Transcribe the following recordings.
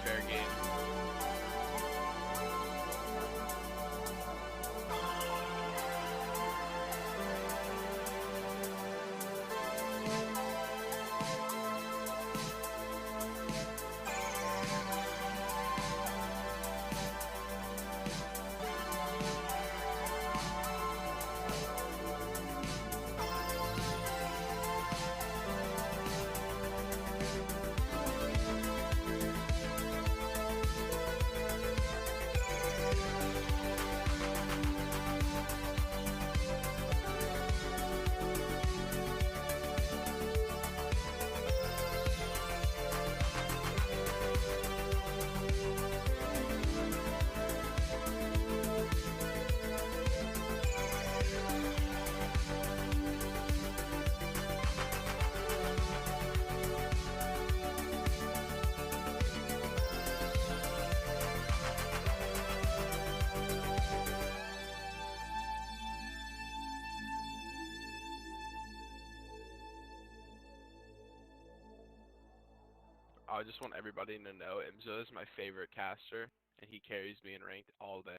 fair game. I just want everybody to know Imzo is my favorite caster, and he carries me in ranked all day.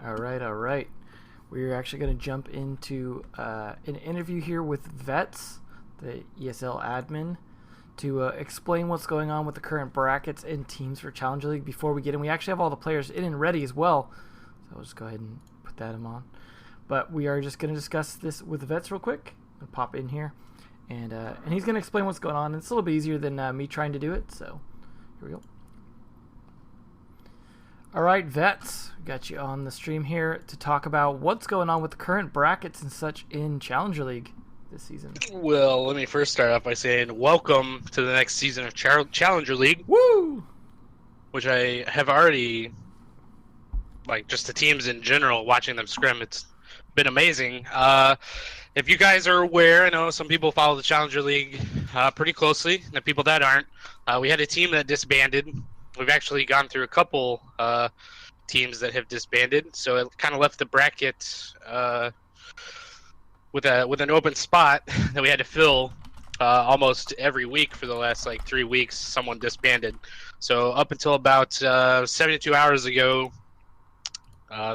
All right, all right. We're actually going to jump into an interview here with Vets, the ESL admin, to explain what's going on with the current brackets and teams for Challenger League. Before we get in, we actually have all the players in and ready as well, so I'll just go ahead and put that on. But we are just going to discuss this with Vets real quick. I'll pop in here, and he's going to explain what's going on. It's a little bit easier than me trying to do it, so here we go. All right, Vets, got you on the stream here to talk about what's going on with the current brackets and such in Challenger League this season. Well, let me first start off by saying welcome to the next season of Challenger League. Woo! Which I have already, just the teams in general, watching them scrim, it's been amazing. If you guys are aware, I know some people follow the Challenger League pretty closely. The people that aren't, we had a team that disbanded. We've actually gone through a couple teams that have disbanded, so it kind of left the bracket with an open spot that we had to fill almost every week for the last 3 weeks. Someone disbanded. So up until about 72 hours ago,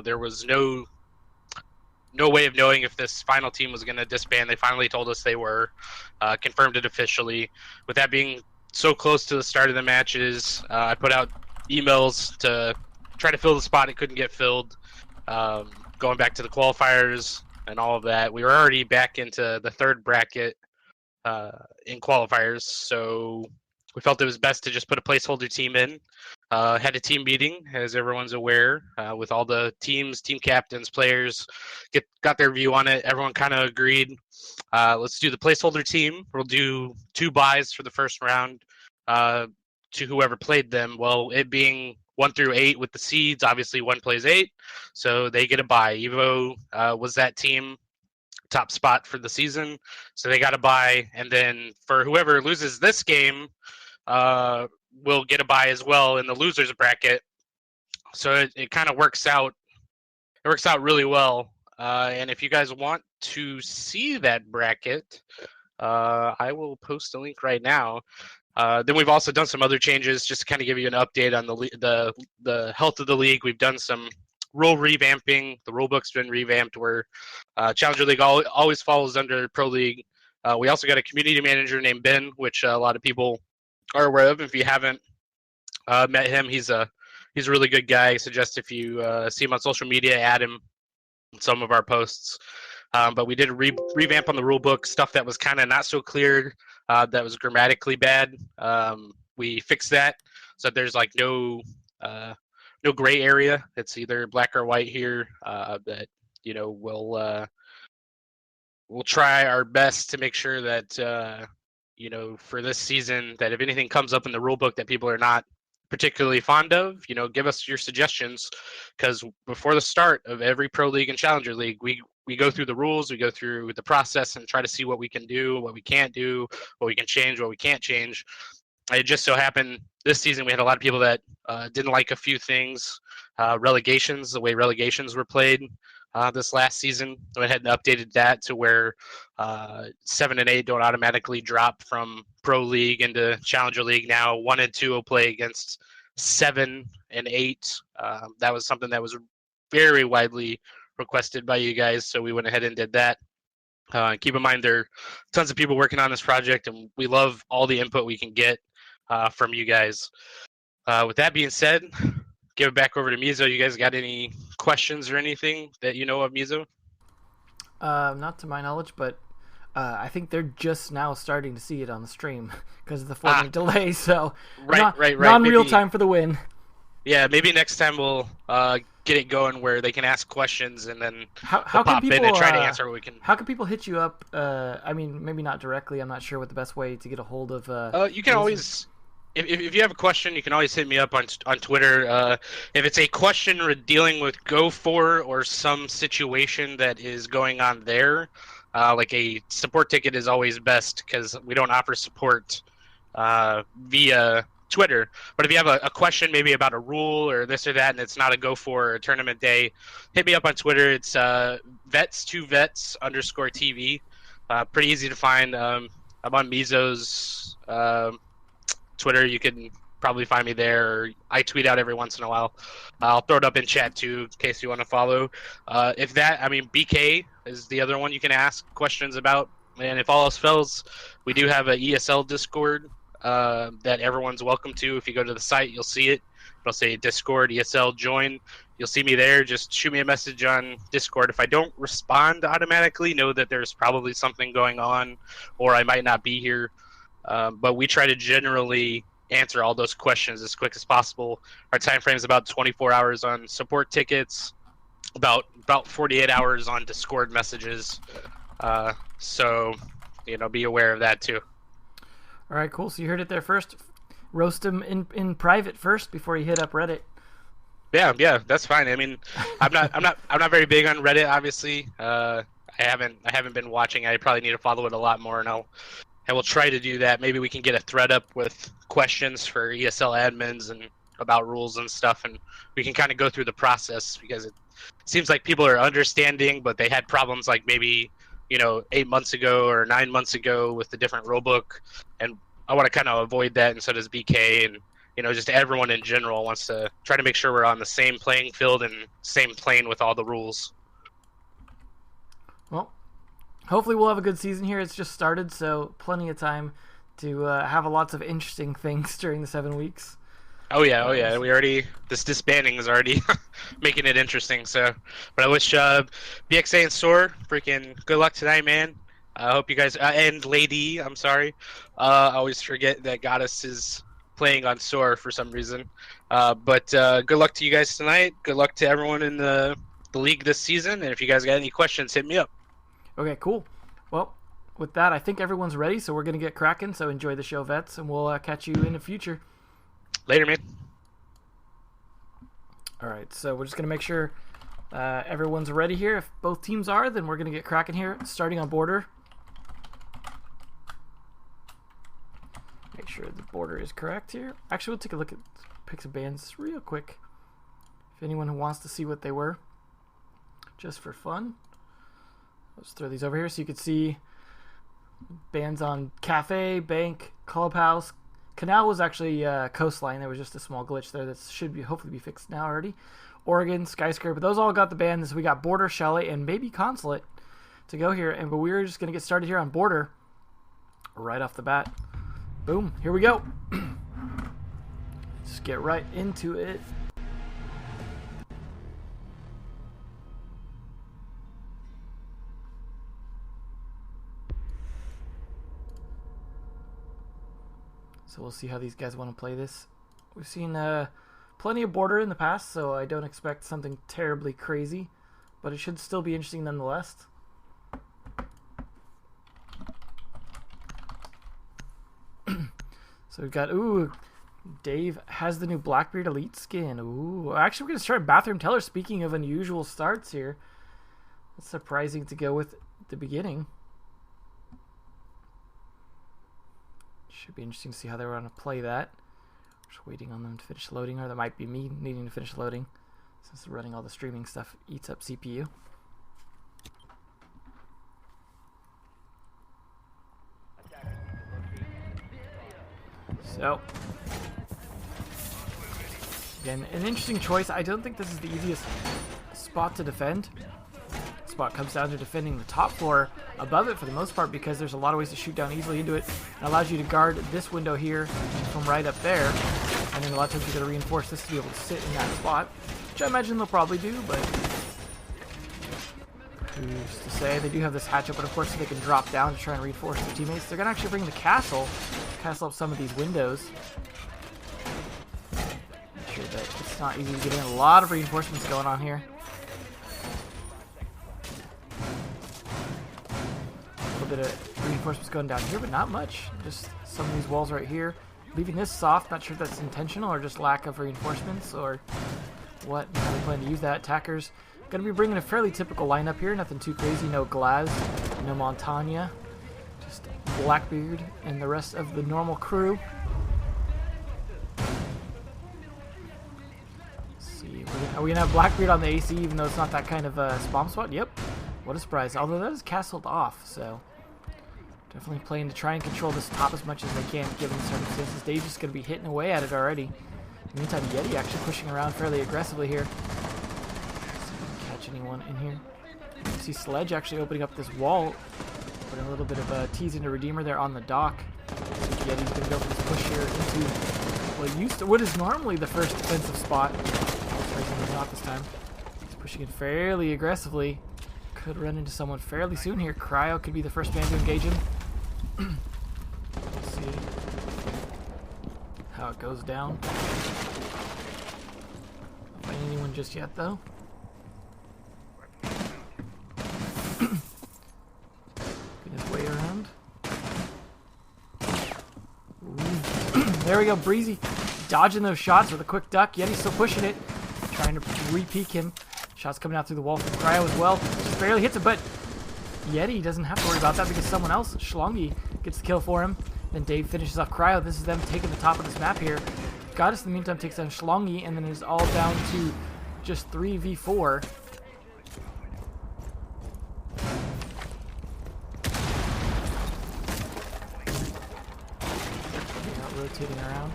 there was no way of knowing if this final team was going to disband. They finally told us they were, confirmed it officially. With that being so close to the start of the matches, I put out emails to try to fill the spot. It couldn't get filled. Going back to the qualifiers and all of that, we were already back into the third bracket in qualifiers, so we felt it was best to just put a placeholder team in. Had a team meeting, as everyone's aware, with all the teams, team captains, players, got their view on it. Everyone kind of agreed. Let's do the placeholder team. We'll do 2 buys for the first round to whoever played them. Well, it being 1 through 8 with the seeds, obviously 1 plays 8, so they get a buy. Evo was that team top spot for the season, so they got a buy. And then for whoever loses this game, will get a buy as well in the losers bracket. So it kind of works out. It works out really well. And if you guys want to see that bracket, I will post a link right now. Then we've also done some other changes just to kind of give you an update on the health of the league. We've done some rule revamping. The rule book's been revamped where Challenger League always falls under Pro League. We also got a community manager named Ben, which a lot of people are aware of. If you haven't met him, he's a really good guy. I suggest if you see him on social media, add him in some of our posts. But we did a revamp on the rule book, stuff that was kind of not so clear, that was grammatically bad. We fixed that, so there's no gray area. It's either black or white here. That we'll try our best to make sure that for this season, that if anything comes up in the rule book that people are not particularly fond of, give us your suggestions, because before the start of every Pro League and Challenger League, we go through the rules, we go through the process and try to see what we can do, what we can't do, what we can change, what we can't change. It just so happened this season we had a lot of people that didn't like a few things. Relegations, the way relegations were played this last season. I went ahead and updated that to where 7 and 8 don't automatically drop from Pro League into Challenger League. Now 1 and 2 will play against 7 and 8. That was something that was very widely requested by you guys, so we went ahead and did that. Keep in mind, there are tons of people working on this project, and we love all the input we can get from you guys. With that being said, give it back over to Mizo. You guys got any questions or anything that you know of, Mizo? Not to my knowledge, but I think they're just now starting to see it on the stream because of the 4-minute delay. So right. Non-real time for the win. Yeah, maybe next time we'll get it going where they can ask questions and then how we'll can pop people in and try to answer what we can. How can people hit you up? I mean, maybe not directly. I'm not sure what the best way to get a hold of. You can always, if you have a question, you can always hit me up on Twitter. If it's a question dealing with Go4 or some situation that is going on there, like a support ticket is always best because we don't offer support via Twitter. But if you have a question maybe about a rule or this or that, and it's not a Go4 or a tournament day, hit me up on Twitter. It's vets2vets_TV. Pretty easy to find. I'm on Mizo's Twitter. You can probably find me there. Or I tweet out every once in a while. I'll throw it up in chat too, in case you want to follow. BK is the other one you can ask questions about. And if all else fails, we do have an ESL Discord that everyone's welcome to. If you go to the site, you'll see it. It'll say Discord ESL join. You'll see me there. Just shoot me a message on Discord. If I don't respond automatically, know that there's probably something going on, or I might not be here. But we try to generally answer all those questions as quick as possible. Our time frame is about 24 hours on support tickets, about 48 hours on Discord messages. So, be aware of that too. All right, cool. So you heard it there first. Roast him in private first before you hit up Reddit. Yeah, that's fine. I mean, I'm not very big on Reddit, obviously. I haven't been watching. I probably need to follow it a lot more, and I will try to do that. Maybe we can get a thread up with questions for ESL admins and about rules and stuff, and we can kind of go through the process, because it seems like people are understanding, but they had problems like maybe 8 months ago or 9 months ago with the different rulebook, and I want to kind of avoid that, and so does BK, and just everyone in general wants to try to make sure we're on the same playing field and same plane with all the rules. Well, hopefully we'll have a good season here. It's just started, so plenty of time to have lots of interesting things during the 7 weeks. Oh yeah. This disbanding is already making it interesting. So, but I wish BXA and Soar freaking good luck tonight, man. I hope you guys and Lady. I'm sorry. I always forget that Goddess is playing on Soar for some reason. But good luck to you guys tonight. Good luck to everyone in the league this season. And if you guys got any questions, hit me up. Okay, cool. Well, with that, I think everyone's ready, so we're going to get cracking. So enjoy the show, vets, and we'll catch you in the future. Later, man. All right, so we're just going to make sure everyone's ready here. If both teams are, then we're going to get cracking here, starting on border. Make sure the border is correct here. Actually, we'll take a look at picks of bands real quick. If anyone who wants to see what they were, just for fun. Let's throw these over here so you can see bands on Cafe, Bank, Clubhouse. Canal was actually Coastline. There was just a small glitch there that should be hopefully be fixed now already. Oregon, Skyscraper. Those all got the bands. So we got Border, Chalet, and maybe Consulate to go here. But we're just going to get started here on Border right off the bat. Boom. Here we go. Just get right into it. So we'll see how these guys want to play this. We've seen plenty of Border in the past, so I don't expect something terribly crazy, but it should still be interesting nonetheless. So we've got, Dave has the new Blackbeard Elite skin. Actually we're going to start Bathroom Teller. Speaking of unusual starts here, it's surprising to go with at the beginning. Should be interesting to see how they want to play that. Just waiting on them to finish loading, or that might be me needing to finish loading, since running all the streaming stuff eats up CPU. So, again, an interesting choice. I don't think this is the easiest spot to defend. Spot comes down to defending the top floor above it for the most part, because there's a lot of ways to shoot down easily into it. It allows you to guard this window here from right up there, and then a lot of times you're going to reinforce this to be able to sit in that spot, which I imagine they'll probably do, but who's to say. They do have this hatch up, but of course they can drop down to try and reinforce their teammates. They're going to actually bring the castle up some of these windows. Make sure that it's not easy to get in. A lot of reinforcements going on here. A little bit of reinforcements going down here, but not much. Just some of these walls right here. Leaving this soft. Not sure if that's intentional or just lack of reinforcements or what. How they plan to use that. Attackers going to be bringing a fairly typical lineup here. Nothing too crazy. No Glaz, no Montagna. Just Blackbeard and the rest of the normal crew. Let's see. Are we going to have Blackbeard on the AC even though it's not that kind of bomb spot? Yep. What a surprise. Although that is castled off, so Definitely playing to try and control this top as much as they can given the circumstances. Dave's just going to be hitting away at it already. In the meantime, Yeti actually pushing around fairly aggressively here. See if we can catch anyone in here. You see Sledge actually opening up this wall. Putting a little bit of a tease into Redeemer there on the dock. Yeti's going to go for this push here into what is normally the first defensive spot. He's not this time. He's pushing it fairly aggressively. Could run into someone fairly soon here. Cryo could be the first man to engage him. Let's see how it goes down. Not find anyone just yet, though. Getting his way around. There we go, Breezy dodging those shots with a quick duck. Yeti's still pushing it, trying to re-peek him. Shots coming out through the wall from Cryo as well. Just barely hits it, but Yeti doesn't have to worry about that because someone else, Schlongi, gets the kill for him. Then Dave finishes off Cryo. This is them taking the top of this map here. Goddess in the meantime takes down Schlongi, and then it's all down to just 3v4. Rotating around.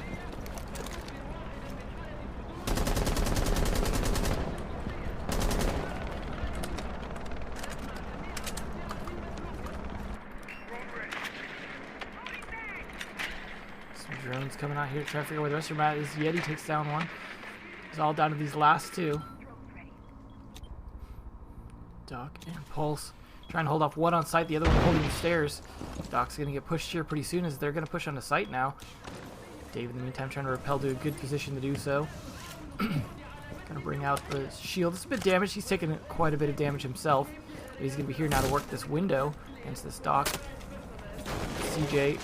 Some drones coming out here trying to figure out where the rest of your mat is. Yeti takes down one. It's all down to these last two. Doc and Pulse trying to hold off one on site, the other one holding the stairs. Doc's going to get pushed here pretty soon as they're going to push onto site now. Dave in the meantime trying to rappel to a good position to do so. Going to bring out the shield. It's a bit damaged. He's taken quite a bit of damage himself. But he's going to be here now to work this window against this Doc. CJ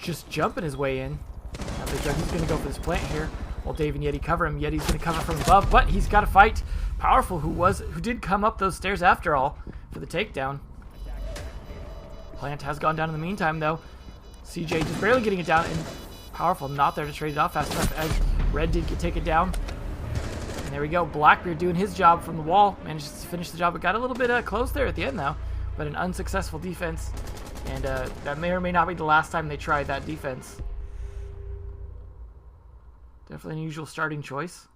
just jumping his way in. Now he's going to go for this plant here while Dave and Yeti cover him. Yeti's going to cover from above, but he's got to fight Powerful, who did come up those stairs after all for the takedown. Plant has gone down in the meantime, though. CJ just barely getting it down, and Powerful not there to trade it off fast enough as Red did get taken down. And there we go. Blackbeard doing his job from the wall. Managed to finish the job, but got a little bit close there at the end, though. But an unsuccessful defense. And that may or may not be the last time they tried that defense. Definitely an unusual starting choice.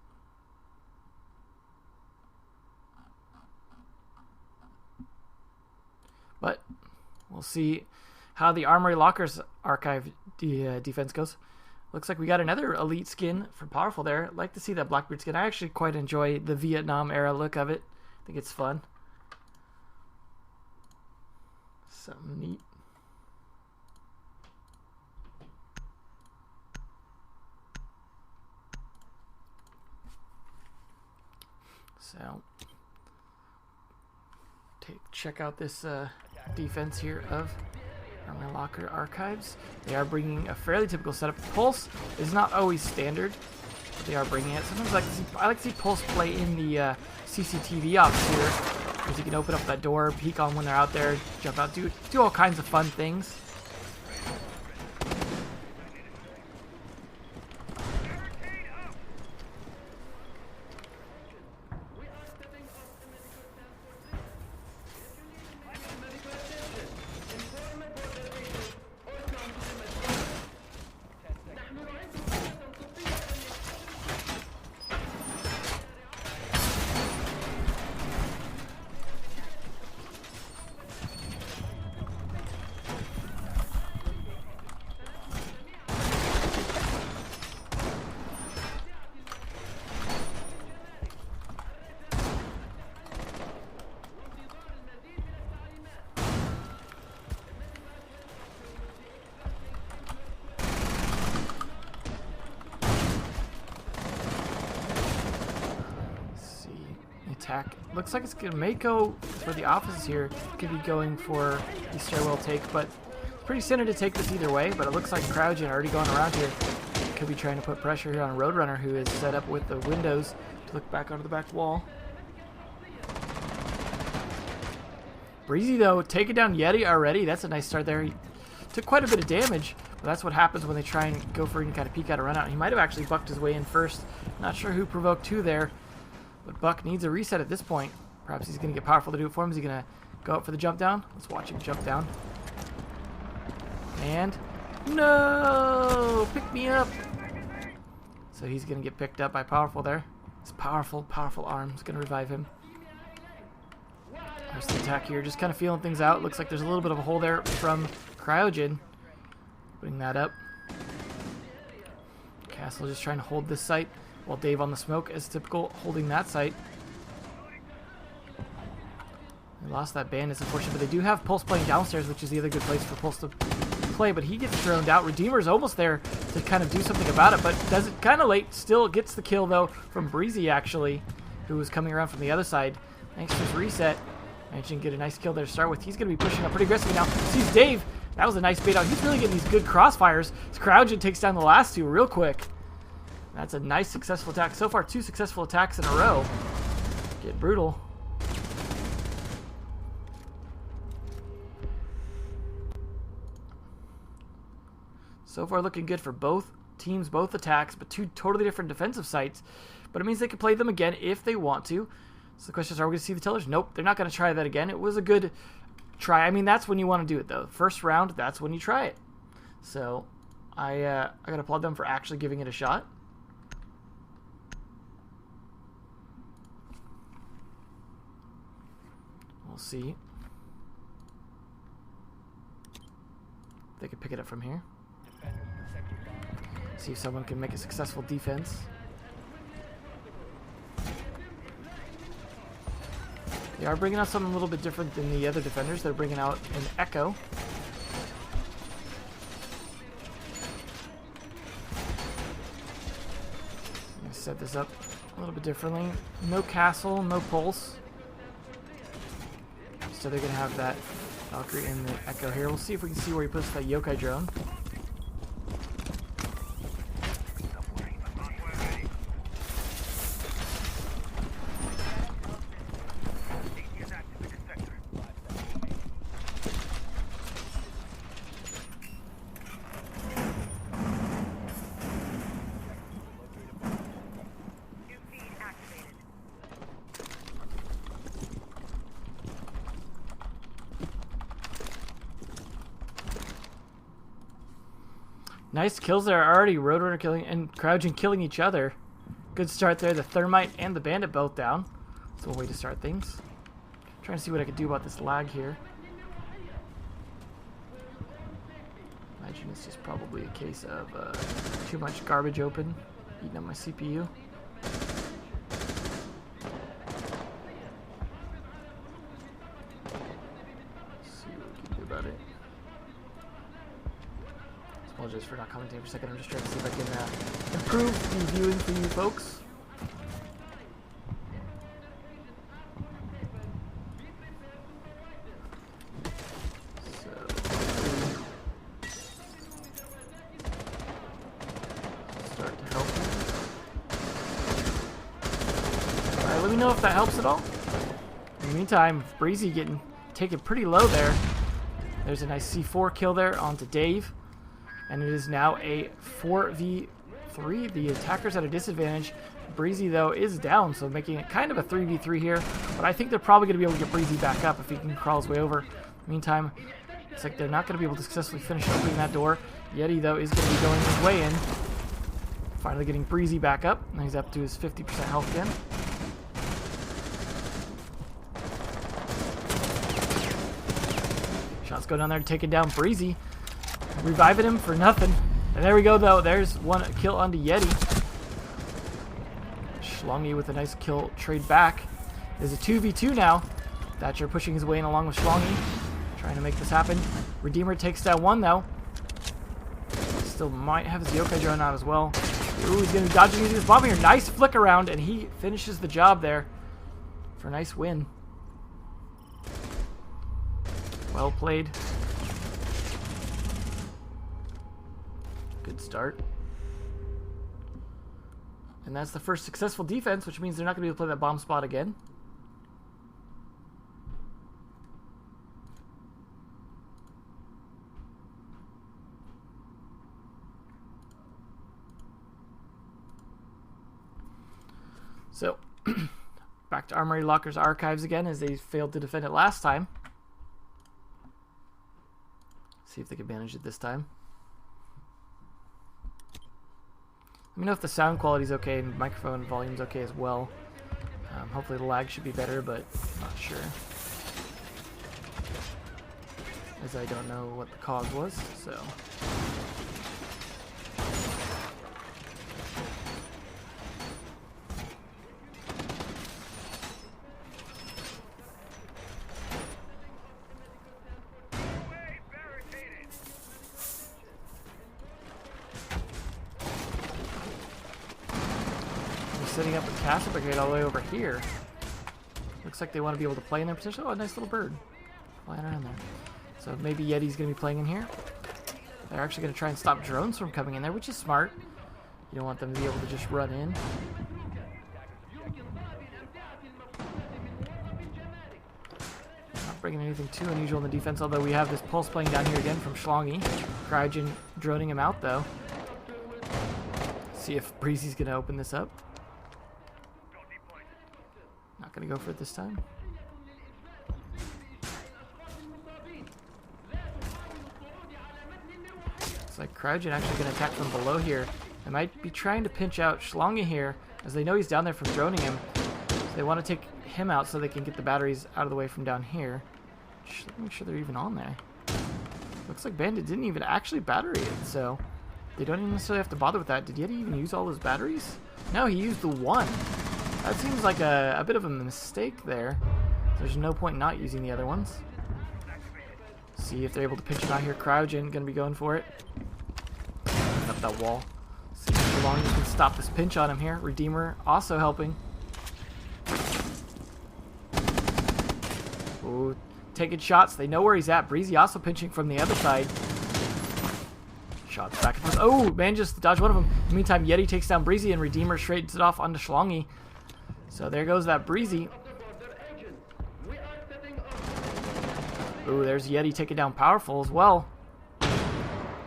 But we'll see how the Armory Lockers archive defense goes. Looks like we got another elite skin from Powerful there. I'd like to see that Blackbeard skin. I actually quite enjoy the Vietnam era look of it. I think it's fun. Something neat. So, check out this defense here of Armory Locker Archives. They are bringing a fairly typical setup. Pulse is not always standard, but they are bringing it. Sometimes I like to see Pulse play in the CCTV ops here, because you can open up that door, peek on when they're out there, jump out, do all kinds of fun things. Looks like it's going to may go for the offices here. Could be going for the stairwell take, but pretty centered to take this either way. But it looks like Cryogen already going around here. Could be trying to put pressure here on Roadrunner, who is set up with the windows to look back onto the back wall. Breezy, though, taking down Yeti already. That's a nice start there. He took quite a bit of damage, but that's what happens when they try and go for any kind of peek out or run out. He might have actually bucked his way in first. Not sure who provoked who there. But Buck needs a reset at this point. Perhaps he's going to get Powerful to do it for him. Is he going to go up for the jump down? Let's watch him jump down. And no! Pick me up! So he's going to get picked up by Powerful there. His powerful arm is going to revive him. There's the attack here. Just kind of feeling things out. Looks like there's a little bit of a hole there from Cryogen. Putting that up. Castle just trying to hold this site while Dave on the smoke, as typical, holding that site. They lost that bandits, unfortunately, but they do have Pulse playing downstairs, which is the other good place for Pulse to play, but he gets droned out. Redeemer's almost there to kind of do something about it, but does it kind of late. Still gets the kill, though, from Breezy, actually, who was coming around from the other side. Thanks to his reset. Managing to get a nice kill there to start with. He's going to be pushing up pretty aggressively now. Sees Dave. That was a nice bait out. He's really getting these good crossfires. Cryogen takes down the last two real quick. That's a nice successful attack. So far, 2 successful attacks in a row. Get brutal. So far looking good for both teams, both attacks, but 2 totally different defensive sites. But it means they can play them again if they want to. So the question is, are we going to see the tellers? Nope, they're not going to try that again. It was a good try. I mean, that's when you want to do it, though. First round, that's when you try it. So I got to applaud them for actually giving it a shot. We'll see. They can pick it up from here. See if someone can make a successful defense. They are bringing out something a little bit different than the other defenders. They're bringing out an Echo. I'm going to set this up a little bit differently. No castle, no pulse. So they're going to have that Valkyrie and the Echo here. We'll see if we can see where he puts that Yokai drone. Nice kills there already. Roadrunner killing and Cryogen killing each other. Good start there. The Thermite and the Bandit both down. That's one way to start things. Trying to see what I could do about this lag here. Imagine it's just probably a case of too much garbage open, eating up my CPU. Let's see what we can do about it. Apologize for not commenting for a second. I'm just trying to see if I can improve the viewing for you folks. Start to help you. Alright, let me know if that helps at all. In the meantime, Breezy getting taken pretty low there. There's a nice C4 kill there onto Dave. And it is now a 4v3. The attacker's at a disadvantage. Breezy, though, is down, so making it kind of a 3v3 here. But I think they're probably going to be able to get Breezy back up if he can crawl his way over. Meantime, it's like they're not going to be able to successfully finish opening that door. Yeti, though, is going to be going his way in. Finally getting Breezy back up. And he's up to his 50% health again. Shots go down there, taking down Breezy. Reviving him for nothing. And there we go, though. There's one kill onto Yeti. Schlongy with a nice kill trade back. There's a 2v2 now. Thatcher pushing his way in along with Schlongy. Trying to make this happen. Redeemer takes down one, though. Still might have his Yokai drone out as well. Ooh, he's going to be dodging using his bomb here. Nice flick around, and he finishes the job there for a nice win. Well played. Good start. And that's the first successful defense, which means they're not going to be able to play that bomb spot again. So, back to Armory Locker's archives again, as they failed to defend it last time. See See if they can manage it this time. Let me know if the sound quality is okay and microphone volume's okay as well. Hopefully the lag should be better, but I'm not sure. As I don't know what the cause was, so. Setting up a castle brigade all the way over here. Looks like they want to be able to play in their position. Oh, a nice little bird flying around there. So maybe Yeti's going to be playing in here. They're actually going to try and stop drones from coming in there, which is smart. You don't want them to be able to just run in. Not bringing anything too unusual in the defense, although we have this pulse playing down here again from Schlongy. Cryogen droning him out, though. See if Breezy's going to open this up. Not going to go for it this time. It's like Cryogen actually going to attack from below here. They might be trying to pinch out Schlongy here, as they know he's down there from droning him. So they want to take him out so they can get the batteries out of the way from down here. Just make sure they're even on there. Looks like Bandit didn't even actually battery it, so they don't even necessarily have to bother with that. Did Yeti even use all his batteries? No, he used the one. That seems like a bit of a mistake there. There's no point not using the other ones. See if they're able to pinch him out here. Cryogen going to be going for it. Up that wall. See how long you can stop this pinch on him here. Redeemer also helping. Ooh, taking shots. They know where he's at. Breezy also pinching from the other side. Shots back and forth. Oh, man just dodged one of them. In the meantime, Yeti takes down Breezy and Redeemer trades it off onto Schlongy. So there goes that Breezy. Ooh, there's Yeti taking down Powerful as well.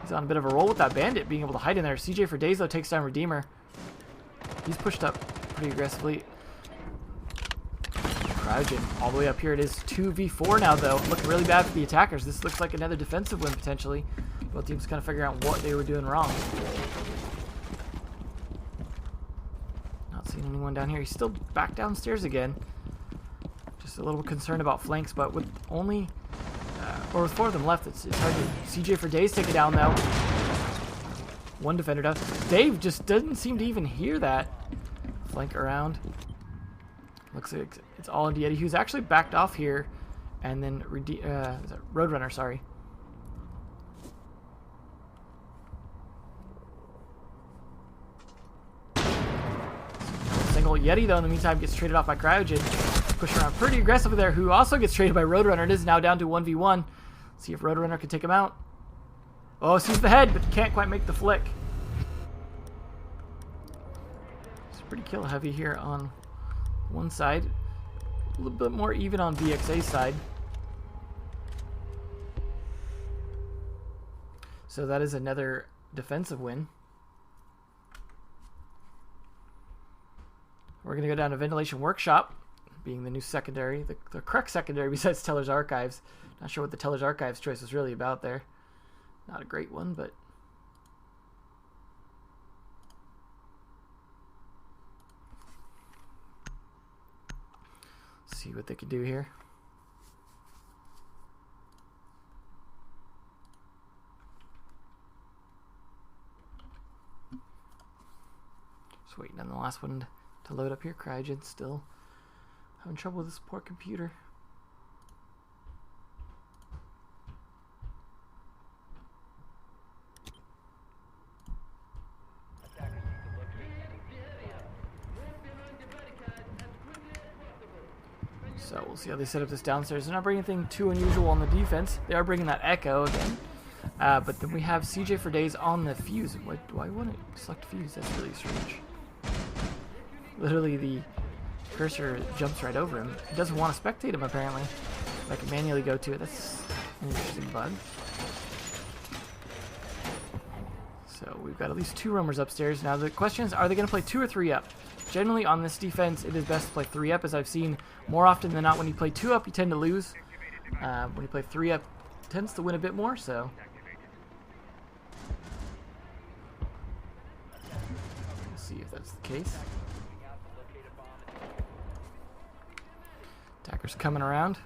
He's on a bit of a roll with that Bandit being able to hide in there. CJ for Days though takes down Redeemer. He's pushed up pretty aggressively. Cryogen all the way up here. It is 2v4 now though. Looking really bad for the attackers. This looks like another defensive win potentially. Both teams kind of figuring out what they were doing wrong. Not seeing anyone down here. He's still back downstairs again. Just a little concerned about flanks, but with only, or with 4 of them left, it's hard to. CJ for Days take it down though. One defender down. Dave just doesn't seem to even hear that. Flank around. Looks like it's all into Yeti, who's actually backed off here, and then Roadrunner, sorry. Single Yeti though in the meantime gets traded off by Cryogen. Push around pretty aggressively there, who also gets traded by Roadrunner. It is now down to 1v1. See if Roadrunner can take him out. Oh, sees the head, but can't quite make the flick. It's pretty kill heavy here on one side. A little bit more even on VXA's side. So that is another defensive win. We're going to go down to Ventilation Workshop, being the new secondary, the correct secondary besides Teller's Archives. Not sure what the Teller's Archives choice was really about there. Not a great one, but see what they can do here. Just waiting on the last one to load up here. Cryogen still having trouble with this poor computer. So we'll see how they set up this downstairs. They're not bringing anything too unusual on the defense. They are bringing that Echo again. But then we have CJ for Days on the fuse. Why do I want to select fuse? That's really strange. Literally the cursor jumps right over him. He doesn't want to spectate him apparently. I can manually go to it. That's an interesting bug. So we've got at least 2 roamers upstairs. Now the question is, are they going to play 2 or 3 up? Generally on this defense, it is best to play 3 up, as I've seen more often than not. When you play 2 up, you tend to lose. When you play 3 up, it tends to win a bit more. So that's the case. Attacker's coming around.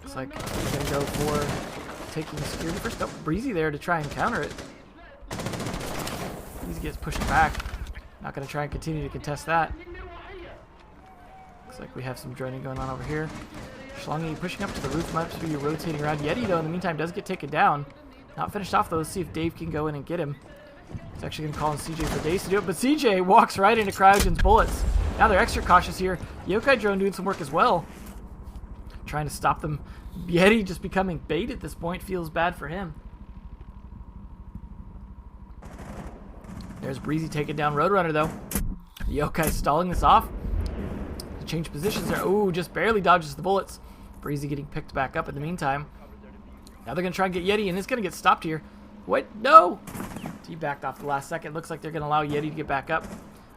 Looks like he's going to go for taking security first. Oh, Breezy there to try and counter it. Breezy gets pushed back. Not going to try and continue to contest that. Looks like we have some droning going on over here. Schlongy pushing up to the roof, might be rotating around. Yeti, though, in the meantime, does get taken down. Not finished off, though. Let's see if Dave can go in and get him. He's actually going to call on CJ for Days to do it, but CJ walks right into Cryogen's bullets. Now they're extra cautious here. Yokai Drone doing some work as well. Trying to stop them. Yeti just becoming bait at this point. Feels bad for him. There's Breezy taking down Roadrunner, though. Yokai stalling this off. Change positions there. Ooh, just barely dodges the bullets. Breezy getting picked back up in the meantime. Now they're going to try and get Yeti, and it's going to get stopped here. What? No! He backed off the last second. Looks like they're going to allow Yeti to get back up.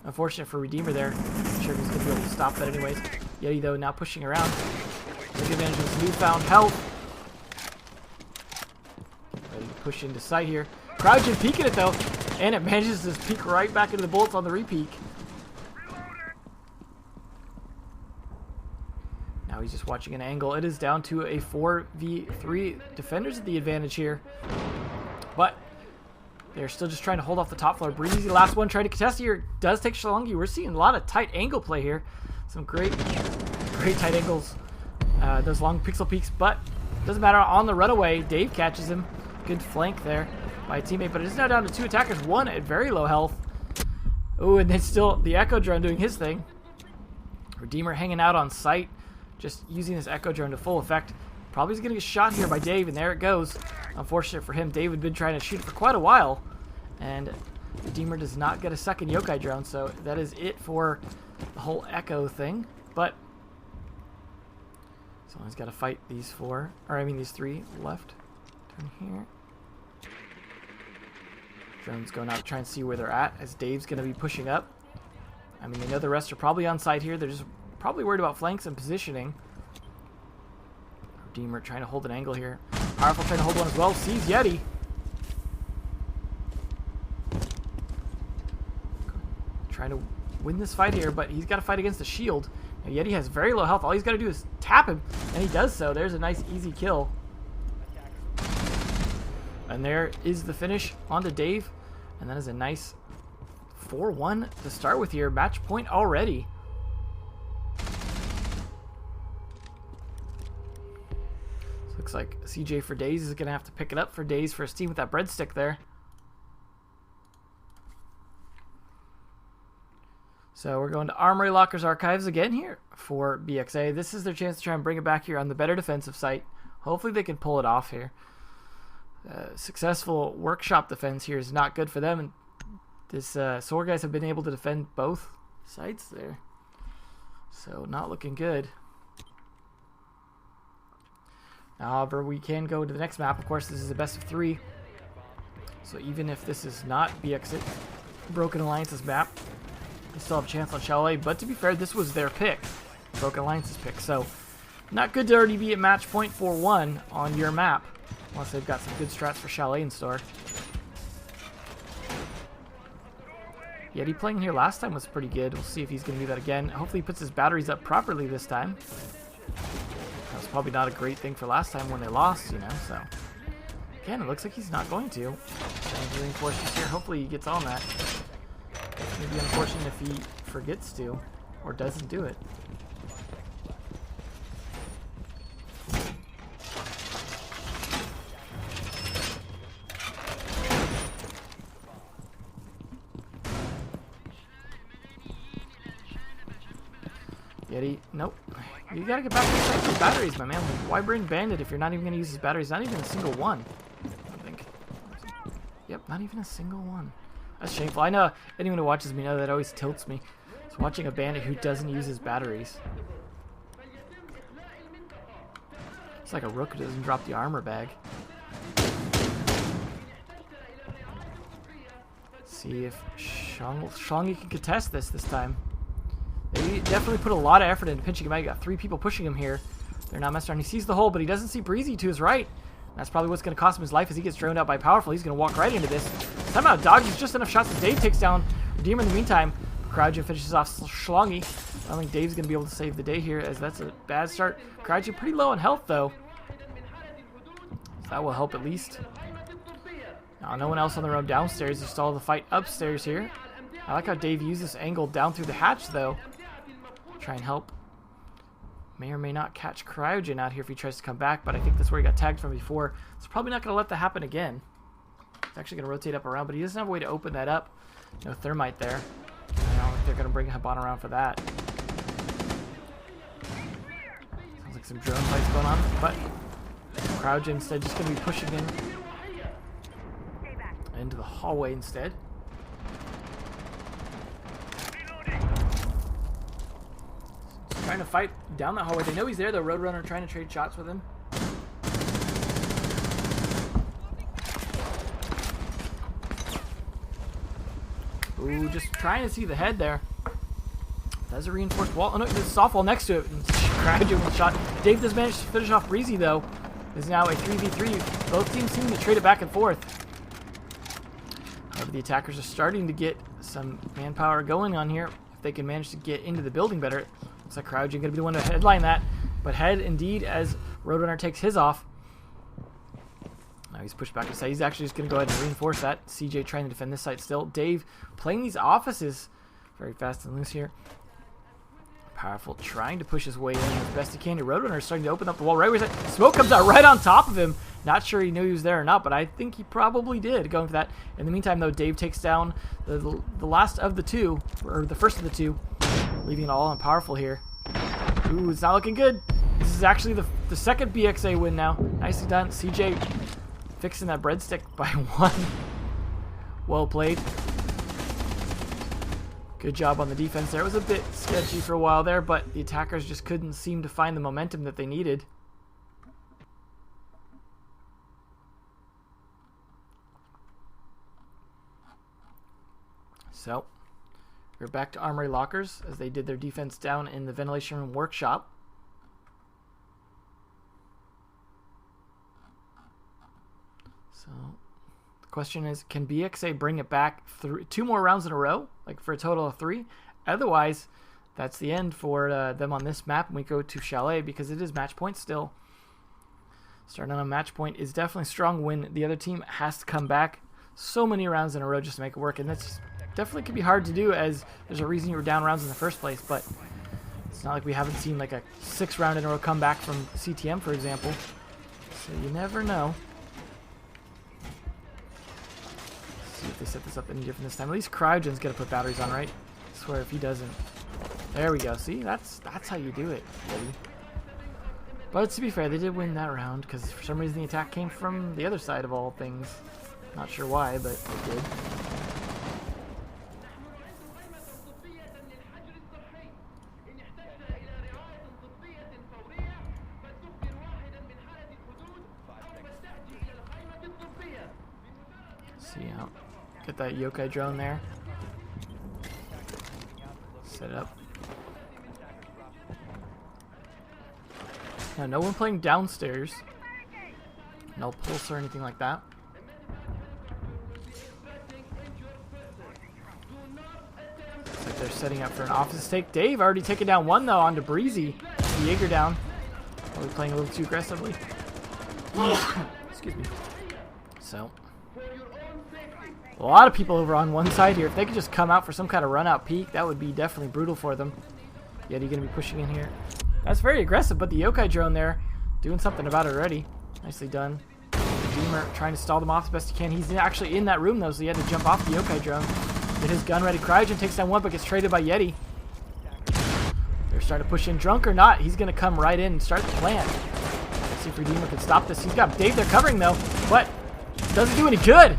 Unfortunate for Redeemer there. I'm sure he's going to be able to stop that anyways. Yeti, though, now pushing around. Take advantage of his newfound health. Ready to push into sight here. Cryogen peeking it, though. And it manages to peek right back into the bullets on the repeak. Now he's just watching an angle. It is down to a 4v3. Defenders at the advantage here. But they're still just trying to hold off the top floor. Breezy, last one, trying to contest here. Does take Shalongi. We're seeing a lot of tight angle play here. Some great tight angles. Those long pixel peaks, but doesn't matter. On the runaway, Dave catches him. Good flank there by a teammate, but it is now down to 2 attackers. One at very low health. Oh, and then still the Echo Drone doing his thing. Redeemer hanging out on site, just using this Echo Drone to full effect. Probably is going to get shot here by Dave, and there it goes. Unfortunate for him. Dave had been trying to shoot it for quite a while, and Redeemer does not get a second Yokai Drone, so that is it for the whole Echo thing. But someone's got to fight these 3 left. Turn here. Drone's going out to try and see where they're at, as Dave's going to be pushing up. I mean, they know the rest are probably on site here. They're just probably worried about flanks and positioning. Redeemer trying to hold an angle here. Powerful trying to hold one as well. Sees Yeti. Trying to win this fight here, but he's got to fight against the shield. Now, Yeti has very low health. All he's got to do is tap him, and he does so. There's a nice, easy kill. And there is the finish onto Dave. And that is a nice 4-1 to start with here. Match point already. So looks like CJ for Days is going to have to pick it up for Days for his team with that breadstick there. So we're going to Armory Lockers Archives again here for BXA. This is their chance to try and bring it back here on the better defensive site. Hopefully they can pull it off here. Successful workshop defense here is not good for them, and this Sword guys have been able to defend both sites there, so not looking good. However, we can go to the next map. Of course, this is a best of 3, so even if this is not BX Broken Alliance's map, they still have a chance on Chalet. But to be fair, this was their pick, Broken Alliance's pick, so not good to already be at match point 4-1 on your map. Unless they've got some good strats for Chalet in store. Yeti playing here last time was pretty good. We'll see if he's going to do that again. Hopefully he puts his batteries up properly this time. That was probably not a great thing for last time when they lost, you know, so. Again, it looks like he's not going to. Reinforcements here. Hopefully he gets on that. It's going to be unfortunate if he forgets to or doesn't do it. Yeti, nope. You gotta get back to his batteries, my man. Why bring Bandit if you're not even gonna use his batteries? Not even a single one, I think. Yep, not even a single one. That's shameful. I know anyone who watches me know that always tilts me. It's watching a Bandit who doesn't use his batteries. It's like a rook who doesn't drop the armor bag. See if Shongi can contest this time. They definitely put a lot of effort into pinching him out. You got 3 people pushing him here. They're not messing around. He sees the hole, but he doesn't see Breezy to his right. That's probably what's going to cost him his life as he gets droned out by Powerful. He's going to walk right into this. Somehow dodges just enough shots that Dave takes down Redeemer in the meantime. Cryogene finishes off Schlongy. I don't think Dave's going to be able to save the day here, as that's a bad start. Cryogene pretty low on health, though. So that will help at least. Now, no one else on the road downstairs. Just all the fight upstairs here. I like how Dave used this angle down through the hatch, though. Try and help. May or may not catch Cryogen out here if he tries to come back, but I think that's where he got tagged from before. It's probably not going to let that happen again. It's actually going to rotate up around, but he doesn't have a way to open that up. No thermite there. I don't think they're going to bring Habon around for that. Sounds like some drone fights going on, but Cryogen instead just going to be pushing in into the hallway instead. Trying to fight down that hallway. They know he's there, though. Roadrunner trying to trade shots with him. Ooh, just trying to see the head there. That's a reinforced wall. Oh no, there's a soft wall next to it. Cryogene with a shot. Dave does manage to finish off Breezy, though. It's now a 3v3. Both teams seem to trade it back and forth. However, the attackers are starting to get some manpower going on here. If they can manage to get into the building better. Looks like Cryogen going to be the one to headline that. But head indeed as Roadrunner takes his off. Now he's pushed back to side. He's actually just going to go ahead and reinforce that. CJ trying to defend this site still. Dave playing these offices very fast and loose here. Powerful trying to push his way in as best he can. Roadrunner is starting to open up the wall right where that smoke comes out right on top of him. Not sure he knew he was there or not, but I think he probably did going for that. In the meantime, though, Dave takes down the last of the two, or the first of the two, leaving it all on Powerful here. Ooh, it's not looking good. This is actually the second BXA win now. Nicely done. CJ fixing that breadstick by one. Well played. Good job on the defense there. It was a bit sketchy for a while there, but the attackers just couldn't seem to find the momentum that they needed. So, we're back to Armory Lockers as they did their defense down in the ventilation room workshop. So, the question is, can BXA bring it back 2 more rounds in a row? Like for a total of 3? Otherwise, that's the end for them on this map. And we go to Chalet because it is match point still. Starting on a match point is definitely strong when the other team has to come back so many rounds in a row just to make it work. And that's definitely could be hard to do as there's a reason you were down rounds in the first place. But it's not like we haven't seen like a 6 round in a row comeback from CTM, for example. So you never know. See if they set this up any different this time. At least Cryogen's gonna put batteries on, right? I swear if he doesn't. There we go. See, that's how you do it, buddy. But to be fair, they did win that round because for some reason the attack came from the other side of all things. Not sure why, but it did. See how get that yokai drone there. Set it up. Now, no one playing downstairs. No pulse or anything like that. Looks like they're setting up for an office take. Dave already taken down one though onto Breezy. Jaeger down. Probably playing a little too aggressively. Excuse me. So. A lot of people over on one side here. If they could just come out for some kind of run out peek, that would be definitely brutal for them. Yeti going to be pushing in here. That's very aggressive, but the yokai drone there doing something about it already. Nicely done. Redeemer trying to stall them off as best he can. He's actually in that room though, so he had to jump off the yokai drone. Get his gun ready. Cryogen takes down one, but gets traded by Yeti. They're starting to push in. Drunk or not, he's going to come right in and start the plant. Let's see if Redeemer can stop this. He's got Dave there covering though, but doesn't do any good.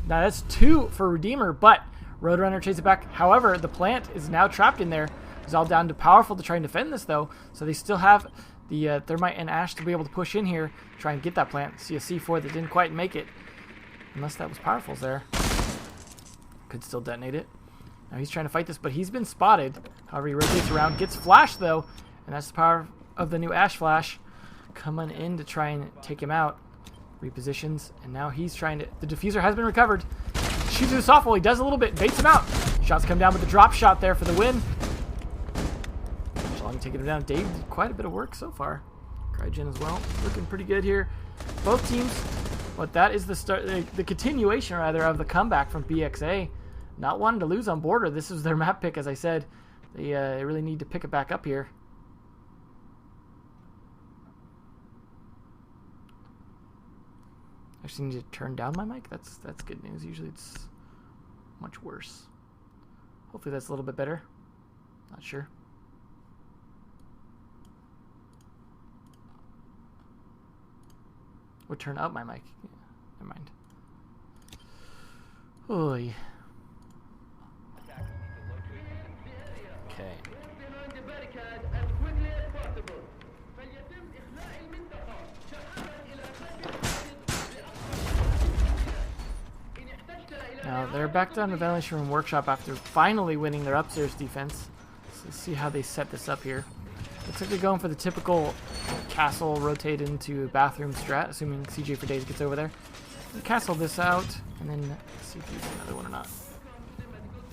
Now that's 2 for Redeemer, but Roadrunner chases it back. However, the plant is now trapped in there. It's all down to Powerful to try and defend this, though. So they still have the Thermite and Ash to be able to push in here, try and get that plant. See a C4 that didn't quite make it. Unless that was Powerful's there. Could still detonate it. Now he's trying to fight this, but he's been spotted. However, he rotates around, gets flashed, though. And that's of the new Ash Flash coming in to try and take him out. Repositions, and now he's trying to... The diffuser has been recovered. Shoots through the softball. He does a little bit. Baits him out. Shots come down with the drop shot there for the win. Long taking him down. Dave did quite a bit of work so far. Crygen as well. Looking pretty good here. Both teams... But that is the start, the continuation, rather, of the comeback from BXA. Not wanting to lose on border. This is their map pick, as I said. They really need to pick it back up here. Actually need to turn down my mic. That's good news. Usually it's much worse. Hopefully that's a little bit better. Not sure. Would turn up my mic. Yeah, never mind. Oy. Okay. Now they're back down to Ventilation Room Workshop after finally winning their upstairs defense. So let's see how they set this up here. Looks like they're going for the typical castle rotate into bathroom strat, assuming CJ for Days gets over there. We'll castle this out, and then see if he uses another one or not.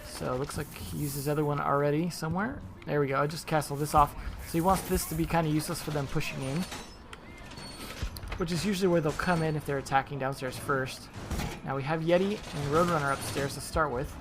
So it looks like he used his other one already somewhere. There we go. I just castled this off. So he wants this to be kind of useless for them pushing in, which is usually where they'll come in if they're attacking downstairs first. Now we have Yeti and Roadrunner upstairs to start with.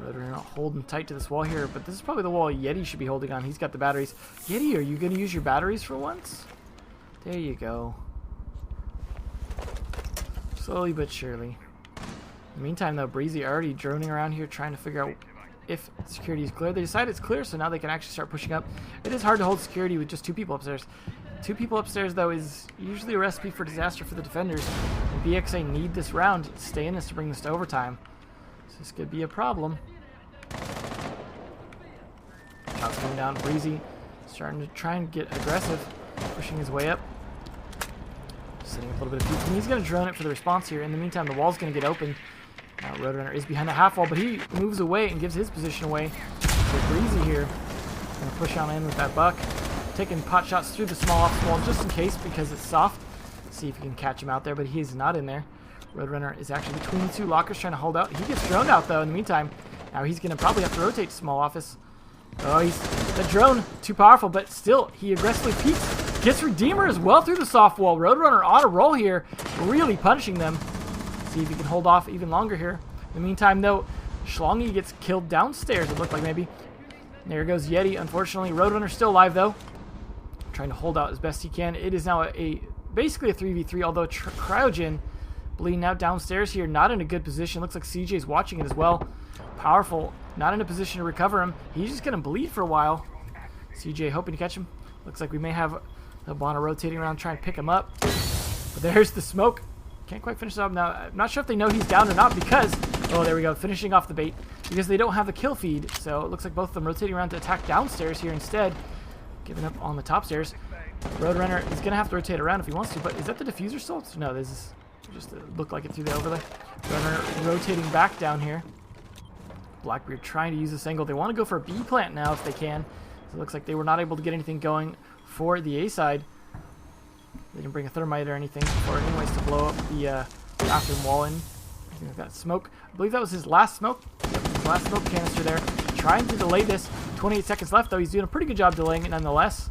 Roadrunner holding tight to this wall here, but this is probably the wall Yeti should be holding on. He's got the batteries. Yeti, are you going to use your batteries for once? There you go. Slowly but surely. In the meantime, though, Breezy already droning around here trying to figure out if security is clear. They decide it's clear, so now they can actually start pushing up. It is hard to hold security with just 2 people upstairs. 2 people upstairs, though, is usually a recipe for disaster for the defenders. And BXA need this round to stay in this to bring this to overtime. So this could be a problem. Shots coming down. Breezy starting to try and get aggressive, pushing his way up. Setting up a little bit of peek. And he's going to drone it for the response here. In the meantime, the wall's going to get open. Now Roadrunner is behind the half wall, but he moves away and gives his position away. So Breezy here going to push on in with that buck. Taking pot shots through the small off wall just in case because it's soft. See if he can catch him out there, but he's not in there. Roadrunner is actually between the 2 lockers trying to hold out. He gets droned out, though, in the meantime. Now he's going to probably have to rotate to small office. Oh, he's the drone too powerful, but still, he aggressively peeks. Gets Redeemer as well through the soft wall. Roadrunner on a roll here, really punishing them. See if he can hold off even longer here. In the meantime, though, Schlongy gets killed downstairs, it looked like maybe. There goes Yeti, unfortunately. Roadrunner still alive, though. Trying to hold out as best he can. It is now basically a 3v3, although Cryogen bleeding out downstairs here, not in a good position. Looks like CJ's watching it as well. Powerful, not in a position to recover him. He's just going to bleed for a while. CJ hoping to catch him. Looks like we may have Habana rotating around trying to pick him up. But there's the smoke. Can't quite finish it up. Now, I'm not sure if they know he's down or not because... Oh, there we go. Finishing off the bait. Because they don't have the kill feed. So it looks like both of them rotating around to attack downstairs here instead. Giving up on the top stairs. Roadrunner is going to have to rotate around if he wants to. But is that the diffuser still? No, this is just looked like it through the overlay. Roadrunner rotating back down here. Blackbeard trying to use this angle. They want to go for a B plant now if they can. So it looks like they were not able to get anything going for the A side. They didn't bring a thermite or anything for it anyways to blow up the bathroom wall in. I think that smoke. I believe that was his last smoke. Yep, his last smoke canister there. Trying to delay this. 28 seconds left though. He's doing a pretty good job delaying it nonetheless.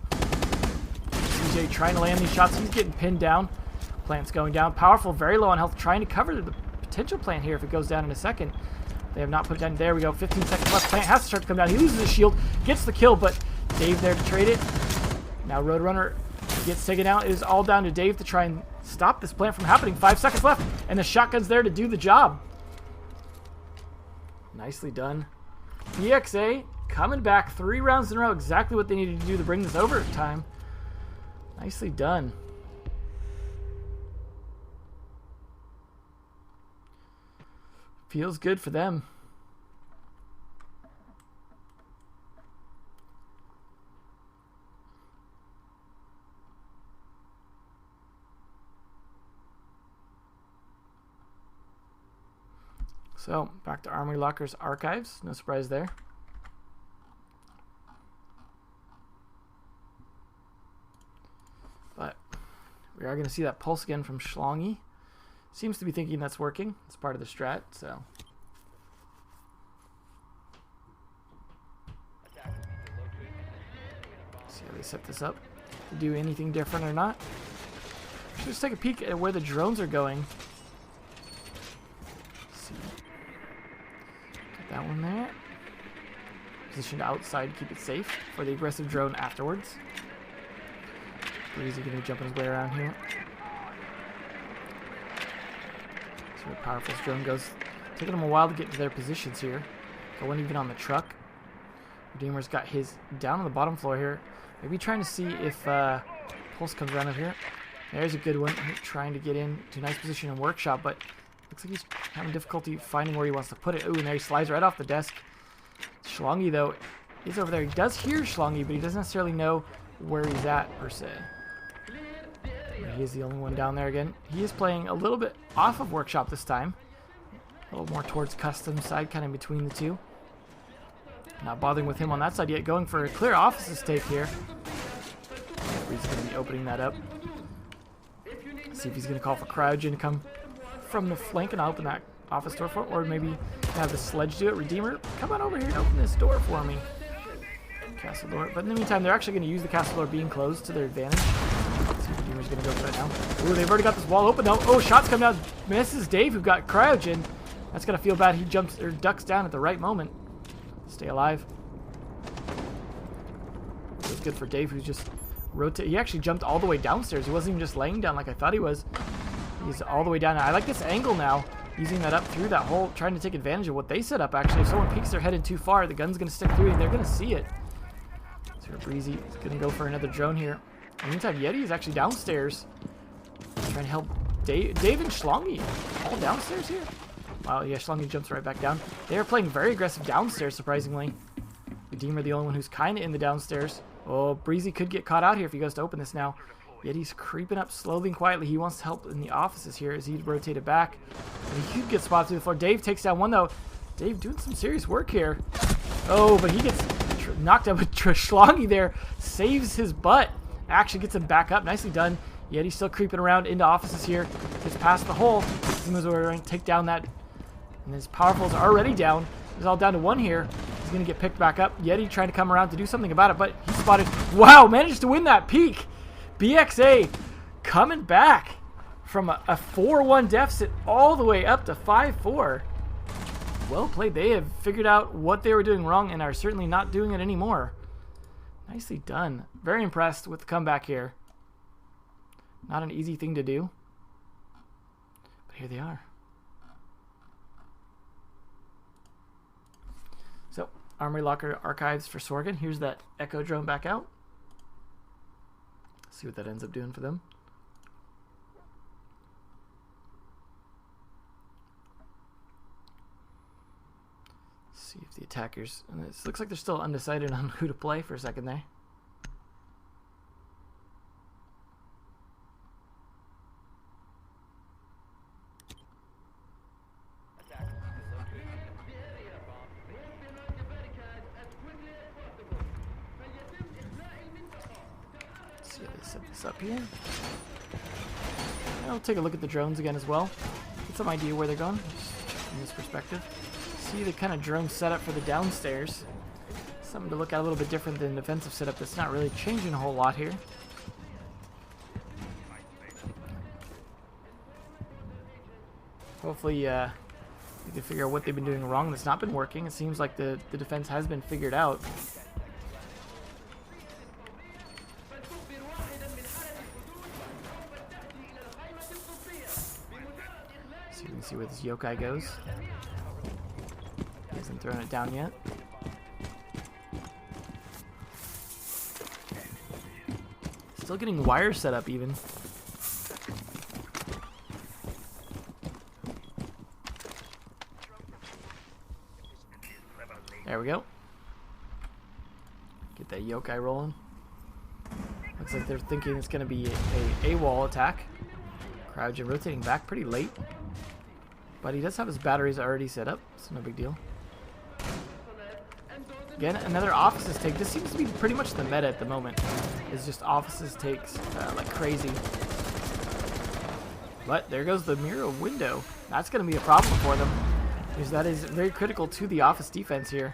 CJ trying to land these shots. He's getting pinned down. Plant's going down. Powerful, very low on health. Trying to cover the potential plant here if it goes down in a second. They have not put it down. There we go. 15 seconds left. Plant has to start to come down. He loses his shield. Gets the kill, but Dave there to trade it. Now Roadrunner gets taken out. It is all down to Dave to try and stop this plant from happening. 5 seconds left, and the shotgun's there to do the job. Nicely done. BXA coming back 3 rounds in a row. Exactly what they needed to do to bring this overtime. Nicely done. Feels good for them. So, back to Armory Locker's archives. No surprise there. But we are going to see that pulse again from Schlongy. Seems to be thinking that's working. It's part of the strat, so. See how they set this up. To do anything different or not. Let's take a peek at where the drones are going. Let's see. Get that one there. Positioned outside, keep it safe for the aggressive drone afterwards. Breezy gonna be jumping his way around here. See where Powerful's drone goes. Taking them a while to get to their positions here. Going even on the truck. Redeemer's got his down on the bottom floor here. Maybe trying to see if Pulse comes around over here. There's a good one. Trying to get into a nice position in Workshop, but looks like he's having difficulty finding where he wants to put it. Ooh, and there he slides right off the desk. Schlongy, though, is over there. He does hear Schlongy, but he doesn't necessarily know where he's at, per se. He is the only one down there again. He is playing a little bit off of Workshop this time. A little more towards Custom side, kind of between the two. Not bothering with him on that side yet. Going for a clear offices take here. He's going to be opening that up. See if he's going to call for Cryogen to come from the flank and open that office door for him. Or maybe have the Sledge do it. Redeemer, come on over here and open this door for me. Castle door. But in the meantime, they're actually going to use the castle door being closed to their advantage. Let's see if Redeemer's going to go for that now. Ooh, they've already got this wall open now. Oh, shots come down. Misses Dave, who got Cryogen. That's going to feel bad. He jumps or ducks down at the right moment. Stay alive. It was good for Dave, who's just rotate. He actually jumped all the way downstairs. He wasn't even just laying down like I thought he was. He's all the way down. I like this angle now. Using that up through that hole, trying to take advantage of what they set up, actually. If someone peeks their head in too far, the gun's going to stick through and they're going to see it. So Breezy is going to go for another drone here. In the meantime, Yeti is actually downstairs. Trying to help Dave and Schlongy. All downstairs here. Wow, yeah, Schlongy jumps right back down. They are playing very aggressive downstairs, surprisingly. Redeemer, the only one who's kind of in the downstairs. Oh, Breezy could get caught out here if he goes to open this now. Yet he's creeping up slowly and quietly. He wants to help in the offices here as he'd rotated back. And he could get spotted through the floor. Dave takes down one, though. Dave doing some serious work here. Oh, but he gets knocked out with Schlongy there. Saves his butt. Actually gets him back up. Nicely done. Yet he's still creeping around into offices here. Gets past the hole. He moves over and take down that. And his Powerful's already down. He's all down to one here. He's going to get picked back up. Yeti trying to come around to do something about it, but he spotted. Wow, managed to win that peak. BXA coming back from a 4-1 deficit all the way up to 5-4. Well played. They have figured out what they were doing wrong and are certainly not doing it anymore. Nicely done. Very impressed with the comeback here. Not an easy thing to do. But here they are. So, Armory Locker archives for Sorgan. Here's that Echo drone back out. See what that ends up doing for them. See if the attackers... And it looks like they're still undecided on who to play for a second there. See how they set this up here. I'll take a look at the drones again as well. Get some idea where they're going from this perspective. See the kind of drone setup for the downstairs. Something to look at a little bit different than defensive setup that's not really changing a whole lot here. Hopefully you can figure out what they've been doing wrong that's not been working. It seems like the defense has been figured out. So you can see where this yokai goes. He hasn't thrown it down yet. Still getting wire set up even. There we go. Get that yokai rolling. Looks like they're thinking it's going to be a wall attack. Cryogen rotating back pretty late. But he does have his batteries already set up, so no big deal. Again, another offices take. This seems to be pretty much the meta at the moment. It's just offices takes like crazy. But there goes the mirror window. That's going to be a problem for them, because that is very critical to the office defense here.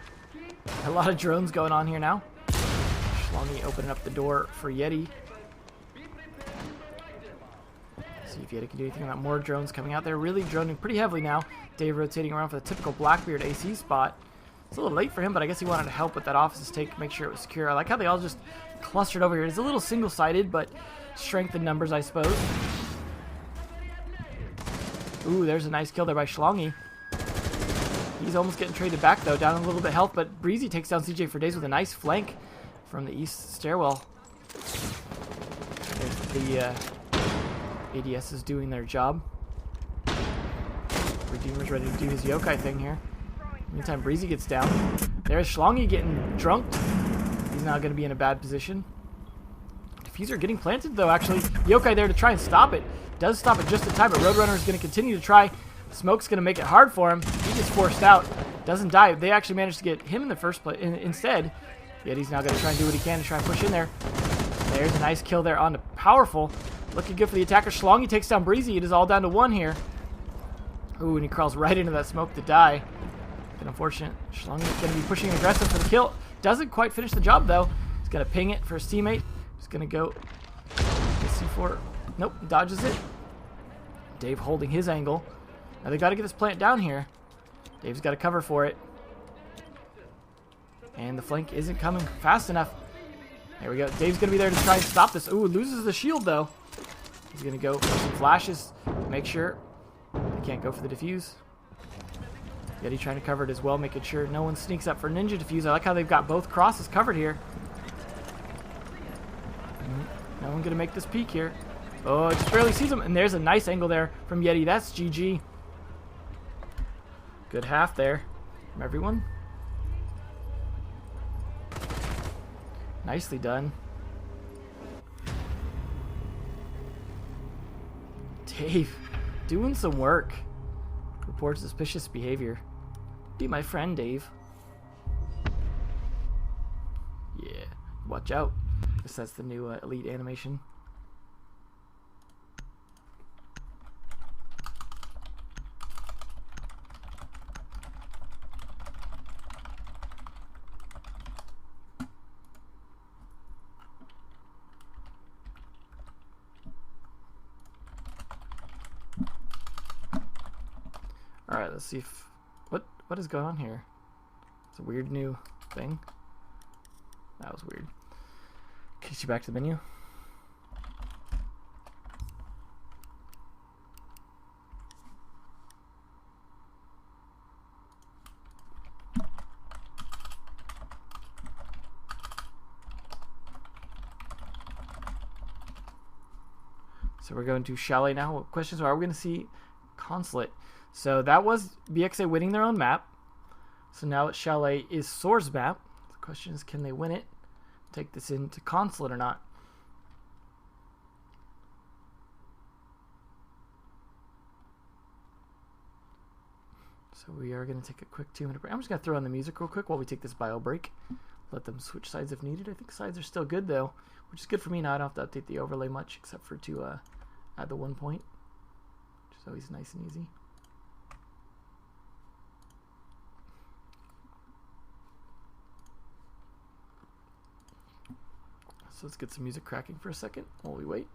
A lot of drones going on here now. Schlongy opening up the door for Yeti. See if Yeti can do anything about more drones coming out. They're really droning pretty heavily now. Dave rotating around for the typical Blackbeard AC spot. It's a little late for him, but I guess he wanted to help with that office's take, make sure it was secure. I like how they all just clustered over here. It's a little single-sided, but strength in numbers, I suppose. Ooh, there's a nice kill there by Schlongy. He's almost getting traded back, though, down a little bit of health, but Breezy takes down CJ for days with a nice flank from the east stairwell. There's the ADS is doing their job. Redeemer's ready to do his yokai thing here. Meantime, Breezy gets down. There's Schlongy getting drunked. He's now going to be in a bad position. Diffuser getting planted, though, actually. Yokai there to try and stop it. Does stop it just in time, but Roadrunner is going to continue to try. Smoke's going to make it hard for him. He gets forced out. Doesn't die. They actually managed to get him in the first place instead. Yet he's now going to try and do what he can to try and push in there. There's a nice kill there on the Powerful. Looking good for the attacker. Schlongy takes down Breezy. It is all down to 1 here. Ooh, and he crawls right into that smoke to die. But unfortunate. Schlongy's going to be pushing aggressive for the kill. Doesn't quite finish the job, though. He's going to ping it for his teammate. He's going to go C4. Nope, dodges it. Dave holding his angle. Now they got to get this plant down here. Dave's got to cover for it. And the flank isn't coming fast enough. There we go. Dave's going to be there to try and stop this. Ooh, loses the shield, though. He's going to go for some flashes. Make sure they can't go for the defuse. Yeti trying to cover it as well, making sure no one sneaks up for Ninja defuse. I like how they've got both crosses covered here. No one going to make this peek here. Oh, just barely sees him. And there's a nice angle there from Yeti. That's GG. Good half there from everyone. Nicely done. Dave, doing some work. Reports suspicious behavior. Be my friend, Dave. Yeah, watch out. Guess that's the new elite animation. Alright, let's see if... What is going on here? It's a weird new thing. That was weird. Takes you back to the menu. So we're going to Chalet now. What questions are we going to see? Consulate. So that was BXA winning their own map. So now Chalet is Soar's map. The question is, can they win it? Take this into Consulate or not? So we are going to take a quick 2-minute break. I'm just going to throw on the music real quick while we take this bio break. Let them switch sides if needed. I think sides are still good though, which is good for me. Now I don't have to update the overlay much except for to add the 1 point, which is always nice and easy. So let's get some music cracking for a second while we wait.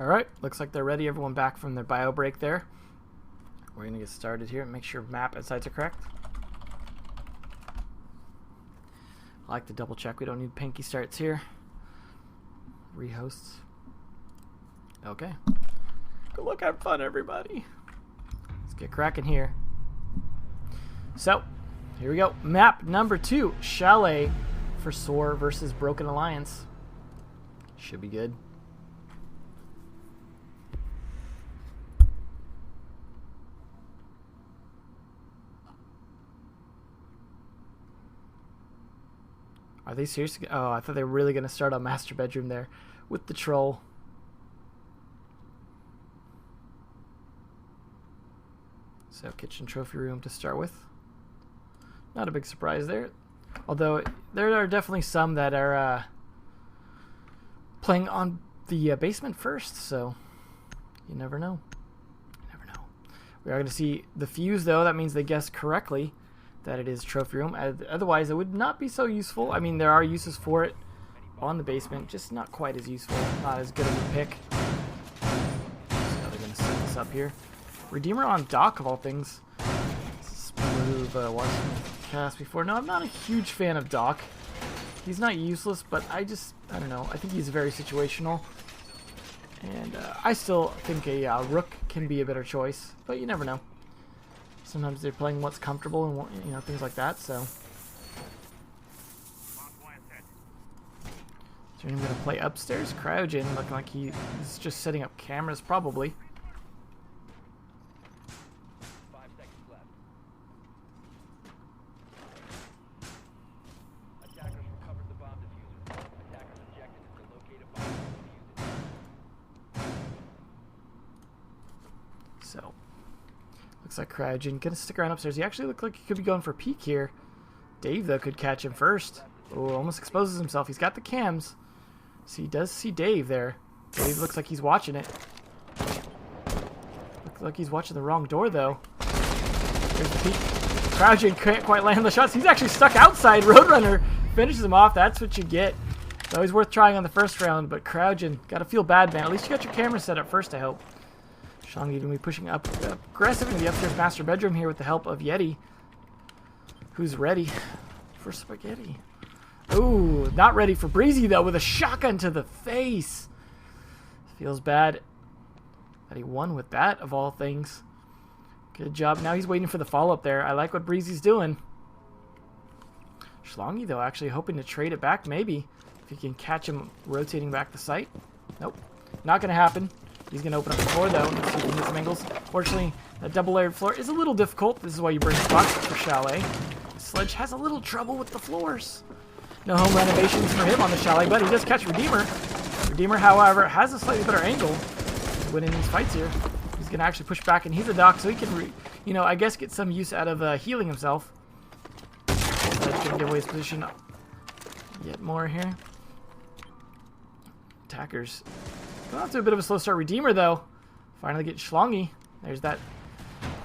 Alright, looks like they're ready. Everyone back from their bio break there. We're going to get started here and make sure map and sites are correct. I like to double check. We don't need pinky starts here. Rehosts. Okay. Good luck, have fun, everybody. Let's get cracking here. So, here we go. Map number 2, Chalet for Soar versus Broken Alliance. Should be good. Are they seriously? Oh, I thought they were really going to start on master bedroom there with the troll. So kitchen trophy room to start with. Not a big surprise there. Although there are definitely some that are playing on the basement first. So you never know. You never know. We are going to see the fuse though. That means they guessed correctly that it is trophy room. Otherwise, it would not be so useful. I mean, there are uses for it on the basement, just not quite as useful. Not as good of a pick. So they're going to set this up here. Redeemer on dock, of all things. This is a move watched cast before. No, I'm not a huge fan of Doc. He's not useless, but I don't know. I think he's very situational. And I still think a Rook can be a better choice, but you never know. Sometimes they're playing what's comfortable and things like that. So I'm going to play upstairs. Cryogen looking like he's just setting up cameras probably. So looks like Cryogen gonna stick around upstairs. He actually looked like he could be going for a peek here. Dave though could catch him first. Oh, almost exposes himself. He's got the cams. So he does see Dave there. Dave looks like he's watching it. Looks like he's watching the wrong door though. There's the peek. Cryogen can't quite land the shots. He's actually stuck outside. Roadrunner finishes him off. That's what you get. It's always worth trying on the first round, but Cryogen gotta feel bad, man. At least you got your camera set up first, I hope. Shangi going to be pushing up aggressive into the upstairs master bedroom here with the help of Yeti, who's ready for spaghetti. Ooh, not ready for Breezy though, with a shotgun to the face. Feels bad that he won with that, of all things. Good job. Now he's waiting for the follow-up there. I like what Breezy's doing. Schlongi though, actually hoping to trade it back, maybe. If he can catch him rotating back the site. Nope, not going to happen. He's going to open up the floor, though. Let's see if he can get some angles. Fortunately, that double-layered floor is a little difficult. This is why you bring box for Chalet. Sledge has a little trouble with the floors. No home renovations for him on the Chalet, but he does catch Redeemer. Redeemer, however, has a slightly better angle to win in these fights here. He's going to actually push back, and he's a dock, so he can, I guess get some use out of healing himself. Sledge going to give away his position yet more here. Attackers. Going off to a bit of a slow start. Redeemer, though, finally get Schlongi. There's that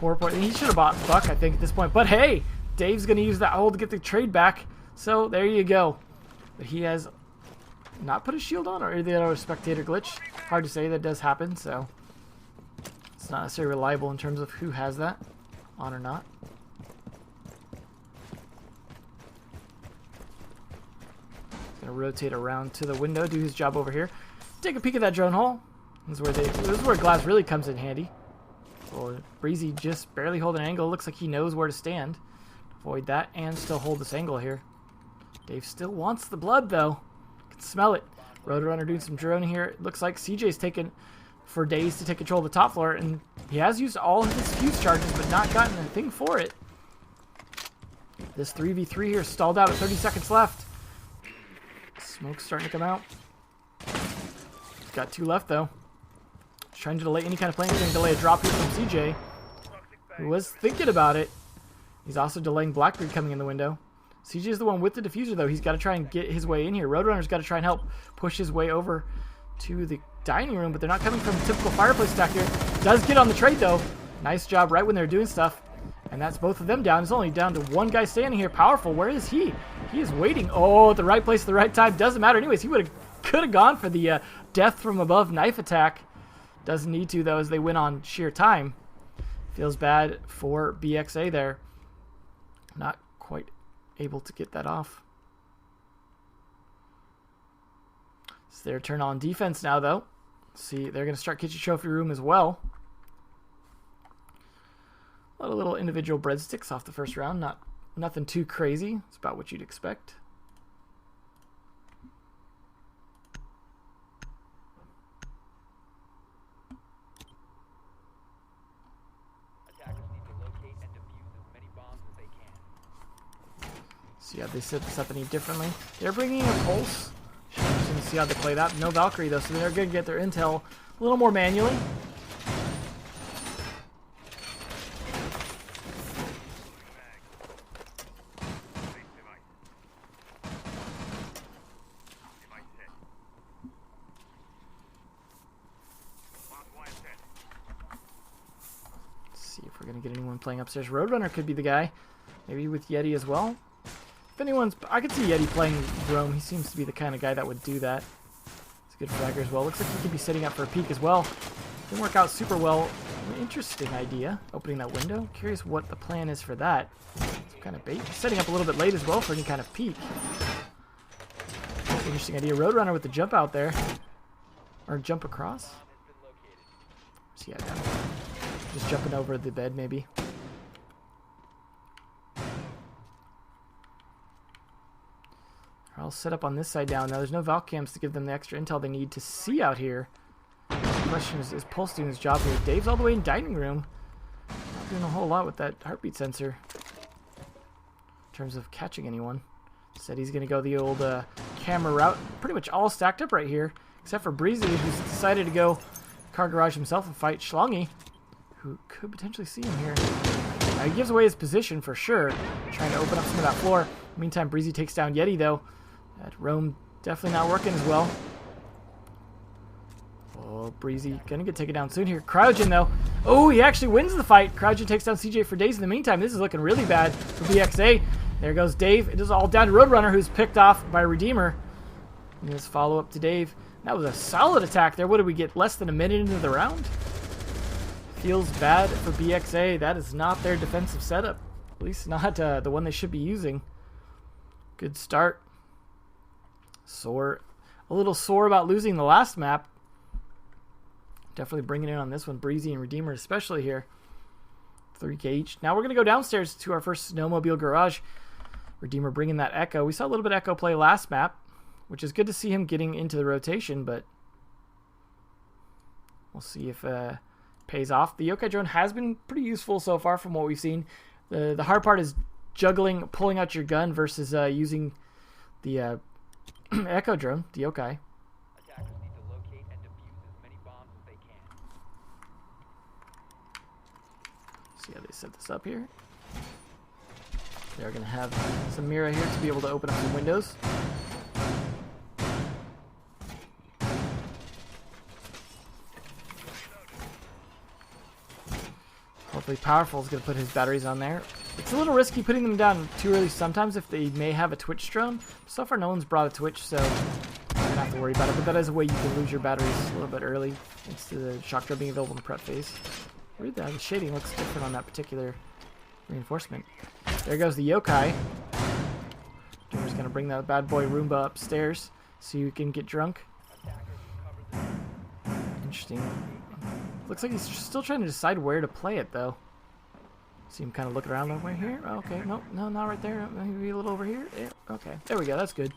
poor point. He should have bought Buck, I think, at this point. But hey, Dave's going to use that hold to get the trade back. So there you go. But he has not put a shield on, or is there a spectator glitch? Hard to say. That does happen, so it's not necessarily reliable in terms of who has that on or not. He's going to rotate around to the window, do his job over here. Take a peek at that drone hole. This is where glass really comes in handy. Well, Breezy just barely holding an angle. Looks like he knows where to stand. Avoid that and still hold this angle here. Dave still wants the blood though. Can smell it. Roadrunner doing some drone here. It looks like CJ's taken for days to take control of the top floor, and he has used all of his fuse charges but not gotten anything for it. This 3v3 here stalled out at 30 seconds left. Smoke's starting to come out. Got 2 left though. Trying to delay any kind of plane. He's going to delay a drop here from CJ, who was thinking about it. He's also delaying Blackbeard coming in the window. CJ is the one with the diffuser though. He's got to try and get his way in here. Roadrunner's got to try and help push his way over to the dining room, but they're not coming from typical fireplace stack here. Does get on the trade though. Nice job right when they're doing stuff. And that's both of them down. It's only down to one guy standing here. Powerful. Where is he? He is waiting. Oh, at the right place at the right time. Doesn't matter. Anyways, he could have gone for the death from above knife attack. Doesn't need to, though, as they win on sheer time. Feels bad for BXA there. Not quite able to get that off. It's their turn on defense now, though. See, they're going to start Kitchen Trophy Room as well. A lot of little individual breadsticks off the first round. Nothing too crazy. It's about what you'd expect. See how they set this up any differently. They're bringing a Pulse. Interesting to see how they play that. No Valkyrie, though, so they're going to get their intel a little more manually. Let's see if we're going to get anyone playing upstairs. Roadrunner could be the guy. Maybe with Yeti as well. If anyone's... I could see Yeti playing Rome. He seems to be the kind of guy that would do that. He's a good fragger as well. Looks like he could be setting up for a peek as well. Didn't work out super well. An interesting idea, opening that window. Curious what the plan is for that. Some kind of bait. He's setting up a little bit late as well for any kind of peek. Interesting idea. Roadrunner with the jump out there. Or jump across. See, yeah, just jumping over the bed maybe. I'll set up on this side down. Now, there's no Valk cams to give them the extra intel they need to see out here. The question is Pulse doing his job here? Dave's all the way in dining room. Not doing a whole lot with that heartbeat sensor in terms of catching anyone. Said he's going to go the old camera route. Pretty much all stacked up right here, except for Breezy, who's decided to go car garage himself and fight Schlongy, who could potentially see him here. Now, he gives away his position for sure, trying to open up some of that floor. Meantime, Breezy takes down Yeti, though. That Rome definitely not working as well. Oh, Breezy gonna get taken down soon here. Cryogen, though. Oh, he actually wins the fight. Cryogen takes down CJ for days. In the meantime, this is looking really bad for BXA. There goes Dave. It is all down to Roadrunner, who's picked off by Redeemer. And this follow-up to Dave. That was a solid attack there. What did we get? Less than a minute into the round? Feels bad for BXA. That is not their defensive setup. At least not the one they should be using. Good start. Sore. A little sore about losing the last map. Definitely bringing it on this one. Breezy and Redeemer especially here. 3K each. Now we're going to go downstairs to our first snowmobile garage. Redeemer bringing that Echo. We saw a little bit of Echo play last map, which is good to see him getting into the rotation, but we'll see if pays off. The Yokai drone has been pretty useful so far from what we've seen. The hard part is juggling, pulling out your gun versus using the Echo drone, the Yokai. Attackers need to locate and defuse as many bombs as they can. See how they set this up here. They're going to have some Mira here to be able to open up some windows. Hopefully Powerful is going to put his batteries on there. It's a little risky putting them down too early sometimes if they may have a Twitch drone. So far no one's brought a Twitch, so you don't have to worry about it. But that is a way you can lose your batteries a little bit early. Thanks to the shock drone being available in the prep phase. Read that. The shading looks different on that particular reinforcement. There goes the Yokai. Gamer's going to bring that bad boy Roomba upstairs so you can get drunk. Interesting. Looks like he's still trying to decide where to play it, though. See him kind of looking around over here. Oh, okay, no, not right there. Maybe a little over here. Yeah, okay, there we go. That's good.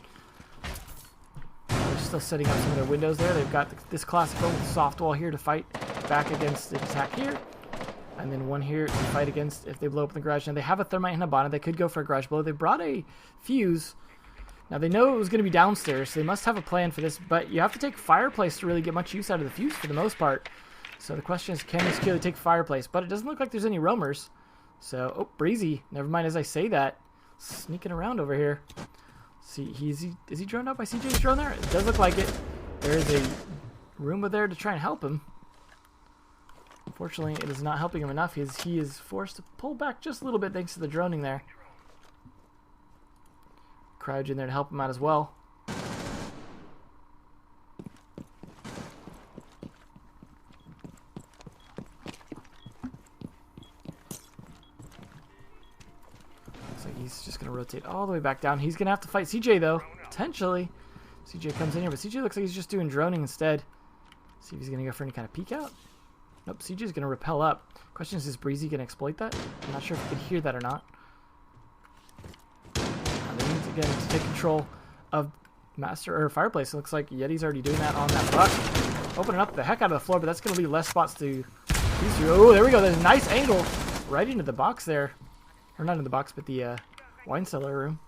They're still setting up some of their windows there. They've got this classical soft wall here to fight back against the attack here. And then one here to fight against if they blow up the garage. Now, they have a thermite and a bonnet. They could go for a garage blow. They brought a fuse. Now, they know it was going to be downstairs, so they must have a plan for this. But you have to take Fireplace to really get much use out of the fuse for the most part. So the question is, can they securely take Fireplace? But it doesn't look like there's any roamers. So, oh, Breezy. Never mind as I say that. Sneaking around over here. See, is he droned out by CJ's drone there? It does look like it. There is a Roomba there to try and help him. Unfortunately, it is not helping him enough. He is forced to pull back just a little bit thanks to the droning there. Cryogen there to help him out as well. he's just going to rotate all the way back down. He's going to have to fight CJ, though. Potentially. CJ comes in here, but CJ looks like he's just doing droning instead. See if he's going to go for any kind of peek out. Nope, CJ's going to rappel up. Question is Breezy going to exploit that? I'm not sure if you could hear that or not. They need to get him to take control of Master or Fireplace. It looks like Yeti's already doing that on that buck. Opening up the heck out of the floor, but that's going to leave less spots to... Oh, there we go. There's a nice angle right into the box there. Or not in the box, but the wine cellar room.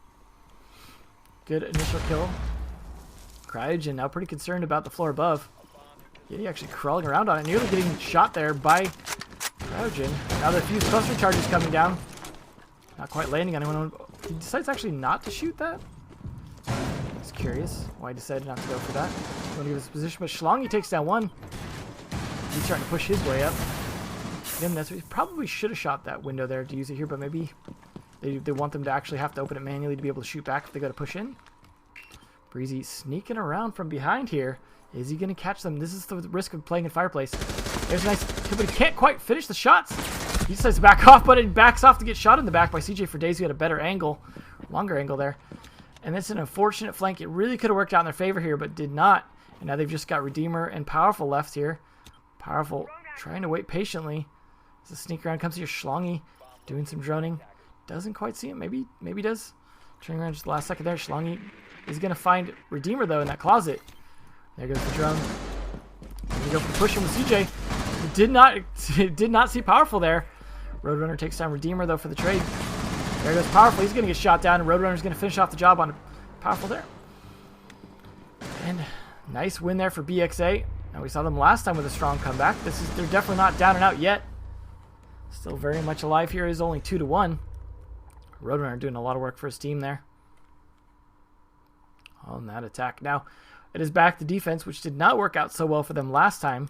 Good initial kill. Cryogen now pretty concerned about the floor above. Yeti actually crawling around on it, nearly getting shot there by Cryogen. Now the fuse cluster charge is coming down. Not quite landing on anyone. He decides actually not to shoot that. He's curious why he decided not to go for that. He's going to give his position, but Schlongy takes down one. He's trying to push his way up. Again, that's what he probably should have shot that window there to use it here, but maybe they want them to actually have to open it manually to be able to shoot back if they go to push in. Breezy sneaking around from behind here. Is he going to catch them? This is the risk of playing in Fireplace. There's a nice kill, but he can't quite finish the shots. He decides to back off, but it backs off to get shot in the back by CJ for Days, who had a better angle, longer angle there. And it's an unfortunate flank. It really could have worked out in their favor here, but did not. And now they've just got Redeemer and Powerful left here. Powerful trying to wait patiently. As the sneak around comes here, Schlongy doing some droning. Doesn't quite see him. Maybe does. Turning around just the last second there. Schlongy is going to find Redeemer, though, in that closet. There goes the drone. Here we go for pushing with CJ. Did not see Powerful there. Roadrunner takes down Redeemer, though, for the trade. There goes Powerful. He's going to get shot down, and Roadrunner's going to finish off the job on Powerful there. And nice win there for BXA. Now, we saw them last time with a strong comeback. They're definitely not down and out yet. Still very much alive here. Is only 2-1. Roadrunner doing a lot of work for his team there on that attack. Now, it is back to defense, which did not work out so well for them last time.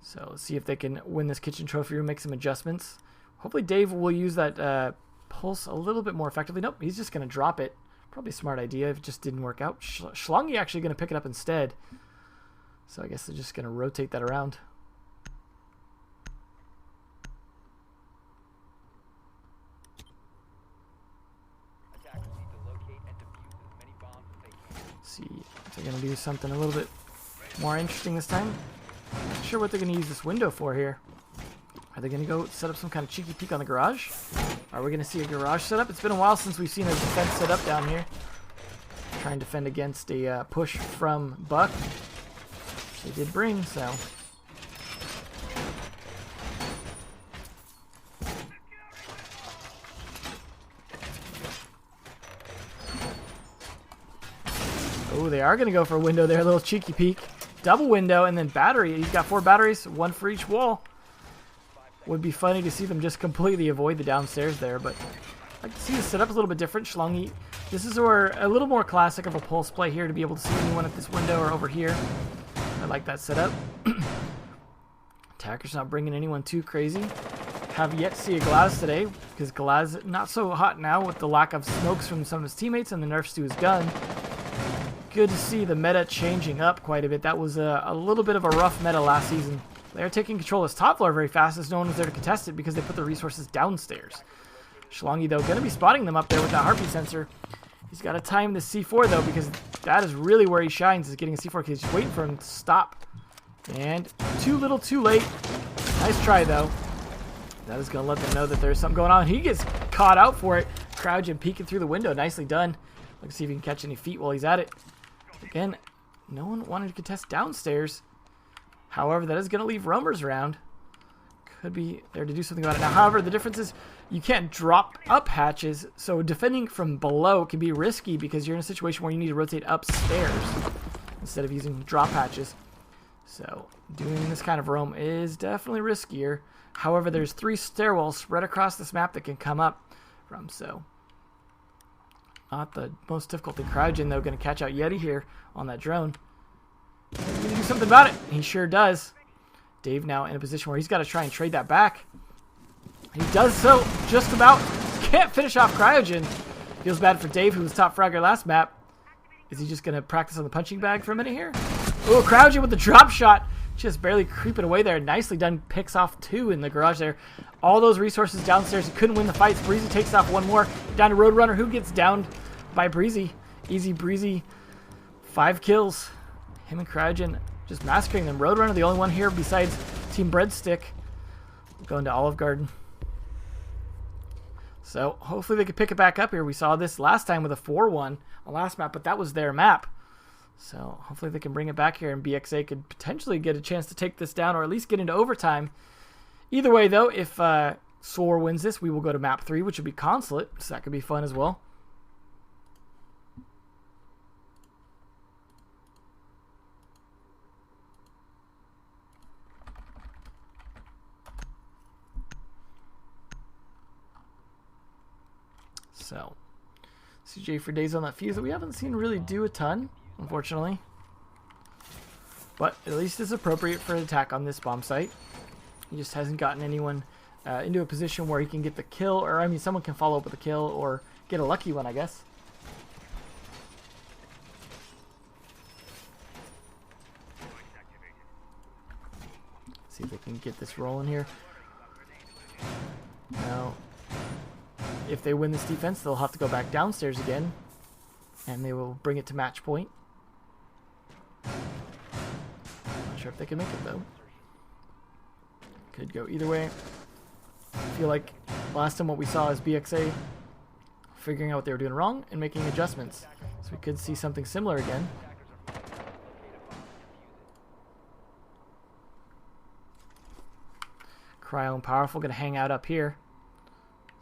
So let's see if they can win this kitchen trophy room, make some adjustments. Hopefully Dave will use that pulse a little bit more effectively. Nope, he's just going to drop it. Probably a smart idea if it just didn't work out. Schlongy actually going to pick it up instead. So I guess they're just going to rotate that around. See if they're going to do something a little bit more interesting this time. Not sure what they're going to use this window for here. Are they going to go set up some kind of cheeky peek on the garage? Are we going to see a garage setup? It's been a while since we've seen a defense set up down here. Trying to defend against a push from Buck. They did bring, so... Oh, they are going to go for a window there, a little cheeky peek. Double window, and then battery. He's got 4 batteries, 1 for each wall. Would be funny to see them just completely avoid the downstairs there, but I can see the setup is a little bit different. Schlongy, this is where a little more classic of a pulse play here to be able to see anyone at this window or over here. I like that setup. Attacker's not bringing anyone too crazy. Have yet to see a Glaz today, because Glaz not so hot now with the lack of smokes from some of his teammates and the nerfs to his gun. Good to see the meta changing up quite a bit. That was a little bit of a rough meta last season. They're taking control of this top floor very fast, as no one was there to contest it because they put the resources downstairs. Schlongy, though, going to be spotting them up there with that heartbeat sensor. He's got to time the C4, though, because that is really where he shines, is getting a C4, because he's waiting for him to stop. And too little, too late. Nice try, though. That is going to let them know that there's something going on. He gets caught out for it. Crouching, peeking through the window. Nicely done. Let's see if he can catch any feet while he's at it. Again, no one wanted to contest downstairs. However, that is going to leave roamers around. Could be there to do something about it. Now, however, the difference is you can't drop up hatches, so defending from below can be risky because you're in a situation where you need to rotate upstairs instead of using drop hatches. So doing this kind of roam is definitely riskier. However, there's 3 stairwells spread across this map that can come up from, so not the most difficult thing. Cryogen, though, going to catch out Yeti here on that drone. He's going to do something about it. He sure does. Dave now in a position where he's got to try and trade that back. He does so just about. Can't finish off Cryogen. Feels bad for Dave, who was top fragger last map. Is he just going to practice on the punching bag for a minute here? Oh, Cryogen with the drop shot. just barely creeping away there. Nicely done. Picks off 2 in the garage there. All those resources downstairs. He couldn't win the fights. Breezy takes off 1 more. Down to Roadrunner, who gets downed by Breezy. Easy Breezy. 5 kills. Him and Cryogen just massacring them. Roadrunner, the only one here besides Team Breadstick. Going to Olive Garden. So hopefully they could pick it back up here. We saw this last time with a 4-1 on last map, but that was their map. So hopefully they can bring it back here, and BXA could potentially get a chance to take this down or at least get into overtime. Either way, though, if SOAR wins this, we will go to map 3, which would be Consulate, so that could be fun as well. So, CJ for days on that fuse that we haven't seen really do a ton, unfortunately. But at least it's appropriate for an attack on this bomb site. He just hasn't gotten anyone into a position where he can get the kill, or I mean someone can follow up with a kill or get a lucky one, I guess. See if they can get this rolling here. Now, if they win this defense, they'll have to go back downstairs again, and they will bring it to match point. Not sure if they can make it, though. Could go either way. I feel like last time what we saw is BXA figuring out what they were doing wrong and making adjustments. So we could see something similar again. Cryo and Powerful going to hang out up here.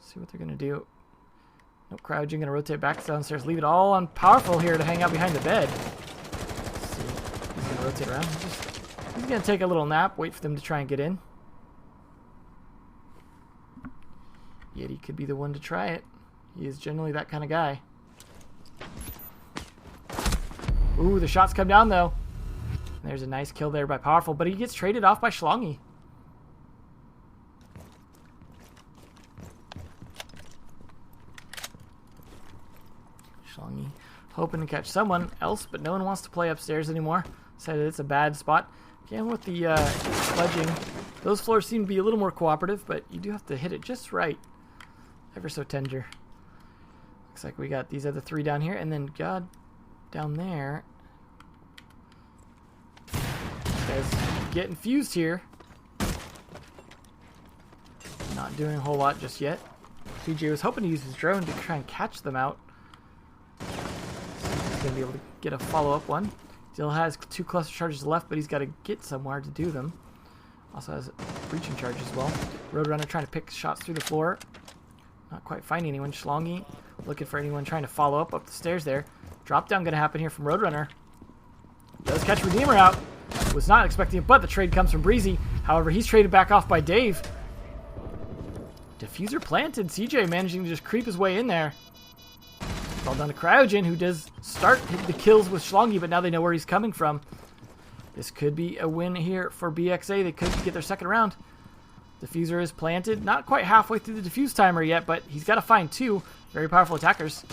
See what they're going to do. Nope, Cryogen going to rotate back downstairs. Leave it all on Powerful here to hang out behind the bed. Let's see. He's going to rotate around. He's going to take a little nap. Wait for them to try and get in. Yeti could be the one to try it. He is generally that kind of guy. Ooh, the shots come down, though. There's a nice kill there by Powerful, but he gets traded off by Schlongy. Schlongy hoping to catch someone else, but no one wants to play upstairs anymore. Said it's a bad spot. Again, with the sledging, those floors seem to be a little more cooperative, but you do have to hit it just right. Ever so tender. Looks like we got these other 3 down here, and then God down there. This guy's getting fused here. Not doing a whole lot just yet. CJ was hoping to use his drone to try and catch them out. He's going to be able to get a follow-up one. Still has 2 cluster charges left, but he's got to get somewhere to do them. Also has a breaching charge as well. Roadrunner trying to pick shots through the floor. Not quite finding anyone. Schlongy looking for anyone trying to follow up the stairs there. Drop down going to happen here from Roadrunner. Does catch Redeemer out. Was not expecting it, but the trade comes from Breezy. However, he's traded back off by Dave. Diffuser planted. CJ managing to just creep his way in there. Well done to Cryogen, who does start the kills with Schlongy, but now they know where he's coming from. This could be a win here for BXA. They could get their second round. Diffuser is planted. Not quite halfway through the diffuse timer yet, but he's got to find 2 very powerful attackers.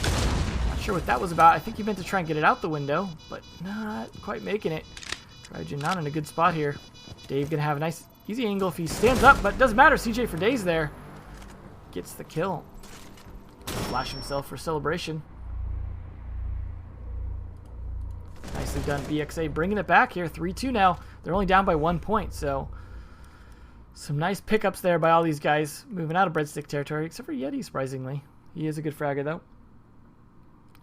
Not sure what that was about. I think he meant to try and get it out the window, but not quite making it. Cryogen not in a good spot here. Dave going to have a nice, easy angle if he stands up, but doesn't matter. CJ for days there. Gets the kill. Flash himself for celebration. Nicely done, BXA bringing it back here. 3-2 now. They're only down by 1 point, so some nice pickups there by all these guys moving out of breadstick territory, except for Yeti, surprisingly. He is a good fragger, though.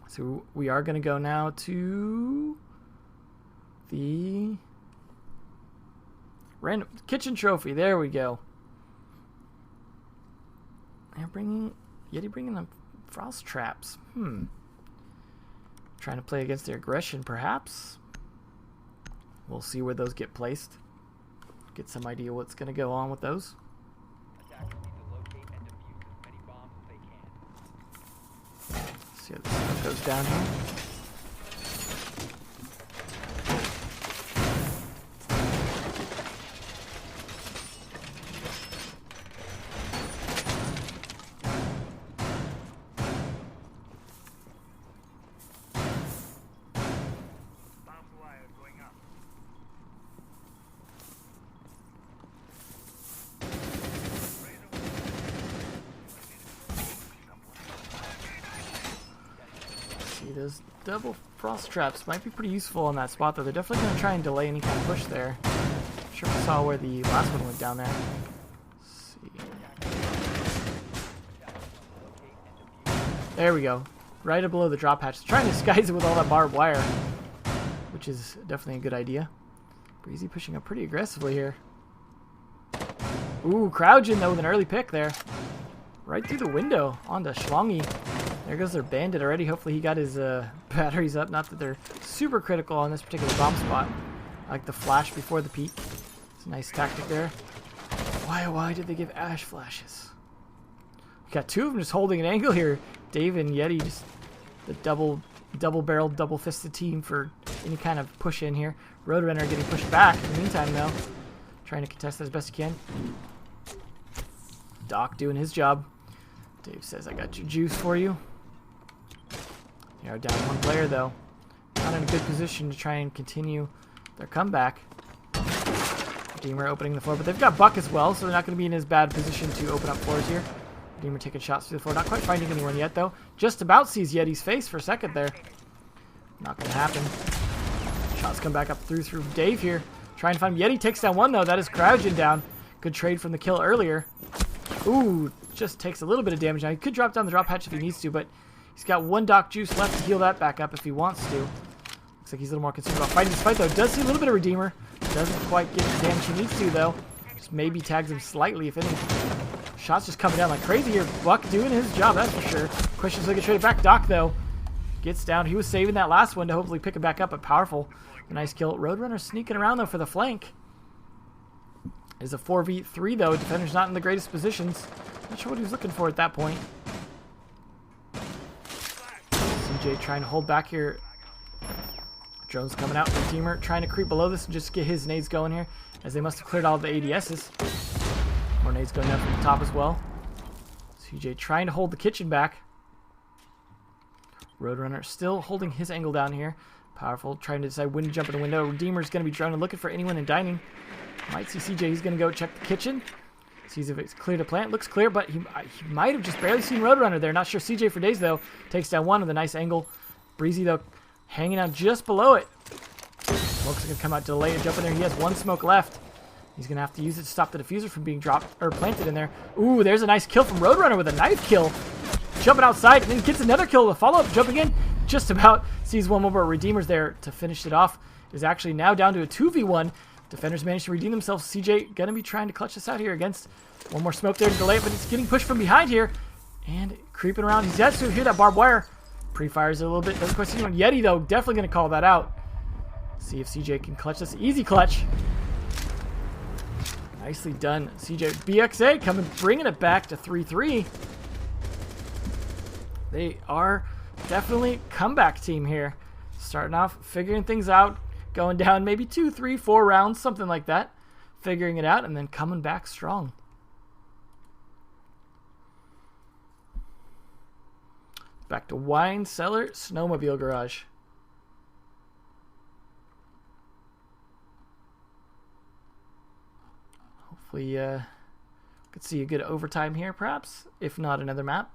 So we are going to go now to the random kitchen trophy. There we go. They're bringing Yeti bringing them frost traps. Trying to play against their aggression, perhaps. We'll see where those get placed. Get some idea what's going to go on with those. Attackers need to locate and defuse as many bombs as they can. See how this stuff goes down here. Those double frost traps might be pretty useful on that spot, though. They're definitely going to try and delay any kind of push there. I'm sure we saw where the last one went down there. Let's see. There we go. Right up below the drop hatch. Trying to disguise it with all that barbed wire, which is definitely a good idea. Breezy pushing up pretty aggressively here. Ooh, Crouchin though with an early pick there. Right through the window onto Schlongy. There goes their bandit already. Hopefully he got his batteries up. Not that they're super critical on this particular bomb spot. I like the flash before the peak. It's a nice tactic there. Why did they give Ash flashes? We got two of them just holding an angle here. Dave and Yeti, just the double-barreled, double-fisted team for any kind of push in here. Roadrunner getting pushed back in the meantime, though. Trying to contest as best he can. Doc doing his job. Dave says, I got your juice for you. They are down one player, though. Not in a good position to try and continue their comeback. Redeemer opening the floor, but they've got Buck as well, so they're not going to be in as bad position to open up floors here. Redeemer taking shots through the floor. Not quite finding anyone yet, though. Just about sees Yeti's face for a second there. Not going to happen. Shots come back up through Dave here. Trying to find Yeti. Takes down one, though. That is Crouchin down. Good trade from the kill earlier. Ooh, just takes a little bit of damage now. He could drop down the drop hatch if he needs to, but he's got one Doc Juice left to heal that back up if he wants to. Looks like he's a little more concerned about fighting this fight, though. Does see a little bit of Redeemer. Doesn't quite get the damage he needs to, though. Just maybe tags him slightly, if any. Shots just coming down like crazy here. Buck doing his job, that's for sure. Questions they get traded back. Doc, though, gets down. He was saving that last one to hopefully pick it back up, but powerful. A nice kill. Roadrunner sneaking around, though, for the flank. Is a 4v3, though. Defender's not in the greatest positions. Not sure what he was looking for at that point. CJ trying to hold back here. Drone's coming out. Redeemer trying to creep below this and just get his nades going here, as they must have cleared all of the ADSs. More nades going down from the top as well. CJ trying to hold the kitchen back. Roadrunner still holding his angle down here. Powerful, trying to decide when to jump in the window. Redeemer's going to be droning, looking for anyone in dining. Might see CJ. He's going to go check the kitchen. Sees if it's clear to plant. Looks clear, but he might have just barely seen Roadrunner there. Not sure. CJ for days, though. Takes down one with a nice angle. Breezy, though, hanging out just below it. Smoke's going to come out, delay and jump in there. He has one smoke left. He's going to have to use it to stop the diffuser from being dropped or planted in there. Ooh, there's a nice kill from Roadrunner with a knife kill. Jumping outside, and then gets another kill with a follow-up. Jumping in. Just about sees one more, but Redeemer's there to finish it off. Is actually now down to a 2v1. Defenders managed to redeem themselves. CJ going to be trying to clutch this out here against one more smoke there to delay it, but he's getting pushed from behind here. And creeping around. He's yet to hear that barbed wire. Pre-fires it a little bit. Doesn't quite see anyone. Yeti, though, definitely going to call that out. See if CJ can clutch this. Easy clutch. Nicely done. CJ. BXA coming, bringing it back to 3-3. They are definitely comeback team here. Starting off, figuring things out. Going down maybe 2, 3, 4 rounds, something like that. Figuring it out and then coming back strong. Back to Wine Cellar, Snowmobile Garage. Hopefully, could see a good overtime here, perhaps. If not, another map.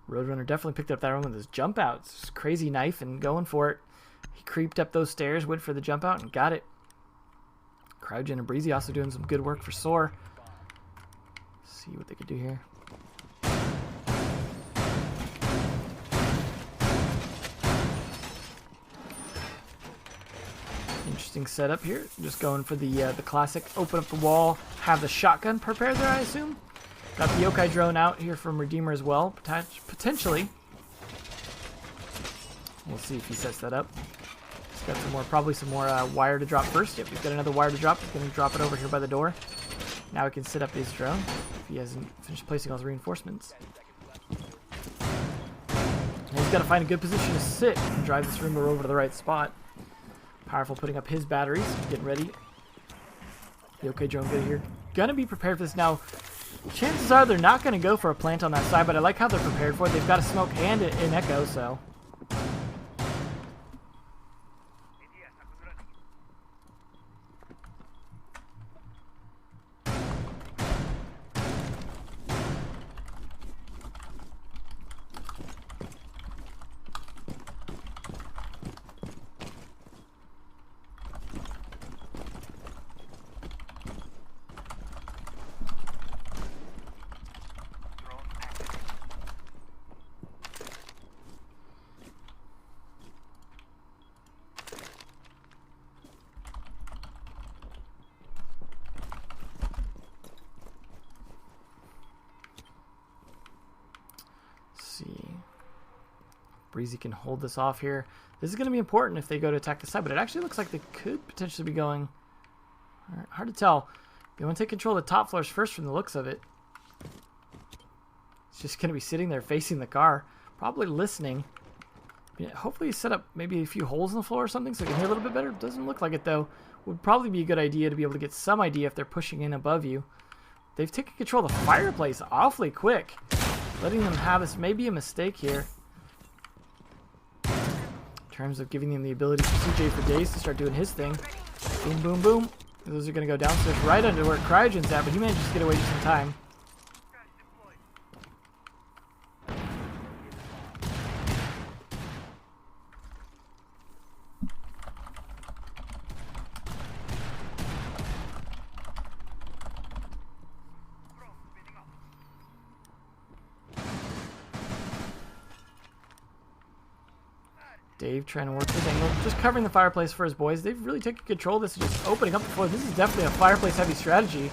Roadrunner definitely picked up that one with his jump out. It's crazy knife and going for it. He creeped up those stairs, went for the jump out, and got it. Crouchin and Breezy also doing some good work for Soar. See what they could do here. Interesting setup here. Just going for the classic open up the wall, have the shotgun prepared there, I assume. Got the yokai drone out here from Redeemer as well, potentially. We'll see if he sets that up. He's got some more, probably some more wire to drop first. Yep, he's got another wire to drop. He's going to drop it over here by the door. Now he can set up his drone if he hasn't finished placing all his reinforcements. And he's got to find a good position to sit and drive this room over to the right spot. Powerful putting up his batteries, getting ready. The yokai drone good here. Gonna be prepared for this now. Chances are they're not going to go for a plant on that side, but I like how they're prepared for it. They've got a smoke and an echo, so. Breezy can hold this off here. This is going to be important if they go to attack the side, but it actually looks like they could potentially be going... hard to tell. They want to take control of the top floors first from the looks of it. It's just going to be sitting there facing the car, probably listening. Yeah, hopefully he set up maybe a few holes in the floor or something so you can hear a little bit better. Doesn't look like it though. Would probably be a good idea to be able to get some idea if they're pushing in above you. They've taken control of the fireplace awfully quick. Letting them have this may be a mistake here. In terms of giving them the ability for CJ for days to start doing his thing. Boom, boom, boom. Those are going to go downstairs right under where Cryogen's at, but he manages to get away just in time. Dave trying to work his angle, just covering the fireplace for his boys. They've really taken control of this and just opening up the floor. This is definitely a fireplace-heavy strategy.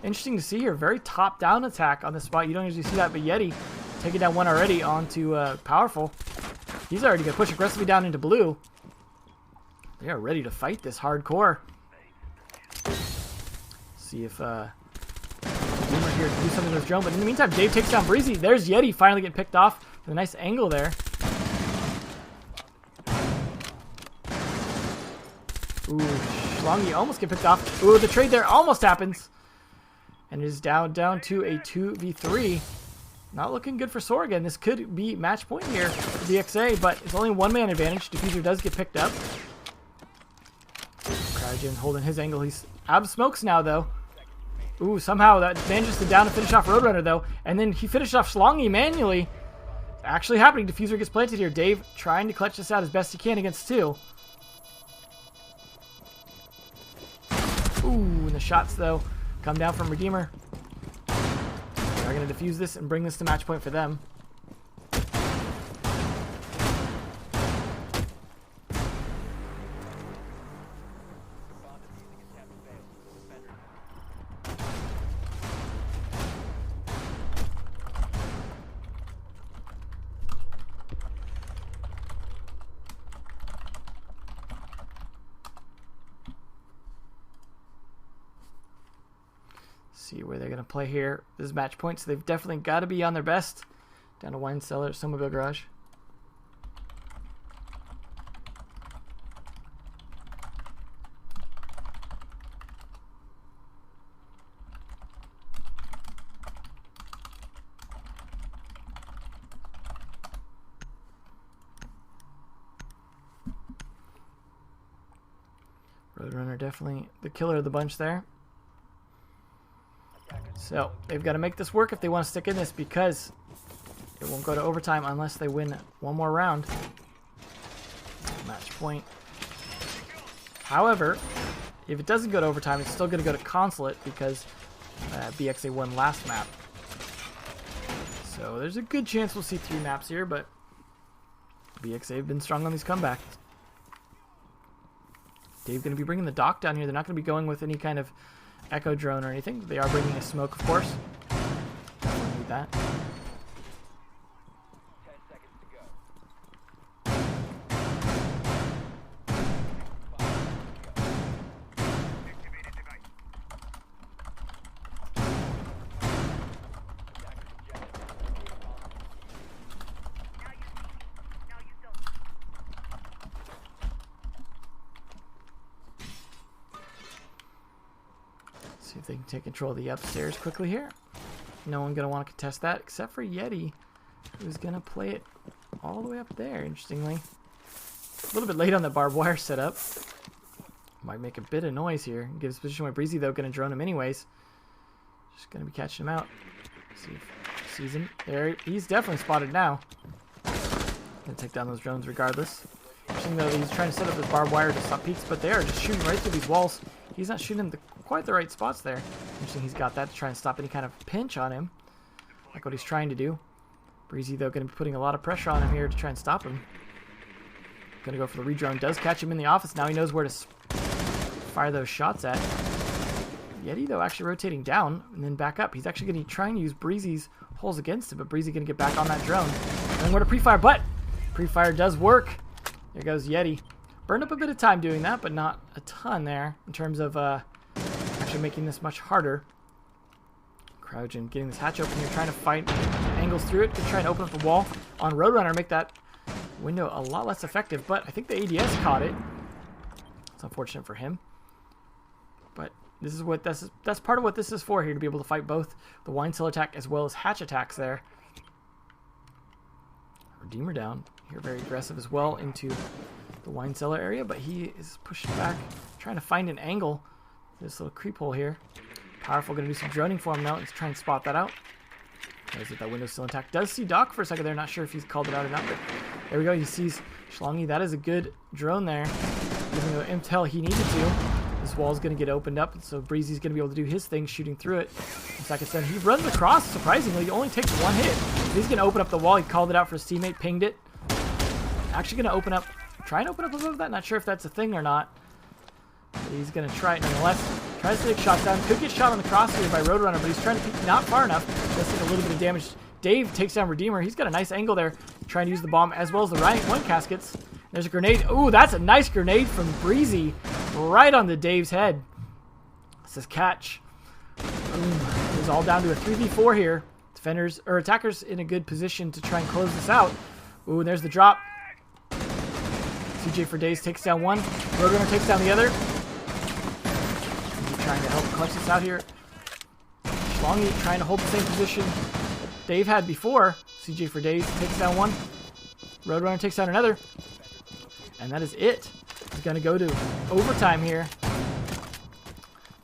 Interesting to see here. Very top-down attack on this spot. You don't usually see that, but Yeti taking down one already onto Powerful. He's already going to push aggressively down into blue. They are ready to fight this hardcore. See if Boomer here can do something with his drone. But in the meantime, Dave takes down Breezy. There's Yeti finally getting picked off with a nice angle there. Ooh, Schlongy almost get picked off. Ooh, the trade there almost happens. And it is down to a 2v3. Not looking good for Sorgan. This could be match point here for BXA, but it's only one man advantage. Diffuser does get picked up. Cryogen's holding his angle. He's out of smokes now, though. Ooh, somehow that manages to down and finish off Roadrunner, though. And then he finished off Schlongy manually. Actually happening. Diffuser gets planted here. Dave trying to clutch this out as best he can against two. Ooh, and the shots, though, come down from Redeemer. They're going to defuse this and bring this to match point for them. See where they're going to play here. This is match point, so they've definitely got to be on their best. Down to Wine Cellar, Snowmobile Garage. Roadrunner definitely the killer of the bunch there. So they've got to make this work if they want to stick in this, because it won't go to overtime unless they win one more round. Match point. However, if it doesn't go to overtime, it's still going to go to Consulate because BXA won last map. So there's a good chance we'll see 3 maps here, but BXA have been strong on these comebacks. Dave going to be bringing the dock down here. They're not going to be going with any kind of Echo drone or anything. They are bringing a smoke, of course. Don't need that. 10 seconds to go. See if they can take control of the upstairs quickly here. No one going to want to contest that except for Yeti, who's going to play it all the way up there, interestingly. A little bit late on the barbed wire setup. Might make a bit of noise here. Gives position where Breezy, though, going to drone him anyways. Just going to be catching him out. See if he sees him. There, he's definitely spotted now. Going to take down those drones regardless. Interesting, though, he's trying to set up his barbed wire to stop peeks, but they are just shooting right through these walls. He's not shooting quite the right spots there. Interesting, he's got that to try and stop any kind of pinch on him. Like what he's trying to do. Breezy, though, going to be putting a lot of pressure on him here to try and stop him. Going to go for the redrone. Does catch him in the office. Now he knows where to fire those shots at. Yeti, though, actually rotating down and then back up. He's actually going to be trying to use Breezy's holes against him, but Breezy going to get back on that drone. And then where to pre-fire, but Pre-fire does work. There goes Yeti. Burned up a bit of time doing that, but not a ton there in terms of actually making this much harder. Cryogen getting this hatch open here, trying to find angles through it to try and open up the wall on Roadrunner, make that window a lot less effective, but I think the ADS caught it. It's unfortunate for him. But this is what that's part of what this is for here, to be able to fight both the wine cellar attack as well as hatch attacks there. Redeemer down here, very aggressive as well into the wine cellar area, but he is pushing back, trying to find an angle. This little creep hole here. Powerful, going to do some droning for him now and try and spot that out. Knows that window's still intact. Does see Doc for a second there. Not sure if he's called it out or not, but there we go. He sees Schlongy. That is a good drone there. Giving the intel he needed to. This wall's going to get opened up, so Breezy's going to be able to do his thing, shooting through it. In seconds then, he runs across, surprisingly. He only takes one hit. He's going to open up the wall. He called it out for his teammate, pinged it. Actually going to open up, try and open up above that. Not sure if that's a thing or not. But he's going to try it nonetheless. Tries to take shots down. Could get shot on the crosshair by Roadrunner, but he's trying to peek not far enough. Just take a little bit of damage. Dave takes down Redeemer. He's got a nice angle there, trying to use the bomb as well as the rank one caskets. There's a grenade. Ooh, that's a nice grenade from Breezy, right on the Dave's head. This is catch. Boom. It's all down to a 3v4 here. Defenders or attackers in a good position to try and close this out. Ooh, and there's the drop. CJ for Days takes down one. Roadrunner takes down the other. Trying to help clutch this out here. Schlongy trying to hold the same position that Dave had before. CJ for Days takes down one. Roadrunner takes down another. And that is it. He's going to go to overtime here.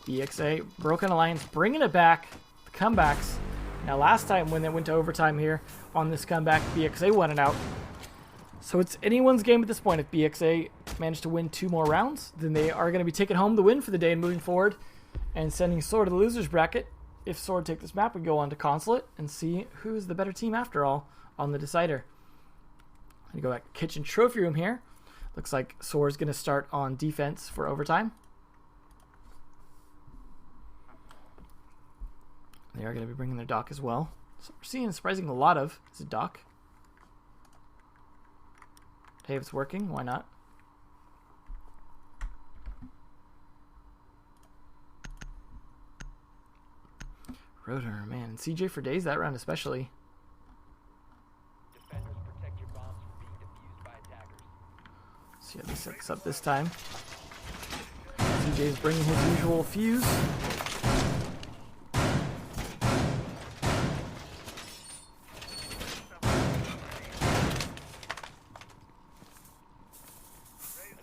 BXA, Broken Alliance, bringing it back. The comebacks. Now last time when they went to overtime here on this comeback, BXA won it out. So it's anyone's game at this point. If BXA managed to win 2 more rounds, then they are going to be taking home the win for the day and moving forward and sending Sword to the losers bracket. If Sword take this map, we go on to Consulate and see who's the better team after all on the decider. I'm going to go back to Kitchen Trophy Room here. Looks like Sword's going to start on defense for overtime. They are going to be bringing their Doc as well. So we're seeing surprisingly a lot of is a Doc. Hey, if it's working, why not? Roadrunner, man. And CJ for Days that round especially. Defenders, protect your bombs from being defused by attackers. See how they set this up this time. CJ's bringing his usual fuse.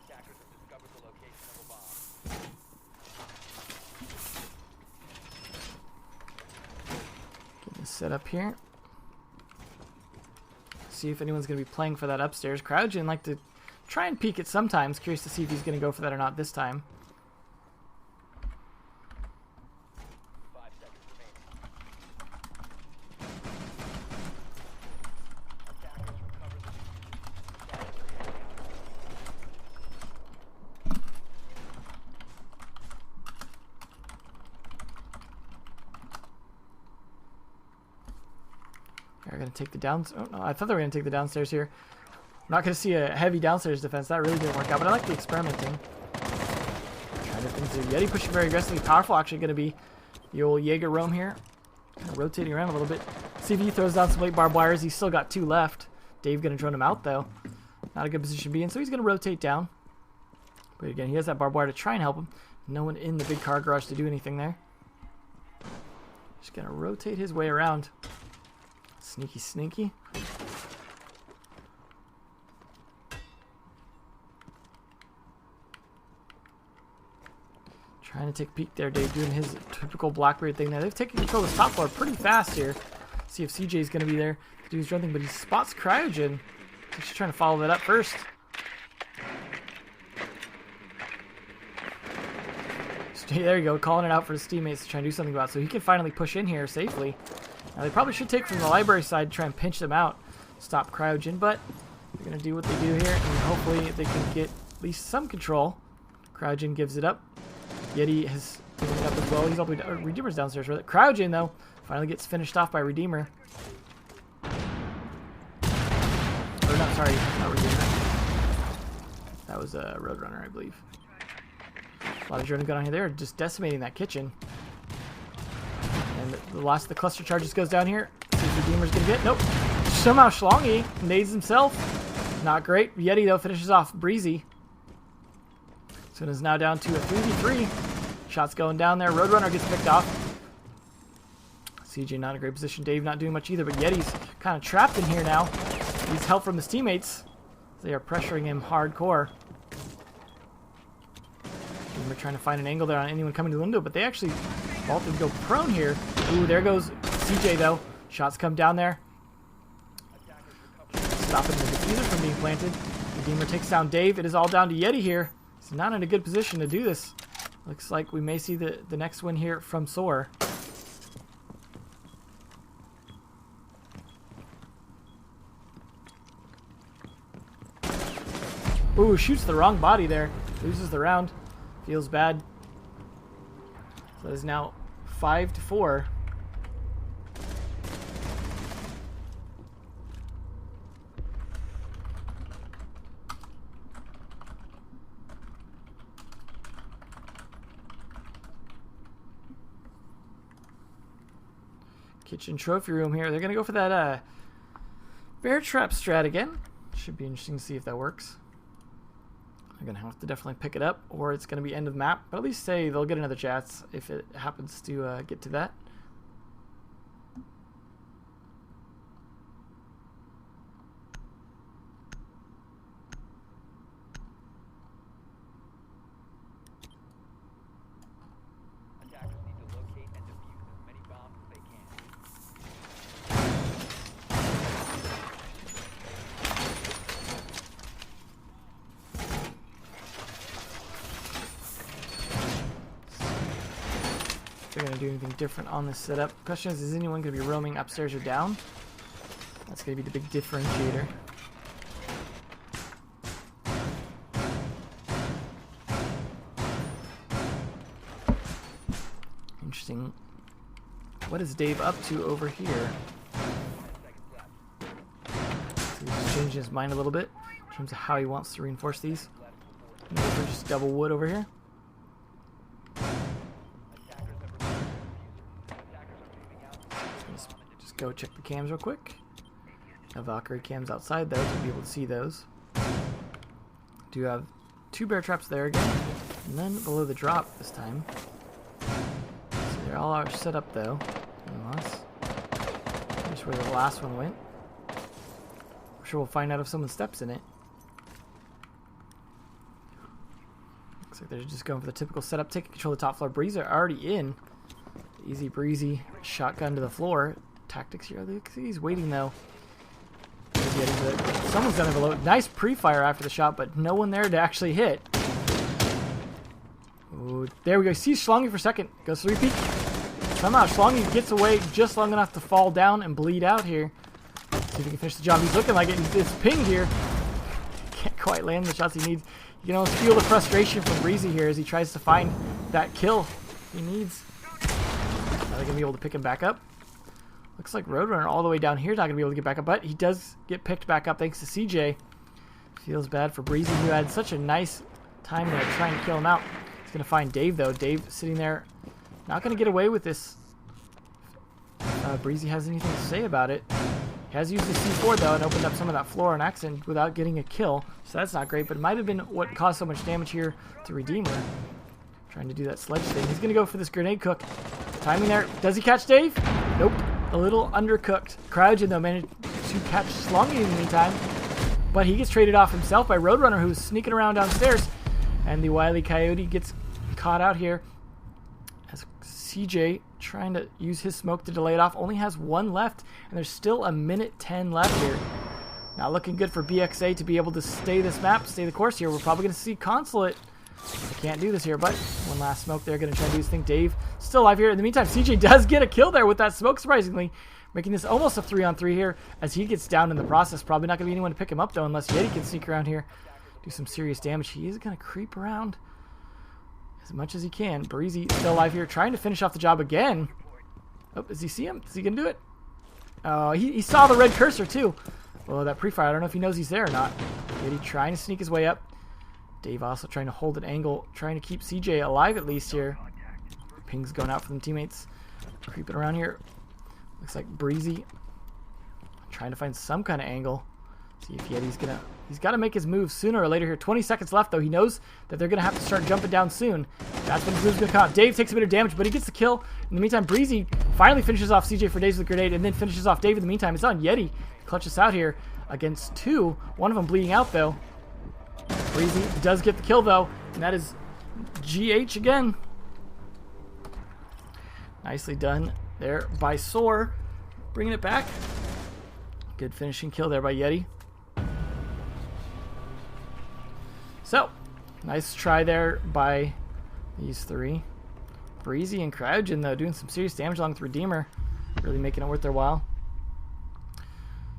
Attackers have discovered the location of a bomb. Getting this set up here. See if anyone's going to be playing for that upstairs. Cryogen like to try and peek it sometimes. Curious to see if he's going to go for that or not this time. 5 seconds remaining. Attackers recover the They're going to take the downs. Oh, no, I thought they were going to take the downstairs here. I'm not going to see a heavy downstairs defense. That really didn't work out, but I like the experimenting. Trying to things here. Yeti pushing very aggressively. Powerful actually going to be the old Jaeger roam here. Kind of rotating around a little bit. CV throws down some late barbed wires. He's still got 2 left. Dave going to drone him out, though. Not a good position to be in, so he's going to rotate down. But again, he has that barbed wire to try and help him. No one in the big car garage to do anything there. Just going to rotate his way around. Sneaky, sneaky. Trying to take a peek there, Dave, doing his typical Blackbeard thing there. They've taken control of this top floor pretty fast here. See if CJ's going to be there to do his drone thing, but he spots Cryogen. He's just trying to follow that up first. So, there you go, calling it out for his teammates to try and do something about it, so he can finally push in here safely. Now, they probably should take from the library side to try and pinch them out, stop Cryogen, but they're going to do what they do here, and hopefully they can get at least some control. Cryogen gives it up. Yeti has given it up as well. He's all the way down. Redeemer's downstairs. Cryogen, though, finally gets finished off by Redeemer. Or not sorry, not Redeemer. That was a Roadrunner, I believe. A lot of adrenaline going on here. They're just decimating that kitchen. And the last of the cluster charges goes down here. See if Redeemer's gonna get. Nope. Somehow Schlongy nades himself. Not great. Yeti though finishes off Breezy. So it is now down to a 3v3. Shots going down there. Roadrunner gets picked off. CJ not in a great position. Dave not doing much either, but Yeti's kind of trapped in here now. Needs help from his teammates. They are pressuring him hardcore. And we're trying to find an angle there on anyone coming to the window, but they actually vault and go prone here. Ooh, there goes CJ though. Shots come down there. Stopping the diffuser from being planted. Redeemer takes down Dave. It is all down to Yeti here. He's not in a good position to do this. Looks like we may see the next win here from Soar. Ooh, shoots the wrong body there. Loses the round. Feels bad. So it is now 5-4. Kitchen trophy room here. They're going to go for that bear trap strat again. Should be interesting to see if that works. They're going to have to definitely pick it up, or it's going to be end of map. But at least say they'll get another chance if it happens to get to that. Attackers need to locate and defuse as many bombs as they can. If they're going to do anything different on this setup. Question is anyone going to be roaming upstairs or down? That's going to be the big differentiator. Interesting. What is Dave up to over here? So he's changing his mind a little bit in terms of how he wants to reinforce these. Maybe we're just double wood over here. Just go check the cams real quick. Now Valkyrie cams outside though to be able to see those. Do have 2 bear traps there again. None below the drop this time. So they all are set up though. Unless here's where the last one went. I'm sure we'll find out if someone steps in it. Looks like they're just going for the typical setup. Taking control of the top floor. Breeze are already in. Easy breezy shotgun to the floor. Tactics here. He's waiting though. Someone's done it below. Nice pre-fire after the shot, but no one there to actually hit. Ooh, there we go. See Schlongy for a second. Goes 3 peek. Somehow Schlongy gets away just long enough to fall down and bleed out here. See if he can finish the job. He's looking like it. It's pinged here. Can't quite land the shots he needs. You can almost feel the frustration from Breezy here as he tries to find that kill he needs. Now they're going to be able to pick him back up. Looks like Roadrunner all the way down here is not going to be able to get back up, but he does get picked back up thanks to CJ. Feels bad for Breezy, who had such a nice time there trying to kill him out. He's going to find Dave, though. Dave sitting there, not going to get away with this. Breezy has anything to say about it. He has used the C4, though, and opened up some of that floor on accident without getting a kill. So that's not great, but it might have been what caused so much damage here to Redeemer. Trying to do that sledge thing. He's going to go for this grenade cook. Timing there. Does he catch Dave? Nope. A little undercooked. Cryogen, though, managed to catch Schlongy in the meantime. But he gets traded off himself by Roadrunner, who's sneaking around downstairs. And the Wily Coyote gets caught out here. As CJ, trying to use his smoke to delay it off, only has 1 left. And there's still a minute 10 left here. Not looking good for BXA to be able to stay this map, stay the course here. We're probably going to see Consulate. I can't do this here, but one last smoke there. Going to try to do his thing. Dave still alive here. In the meantime, CJ does get a kill there with that smoke, surprisingly. Making this almost a 3-on-3 here as he gets down in the process. Probably not going to be anyone to pick him up, though, unless Yeti can sneak around here. Do some serious damage. He is going to creep around as much as he can. Breezy still alive here, trying to finish off the job again. Oh, does he see him? Is he going to do it? Oh, he saw the red cursor, too. Oh, that pre-fire. I don't know if he knows he's there or not. Yeti trying to sneak his way up. Dave also trying to hold an angle, trying to keep CJ alive at least here. Ping's going out for them teammates. Creeping around here. Looks like Breezy trying to find some kind of angle. See if Yeti's gonna... He's got to make his move sooner or later here. 20 seconds left, though. He knows that they're going to have to start jumping down soon. That's when his move's going to come out. Dave takes a bit of damage, but he gets the kill. In the meantime, Breezy finally finishes off CJ for days with a grenade and then finishes off Dave in the meantime. It's on Yeti. Clutch us out here against two. One of them bleeding out, though. Breezy does get the kill, though, and that is GH again. Nicely done there by Soar. Bringing it back. Good finishing kill there by Yeti. So, nice try there by these three. Breezy and Cryogen, though, doing some serious damage along with Redeemer. Really making it worth their while.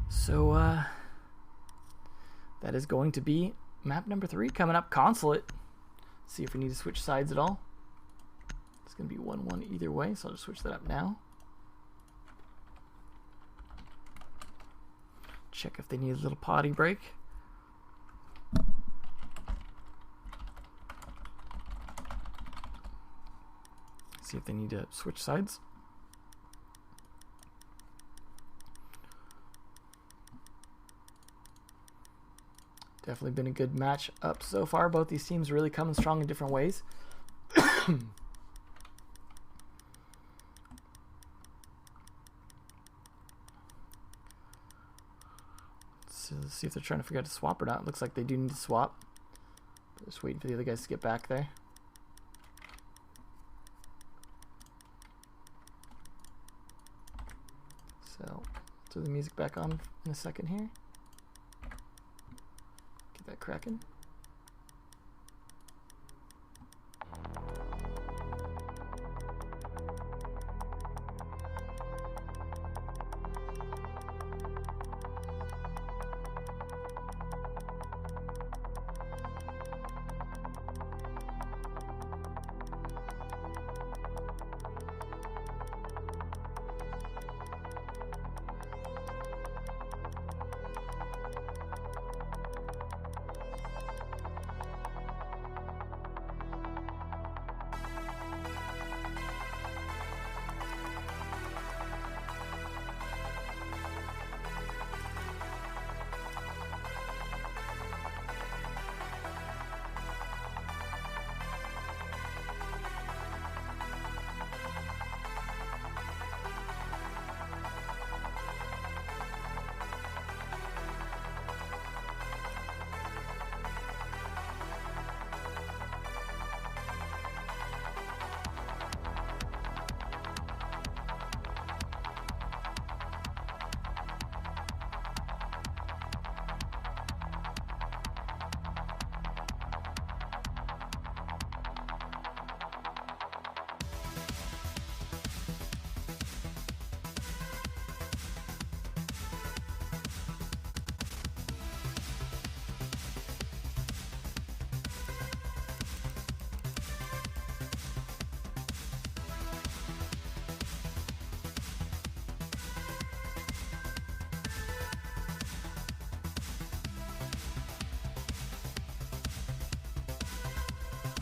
So, that is going to be map number 3 coming up. Consulate. See if we need to switch sides at all. It's going to be 1-1 either way, so I'll just switch that up now. Check if they need a little potty break. See if they need to switch sides. Definitely been a good match up so far. Both these teams really coming strong in different ways. So let's see if they're trying to figure out to swap or not. Looks like they do need to swap. Just waiting for the other guys to get back there. So, throw the music back on in a second here. Get that cracking.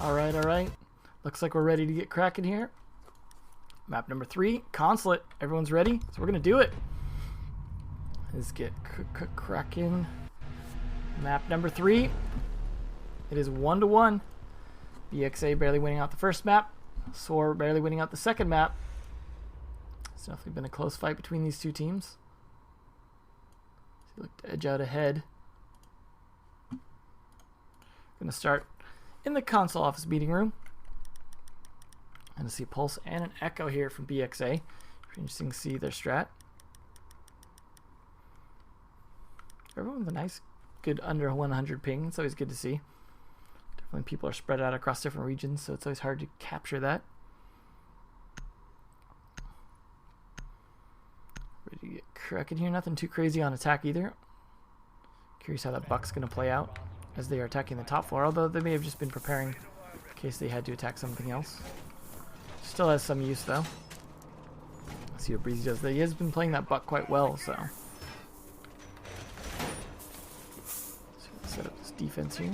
Alright, alright. Looks like we're ready to get cracking here. Map number 3, Consulate. Everyone's ready? So we're going to do it. Let's get cracking. Map number 3. It is 1-1. BXA barely winning out the first map. SOAR barely winning out the second map. It's definitely been a close fight between these two teams. They look to edge out ahead. Going to start in the console office meeting room. And to see Pulse and an Echo here from BXA. Interesting to see their strat. Everyone with a nice, good under 100 ping. It's always good to see. Definitely people are spread out across different regions, so it's always hard to capture that. Ready to get cracking here. Nothing too crazy on attack either. Curious how that Buck's going to play out as they are attacking the top floor, although they may have just been preparing in case they had to attack something else. Still has some use though. Let's see what Breezy does. He has been playing that Buck quite well, so defense here.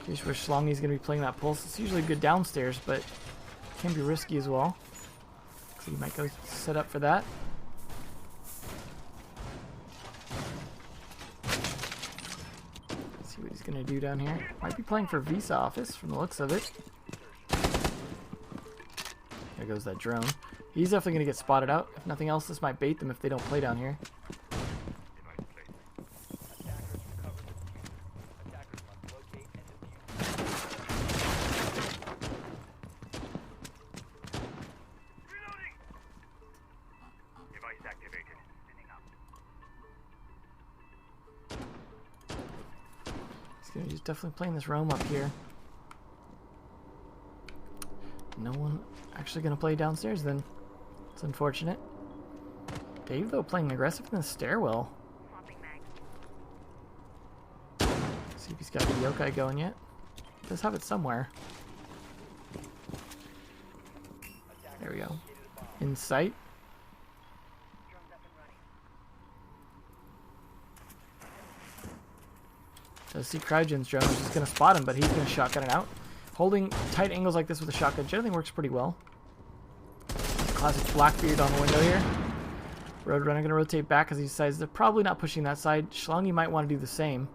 Curious where Schlongy's going to be playing that pulse. It's usually good downstairs, but can be risky as well. So you might go set up for that. See what he's going to do down here. Might be playing for Visa Office from the looks of it. There goes that drone. He's definitely going to get spotted out. If nothing else, this might bait them if they don't play down here. He's definitely playing this roam up here. No one actually going to play downstairs then. It's unfortunate. Dave, though, playing aggressive in the stairwell. See if he's got the yokai going yet. Does have it somewhere. There we go. In sight. Does see Cryogen's drone, which is going to spot him, but he's going to shotgun it out. Holding tight angles like this with a shotgun generally works pretty well. Classic Blackbeard on the window here. Roadrunner going to rotate back because he decides they're probably not pushing that side. Schlongy might want to do the same.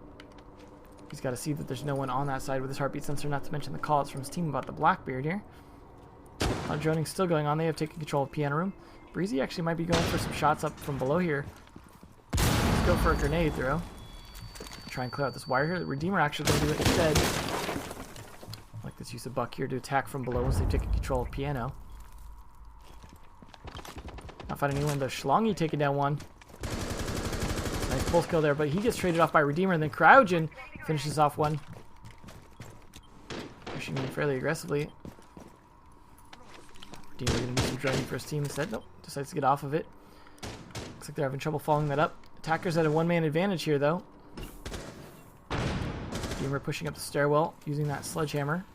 He's got to see that there's no one on that side with his heartbeat sensor, not to mention the callouts from his team about the Blackbeard here. Droning's still going on. They have taken control of piano room. Breezy actually might be going for some shots up from below here. Let's go for a grenade throw. Try and clear out this wire here. The Redeemer actually going to do it instead. Like this use of Buck here to attack from below once they've taken control of piano. Not finding anyone though. Schlongy taking down one. Nice pulse kill there, but he gets traded off by Redeemer, and then Cryogen finishes off one. Pushing in fairly aggressively. Redeemer going to do some driving for his team instead. Nope, decides to get off of it. Looks like they're having trouble following that up. Attackers at a one-man advantage here though. Redeemer pushing up the stairwell using that sledgehammer.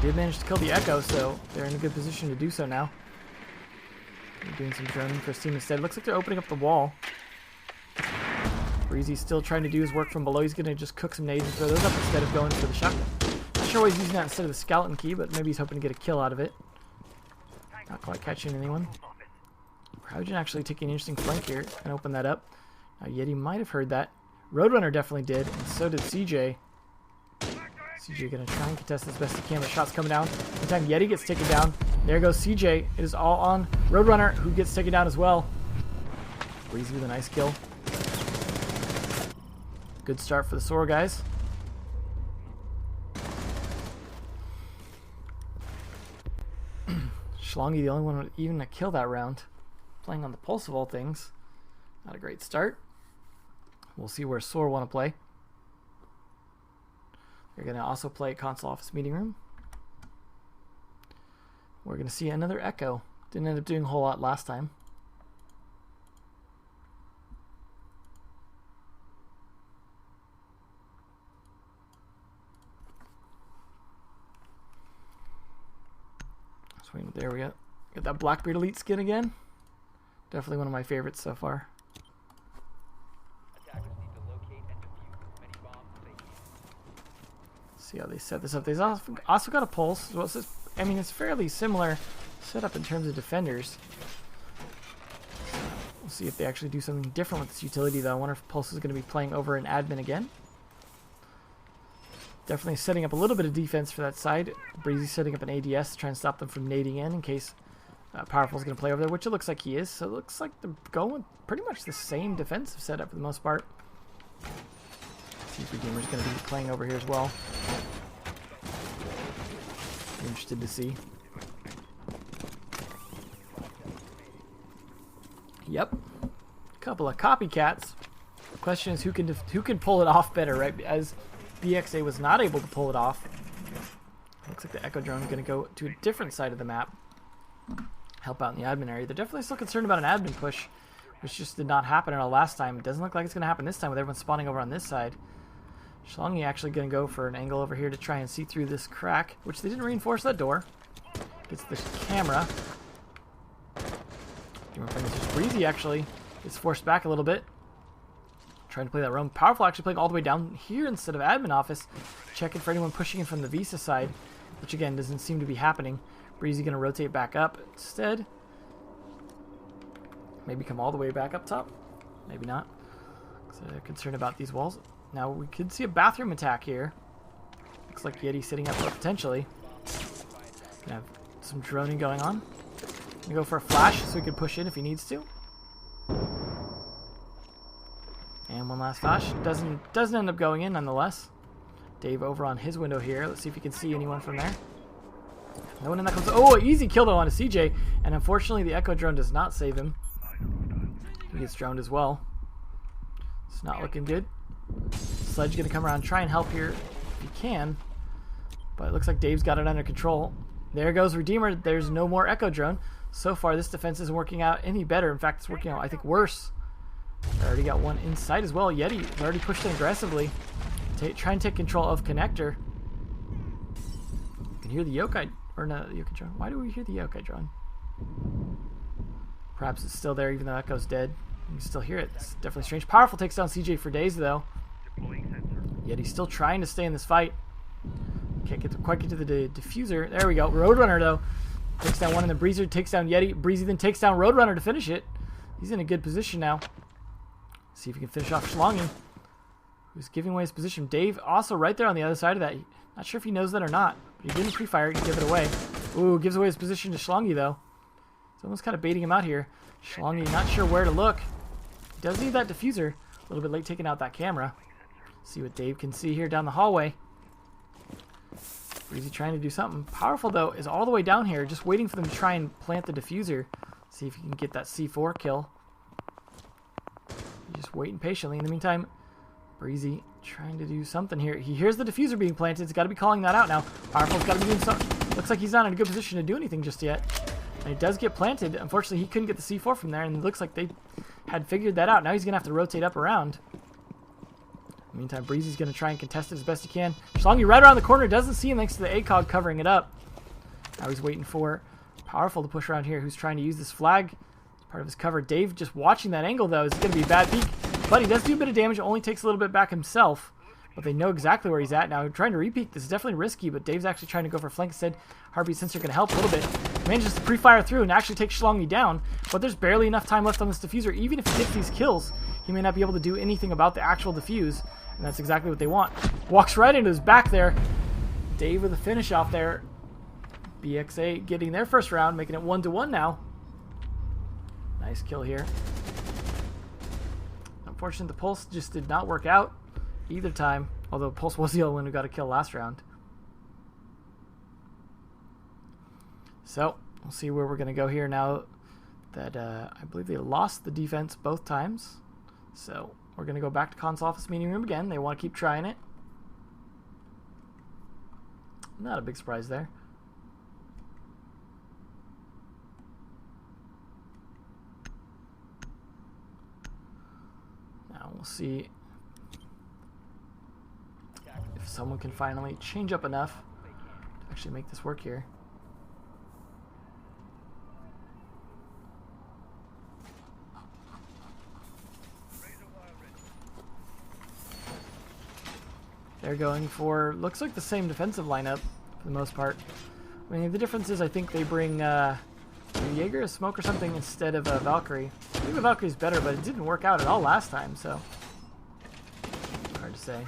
Did manage to kill the Echo, so they're in a good position to do so now. They're doing some droning for his team instead. Looks like they're opening up the wall. Breezy's still trying to do his work from below. He's going to just cook some nades and throw those up instead of going for the shotgun. Not sure why he's using that instead of the skeleton key, but maybe he's hoping to get a kill out of it. Not quite catching anyone. Cryogen actually taking an interesting flank here and open that up. Now Yeti might have heard that. Roadrunner definitely did, and so did CJ. CJ gonna try and contest as best he can, but shots coming down. One time Yeti gets taken down. There goes CJ. It is all on Roadrunner, who gets taken down as well. Breezy with a nice kill. Good start for the Sora guys. Schlongy, the only one with even a kill that round. Playing on the pulse of all things. Not a great start. We'll see where Sora want to play. They're going to also play console office meeting room. We're going to see another Echo. Didn't end up doing a whole lot last time. There we go. Got that Blackbeard Elite skin again. Definitely one of my favorites so far. Attackers need to locate and defuse as many bombs as they can. See how they set this up. They've also got a pulse. Well, I mean, it's fairly similar setup in terms of defenders. We'll see if they actually do something different with this utility, though. I wonder if Pulse is going to be playing over an admin again. Definitely setting up a little bit of defense for that side. Breezy setting up an ADS to try and stop them from nading in case Powerful's going to play over there, which it looks like he is. So it looks like they're going pretty much the same defensive setup for the most part. See if Redeemer's going to be playing over here as well. Interested to see. Yep. Couple of copycats. The question is who can pull it off better, right? As BXA was not able to pull it off. Looks like the Echo drone is going to go to a different side of the map. Help out in the admin area. They're definitely still concerned about an admin push, which just did not happen at all last time. It doesn't look like it's going to happen this time with everyone spawning over on this side. Schlongy actually going to go for an angle over here to try and see through this crack, which they didn't reinforce that door. Gets the camera. Breezy actually gets forced back a little bit. Trying to play that roam. Powerful actually playing all the way down here instead of admin office. Checking for anyone pushing in from the Visa side, which again doesn't seem to be happening. Breezy going to rotate back up instead. Maybe come all the way back up top. Maybe not. So they're concerned about these walls. Now we could see a bathroom attack here. Looks like Yeti sitting up potentially. Gonna have some droning going on. Gonna go for a flash so he can push in if he needs to. And one last flash. Doesn't end up going in nonetheless. Dave over on his window here. Let's see if he can see anyone from there. No one in that close. Oh, easy kill though on a CJ. And unfortunately the Echo drone does not save him. He gets droned as well. It's not looking good. Sledge gonna come around and try and help here if he can. But it looks like Dave's got it under control. There goes Redeemer. There's no more Echo drone. So far this defense isn't working out any better. In fact, it's working out, I think, worse. I already got one inside as well. Yeti has already pushed in aggressively. Try and take control of connector. You can hear the yokai, or no, the yokai drone. Why do we hear the yokai drone? Perhaps it's still there even though Echo's dead. You can still hear it. It's definitely strange. Powerful takes down CJ for days though. Yeti's still trying to stay in this fight. Can't quite get to the diffuser. There we go. Roadrunner though takes down one, and the Breezer takes down Yeti. Breezy then takes down Roadrunner to finish it. He's in a good position now. See if he can finish off Schlongi, who's giving away his position. Dave also right there on the other side of that. Not sure if he knows that or not. But he didn't pre-fire. He can give it away. Ooh, gives away his position to Schlongi though. He's almost kind of baiting him out here. Schlongi not sure where to look. He does need that diffuser. A little bit late taking out that camera. See what Dave can see here down the hallway. Breezy trying to do something. Powerful though is all the way down here, just waiting for them to try and plant the diffuser. See if he can get that C4 kill. Just waiting patiently. In the meantime, Breezy trying to do something here. He hears the diffuser being planted. He's got to be calling that out now. Powerful's got to be doing something. Looks like he's not in a good position to do anything just yet. And it does get planted. Unfortunately, he couldn't get the C4 from there, and it looks like they had figured that out. Now he's going to have to rotate up around. In the meantime, Breezy's going to try and contest it as best he can. Schlongi right around the corner. Doesn't see him thanks to the ACOG covering it up. Now he's waiting for Powerful to push around here, who's trying to use this flag as part of his cover. Dave just watching that angle, though, is going to be a bad peek. But he does do a bit of damage. It only takes a little bit back himself. But they know exactly where he's at now. Trying to repeat this is definitely risky, but Dave's actually trying to go for flank instead. Heartbeat sensor going to help a little bit. Manages to pre-fire through and actually take Schlongi down. But there's barely enough time left on this diffuser. Even if he gets these kills, he may not be able to do anything about the actual diffuse. And that's exactly what they want. Walks right into his back there. Dave with a finish off there. BXA getting their first round, making it 1-1 now. Nice kill here. Unfortunately, the Pulse just did not work out either time. Although Pulse was the only one who got a kill last round. So, we'll see where we're going to go here now that I believe they lost the defense both times. So, we're going to go back to console office meeting room again. They want to keep trying it. Not a big surprise there. Now we'll see if someone can finally change up enough to actually make this work here. They're going for, looks like the same defensive lineup for the most part. I mean, the difference is I think they bring a Jaeger, a Smoke or something instead of a Valkyrie. I think the Valkyrie's better, but it didn't work out at all last time, so hard to say.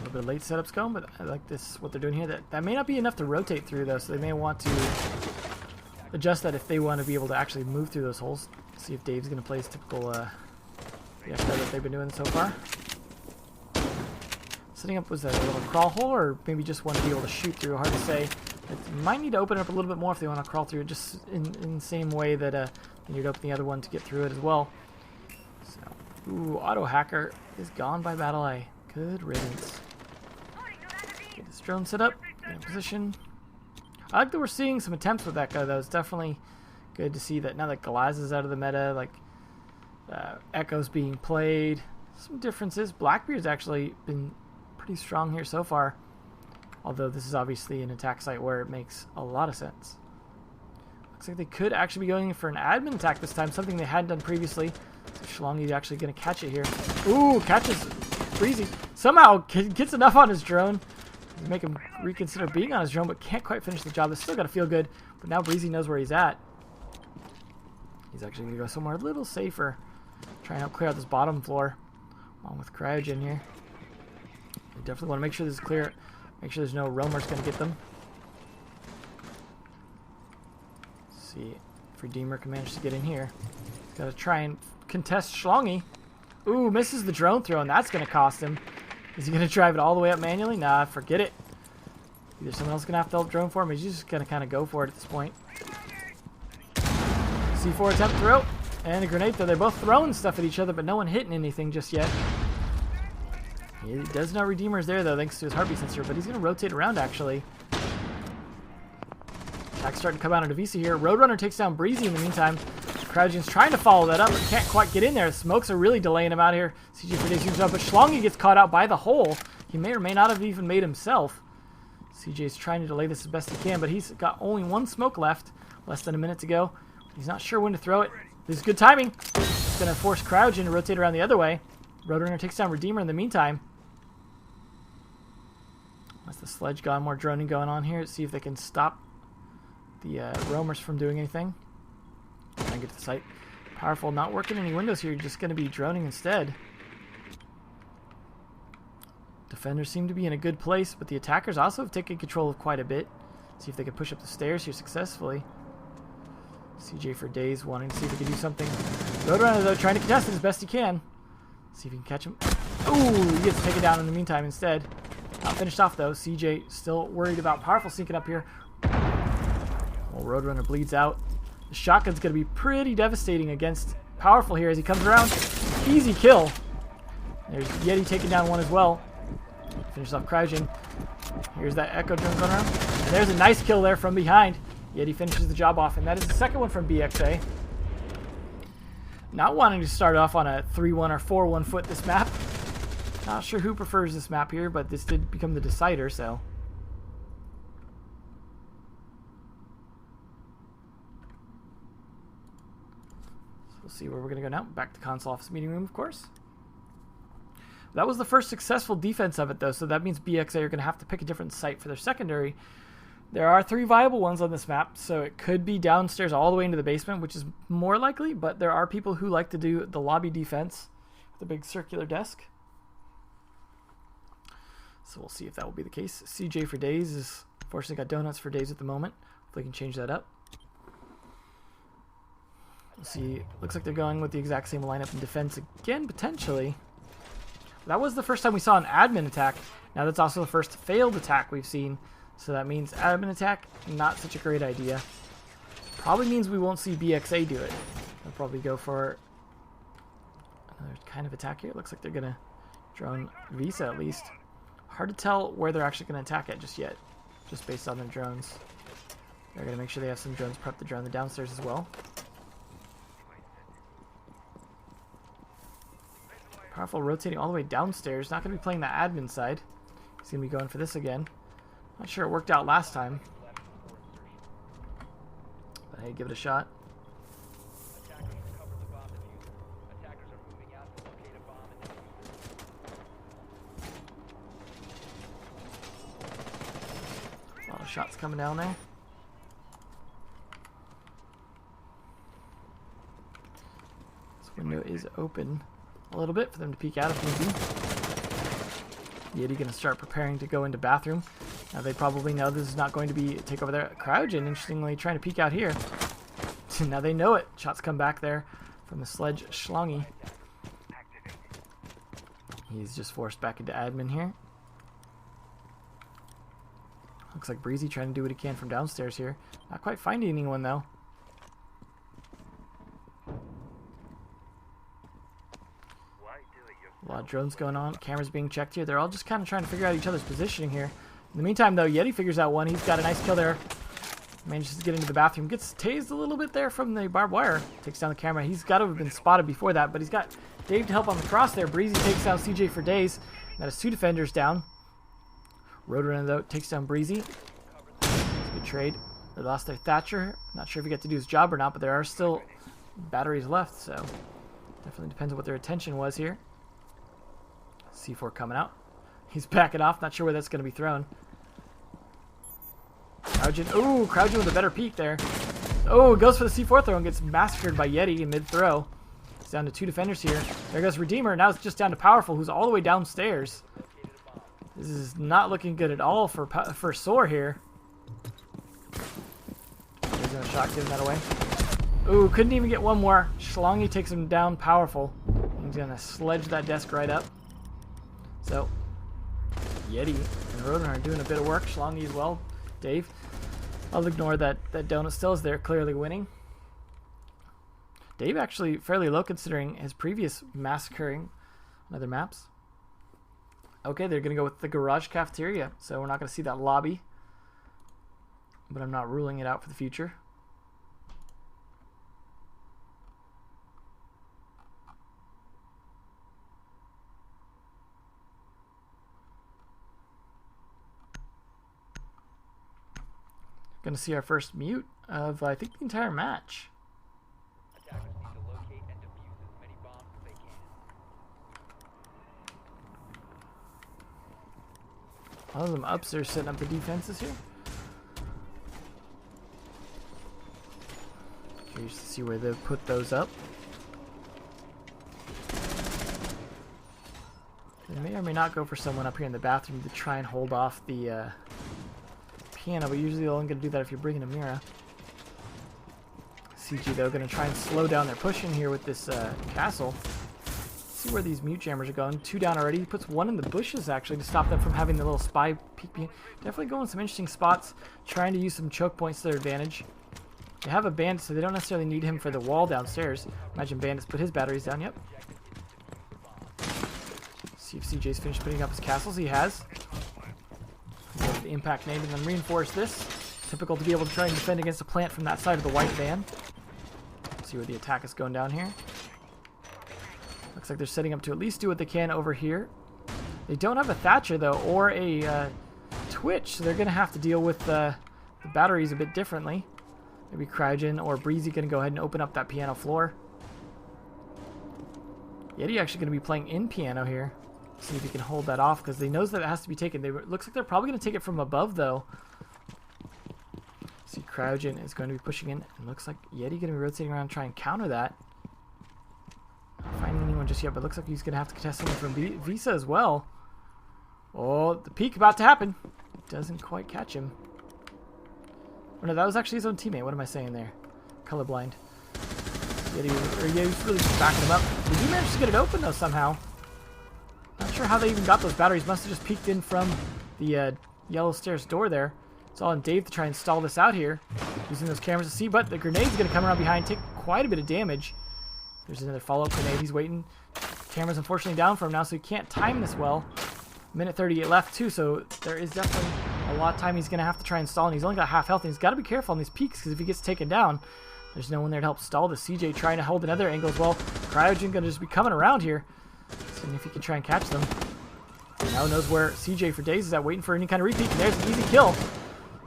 A bit of late setups going, but I like this, what they're doing here. That may not be enough to rotate through, though, so they may want to adjust that if they want to be able to actually move through those holes. See if Dave's going to play his typical fiesta that they've been doing so far. Setting up was a little crawl hole, or maybe just want to be able to shoot through. Hard to say. It might need to open it up a little bit more if they want to crawl through it, just in the same way that you need to open the other one to get through it as well. So, ooh, Auto Hacker is gone by Battle Eye. Good riddance. Get this drone set up, get in position. I like that we're seeing some attempts with that guy, though. It's definitely good to see that now that Galaz is out of the meta, like Echo's being played. Some differences. Blackbeard's actually been pretty strong here so far. Although this is obviously an attack site where it makes a lot of sense. Looks like they could actually be going for an admin attack this time, something they hadn't done previously. So Schlongy's actually going to catch it here. Ooh, catches Breezy. Somehow gets enough on his drone to make him reconsider being on his drone, but can't quite finish the job. It's still got to feel good, but now Breezy knows where he's at. He's actually going to go somewhere a little safer. Try and help clear out this bottom floor, along with Cryogen here. We definitely want to make sure this is clear. Make sure there's no roamers going to get them. Let's see if Redeemer can manage to get in here. Got to try and contest Schlongy. Ooh, misses the drone throw, and that's going to cost him. Is he going to drive it all the way up manually? Nah, forget it. Either someone else is going to have to help drone for him, or he's just going to kind of go for it at this point. C4 attempt throw, and a grenade throw. They're both throwing stuff at each other, but no one hitting anything just yet. He does know Redeemer's there, though, thanks to his heartbeat sensor, but he's going to rotate around, actually. Attack's starting to come out on Devisa here. Roadrunner takes down Breezy in the meantime. Cryogen's trying to follow that up, but can't quite get in there. The smokes are really delaying him out here. CJ for days up, but Schlongy gets caught out by the hole. He may or may not have even made himself. CJ's trying to delay this as best he can, but he's got only one smoke left. Less than a minute to go. He's not sure when to throw it. This is good timing. It's going to force Cryogen to rotate around the other way. Roadrunner takes down Redeemer in the meantime. That's the sledge gone. More droning going on here. Let's see if they can stop the roamers from doing anything. Try and get to the site. Powerful, not working any windows here. Just going to be droning instead. Defenders seem to be in a good place, but the attackers also have taken control of quite a bit. See if they can push up the stairs here successfully. CJ for days wanting to see if he can do something. Roadrunner, though, trying to contest it as best he can. See if he can catch him. Ooh, he gets taken down in the meantime instead. Not finished off, though. CJ still worried about Powerful sneaking up here. Well, Roadrunner bleeds out. The shotgun's going to be pretty devastating against Powerful here as he comes around. Easy kill. There's Yeti taking down one as well. Finishes off Cryogen. Here's that Echo drone going around. And there's a nice kill there from behind. Yeti finishes the job off, and that is the second one from BXA. Not wanting to start off on a 3-1 or 4-1 foot this map. Not sure who prefers this map here, but this did become the decider, so. We'll see where we're going to go now. Back to console office meeting room, of course. That was the first successful defense of it, though, so that means BXA are going to have to pick a different site for their secondary. There are 3 viable ones on this map, so it could be downstairs all the way into the basement, which is more likely, but there are people who like to do the lobby defense with the big circular desk. So we'll see if that will be the case. CJ for days is fortunately got donuts for days at the moment. Hopefully they can change that up. We'll see. Looks like they're going with the exact same lineup in defense again, potentially. That was the first time we saw an admin attack. Now that's also the first failed attack we've seen. So that means admin attack, not such a great idea. Probably means we won't see BXA do it. They'll probably go for another kind of attack here. It looks like they're going to drone Visa at least. Hard to tell where they're actually going to attack at just yet, just based on their drones. They're going to make sure they have some drones prepped to drone the downstairs as well. Powerful rotating all the way downstairs. Not going to be playing the admin side. He's going to be going for this again. Not sure it worked out last time. But hey, give it a shot. Attackers recovered the bomb diffuser. Attackers are moving out to locate a bomb and defuse it. A lot of shots coming down there. This window is open a little bit for them to peek out if need be. Yeti going to start preparing to go into bathroom. Now they probably know this is not going to be take over there. Cryogen, interestingly, trying to peek out here. Now they know it. Shots come back there from the sledge Schlongy. He's just forced back into admin here. Looks like Breezy trying to do what he can from downstairs here. Not quite finding anyone though. A lot of drones going on. Cameras being checked here. They're all just kind of trying to figure out each other's positioning here. In the meantime, though, Yeti figures out one. He's got a nice kill there. Manages to get into the bathroom. Gets tased a little bit there from the barbed wire. Takes down the camera. He's got to have been spotted before that, but he's got Dave to help on the cross there. Breezy takes down CJ for days. That is 2 defenders down. Roadrunner, though, takes down Breezy. It's a good trade. They lost their Thatcher. Not sure if he got to do his job or not, but there are still batteries left, so definitely depends on what their intention was here. C4 coming out. He's backing off. Not sure where that's going to be thrown. Crouching. Ooh, Crouching with a better peek there. Oh, goes for the C4 throw and gets massacred by Yeti in mid-throw. It's down to 2 defenders here. There goes Redeemer. Now it's just down to Powerful, who's all the way downstairs. This is not looking good at all for Soar here. He's going to shot give that away. Ooh, couldn't even get one more. Schlongy takes him down Powerful. He's going to sledge that desk right up. So, Yeti and Roadrunner are doing a bit of work. Schlongy as well. Dave. I'll ignore that donut still as they're clearly winning. Dave actually fairly low considering his previous massacring on other maps. Okay, they're going to go with the garage cafeteria. So we're not going to see that lobby. But I'm not ruling it out for the future. Going to see our first mute of, I think, the entire match. Attackers need to locate and defuse as many bombs as they can. All of them upstairs setting up the defenses here. Curious to see where they'll put those up. They may or may not go for someone up here in the bathroom to try and hold off the piano, but usually they're only going to do that if you're bringing a Mira. CG, though, going to try and slow down their pushing here with this castle. See where these mute jammers are going. 2 down already. He puts 1 in the bushes, actually, to stop them from having the little spy peek. Definitely going some interesting spots, trying to use some choke points to their advantage. They have a bandit, so they don't necessarily need him for the wall downstairs. Imagine bandits put his batteries down. Yep. See if CJ's finished putting up his castles. He has. The impact nade and then reinforce this. Typical to be able to try and defend against a plant from that side of the white van. See where the attack is going down here. Looks like they're setting up to at least do what they can over here. They don't have a Thatcher, though, or a Twitch, so they're going to have to deal with the batteries a bit differently. Maybe Cryogen or Breezy going to go ahead and open up that piano floor. Yeti actually going to be playing in piano here. See if he can hold that off, because they knows that it has to be taken. Looks like they're probably going to take it from above, though. See, Cryogen is going to be pushing in. It looks like Yeti going to be rotating around and try and counter that. Not finding anyone just yet, but looks like he's going to have to contest someone from Visa as well. Oh, the peek about to happen. Doesn't quite catch him. Oh, no, that was actually his own teammate. What am I saying there? Colorblind. Yeti's really just backing him up. They do manage to get it open, though, somehow. Not sure how they even got those batteries. Must have just peeked in from the yellow stairs door there. It's all on Dave to try and stall this out here. Using those cameras to see, but the grenade's going to come around behind, take quite a bit of damage. There's another follow-up grenade. He's waiting. Camera's unfortunately down for him now, so he can't time this well. Minute 38 left, too, so there is definitely a lot of time he's going to have to try and stall, and he's only got half health, and he's got to be careful on these peaks, because if he gets taken down, there's no one there to help stall this. CJ trying to hold another angle as well. Cryogen going to just be coming around here. Seeing if he can try and catch them. Now knows where CJ for days is at, waiting for any kind of repeat. And there's an easy kill.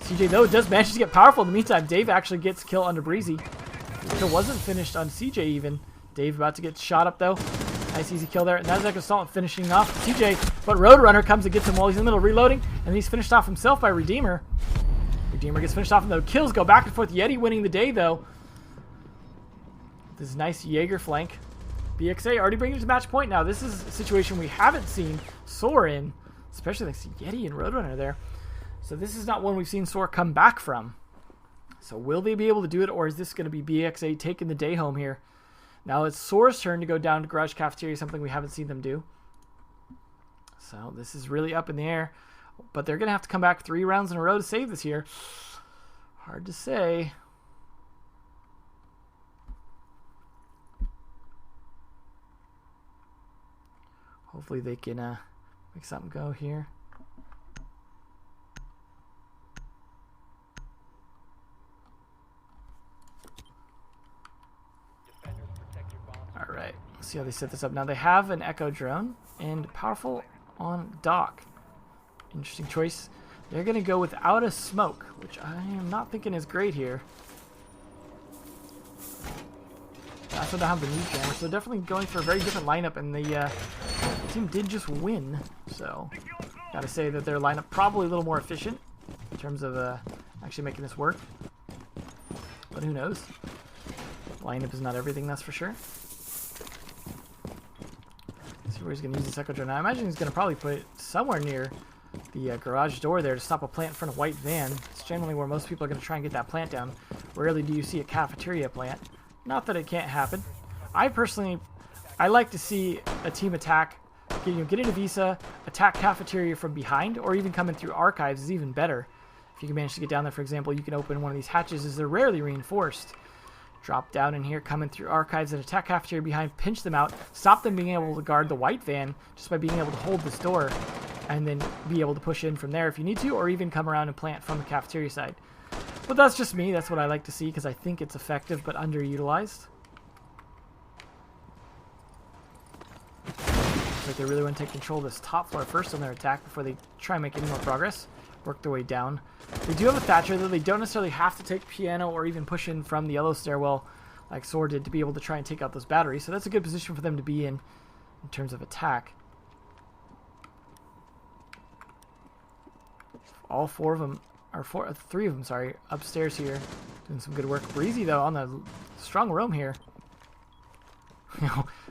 CJ, though, does manage to get powerful. In the meantime, Dave actually gets kill under Breezy. The kill wasn't finished on CJ even. Dave about to get shot up, though. Nice easy kill there. And that's like Assault finishing off CJ. But Roadrunner comes and gets him while he's in the middle of reloading. And he's finished off himself by Redeemer. Redeemer gets finished off, and the kills go back and forth. Yeti winning the day, though. This is nice Jaeger flank. BXA already bringing it to match point now. This is a situation we haven't seen Soar in, especially thanks to Yeti and Roadrunner there. So this is not one we've seen Soar come back from. So will they be able to do it, or is this going to be BXA taking the day home here? Now it's Soar's turn to go down to Garage Cafeteria, something we haven't seen them do. So this is really up in the air. But they're going to have to come back 3 rounds in a row to save this here. Hard to say. Hopefully they can make something go here. Alright, let's see how they set this up. Now they have an Echo drone and Powerful on dock. Interesting choice. They're going to go without a smoke, which I am not thinking is great here. That's what I have the new jammer, so definitely going for a very different lineup, and the team did just win. So, gotta say that their lineup probably a little more efficient in terms of actually making this work. But who knows? Lineup is not everything, that's for sure. Let's see where he's going to use this Echo Drone. Now, I imagine he's going to probably put it somewhere near the garage door there to stop a plant in front of white van. It's generally where most people are going to try and get that plant down. Rarely do you see a cafeteria plant. Not that it can't happen. I like to see a team attack, get into Visa, attack cafeteria from behind, or even coming through archives is even better. If you can manage to get down there, for example, you can open one of these hatches as they're rarely reinforced. Drop down in here, come in through archives and attack cafeteria behind, pinch them out, stop them being able to guard the white van just by being able to hold this door, and then be able to push in from there if you need to, or even come around and plant from the cafeteria side. But that's just me. That's what I like to see because I think it's effective but underutilized. Looks like they really want to take control of this top floor first on their attack before they try and make any more progress. Work their way down. They do have a Thatcher, though they don't necessarily have to take piano or even push in from the yellow stairwell like Sword did to be able to try and take out those batteries. So that's a good position for them to be in terms of attack. All four of them, or three of them, sorry, upstairs here, doing some good work. Breezy, though, on the strong roam here.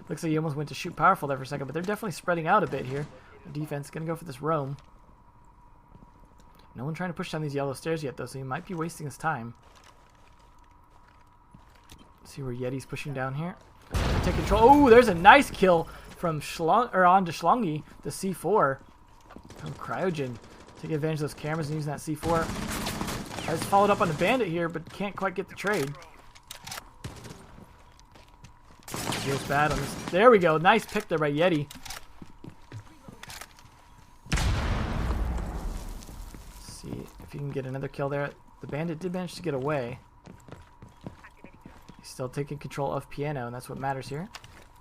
Looks like he almost went to shoot powerful there for a second, but they're definitely spreading out a bit here. The defense going to go for this roam. No one trying to push down these yellow stairs yet, though, so he might be wasting his time. Let's see where Yeti's pushing down here. Take control. Oh, there's a nice kill from onto Schlongi, the C4. From Cryogen. Take advantage of those cameras and using that C4. Has followed up on the bandit here, but can't quite get the trade. Feels bad on this. There we go. Nice pick there by Yeti. Let's see if you can get another kill there. The bandit did manage to get away. He's still taking control of piano, and that's what matters here.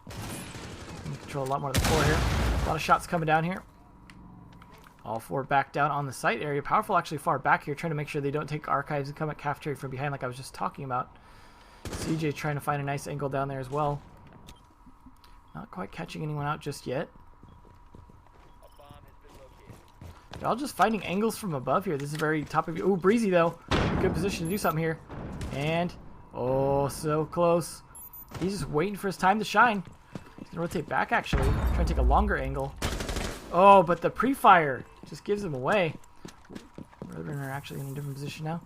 Can control a lot more of the floor here. A lot of shots coming down here. All four back down on the site area. Powerful actually far back here, trying to make sure they don't take archives and come at cafeteria from behind like I was just talking about. CJ trying to find a nice angle down there as well. Not quite catching anyone out just yet. They're all just finding angles from above here. This is very top of you. Ooh, Breezy though. Good position to do something here. And, oh, so close. He's just waiting for his time to shine. He's going to rotate back actually. Trying to take a longer angle. Oh, but the pre-fire just gives him away. Roadrunner actually in a different position now.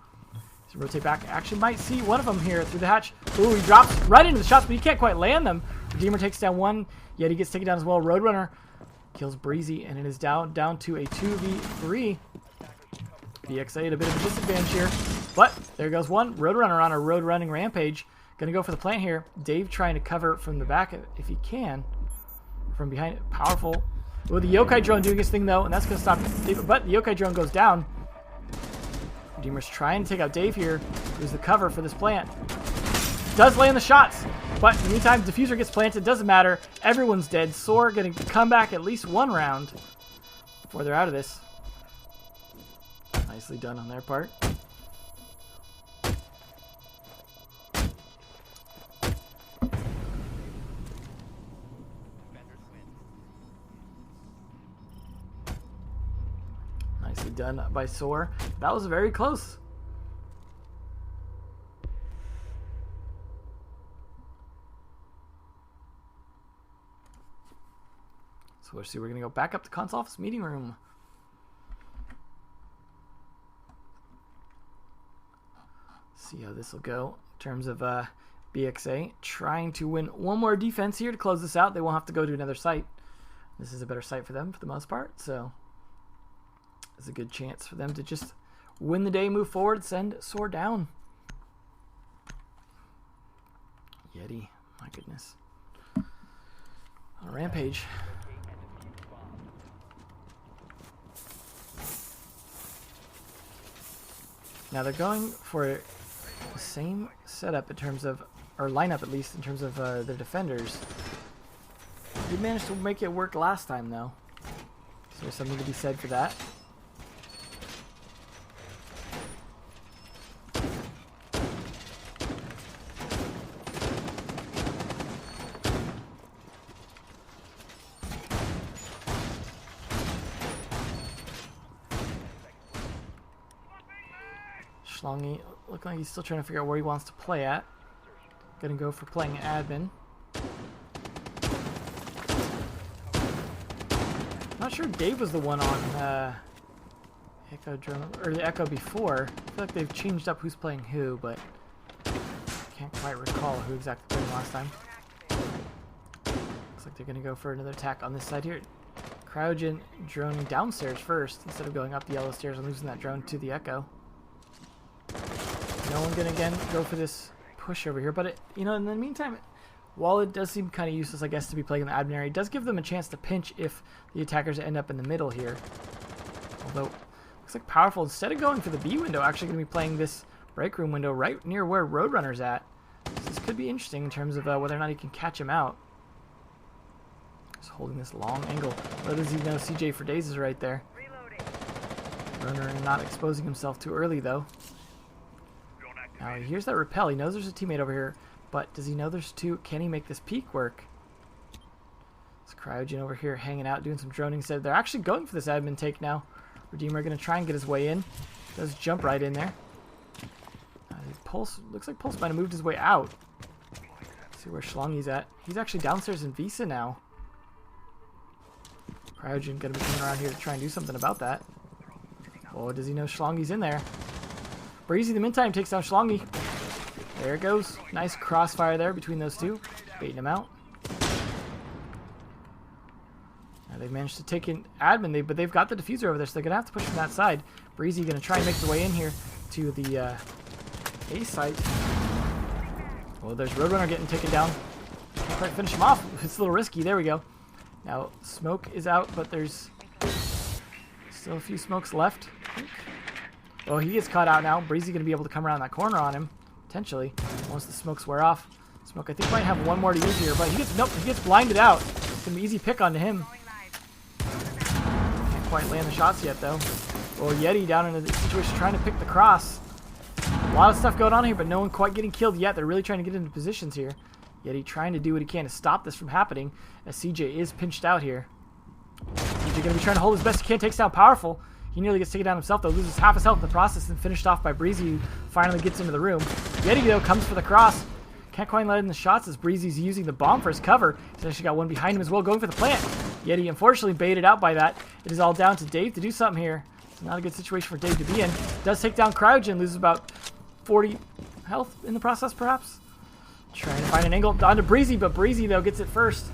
So rotate back. Actually might see one of them here through the hatch. Ooh, he drops right into the shots, but he can't quite land them. Redeemer takes down one. Yet he gets taken down as well. Roadrunner kills Breezy, and it is down to a 2v3. BXA at a bit of a disadvantage here. But there goes one. Roadrunner on a road running rampage. Gonna go for the plant here. Dave trying to cover from the back if he can. From behind. Powerful. With the yokai drone doing his thing though, and that's going to stop Dave, but the yokai drone goes down. Redeemer's trying to take out Dave here. There's the cover for this plant. Does land the shots, but in the meantime, diffuser gets planted. Doesn't matter. Everyone's dead. Soar going to come back at least one round before they're out of this. Nicely done on their part. Nicely done by Soar. That was very close. So let's see, we're going to go back up to console office meeting room. See how this will go in terms of BXA. Trying to win one more defense here to close this out. They won't have to go to another site. This is a better site for them for the most part. So it's a good chance for them to just win the day, move forward, send Soar down. Yeti, my goodness. On a rampage. Now they're going for the same setup in terms of, or lineup at least, in terms of their defenders. They managed to make it work last time though. So there's something to be said for that. Schlongy looking like he's still trying to figure out where he wants to play at. Gonna go for playing admin. Not sure Dave was the one on Echo drone or the Echo before. I feel like they've changed up who's playing who, but can't quite recall who exactly played last time. Looks like they're gonna go for another attack on this side here. Cryogen droning downstairs first instead of going up the yellow stairs and losing that drone to the Echo. No one gonna again go for this push over here, but it, you know, in the meantime, while it does seem kind of useless, I guess, to be playing in the admin area, it does give them a chance to pinch if the attackers end up in the middle here. Although, looks like Powerful, instead of going for the B window, actually going to be playing this break room window right near where Roadrunner's at. So this could be interesting in terms of whether or not he can catch him out. Just holding this long angle. Little does he know CJ for Days is right there. Runner not exposing himself too early, though. Now he hears that rappel. He knows there's a teammate over here, but does he know there's two? Can he make this peek work? It's Cryogen over here hanging out, doing some droning instead. They're actually going for this admin take now. Redeemer going to try and get his way in. Does jump right in there. Pulse, looks like Pulse might have moved his way out. Let's see where Schlongy's at. He's actually downstairs in Visa now. Cryogen going to be coming around here to try and do something about that. Oh, does he know Schlongy's in there? Breezy, the meantime, takes down Schlongy. There it goes. Nice crossfire there between those two. Baiting him out. Now they've managed to take in admin, but they've got the diffuser over there, so they're going to have to push from that side. Breezy going to try and make the way in here to the A site. Well, there's Roadrunner getting taken down. Can't quite finish him off. It's a little risky. There we go. Now, smoke is out, but there's still a few smokes left. Oh, he gets caught out now. Breezy going to be able to come around that corner on him, potentially, once the smokes wear off. Smoke, I think, might have one more to use here, but he gets, nope, he gets blinded out. It's going to be easy pick onto him. Can't quite land the shots yet, though. Oh, Yeti down in a situation trying to pick the cross. A lot of stuff going on here, but no one quite getting killed yet. They're really trying to get into positions here. Yeti trying to do what he can to stop this from happening, as CJ is pinched out here. CJ going to be trying to hold as best he can, takes down Powerful. He nearly gets taken down himself, though, loses half his health in the process and finished off by Breezy, who finally gets into the room. Yeti, though, comes for the cross. Can't quite let in the shots as Breezy's using the bomb for his cover. He's actually got one behind him as well, going for the plant. Yeti, unfortunately, baited out by that. It is all down to Dave to do something here. It's not a good situation for Dave to be in. Does take down Cryogen, loses about 40 health in the process, perhaps. Trying to find an angle onto Breezy, but Breezy, though, gets it first.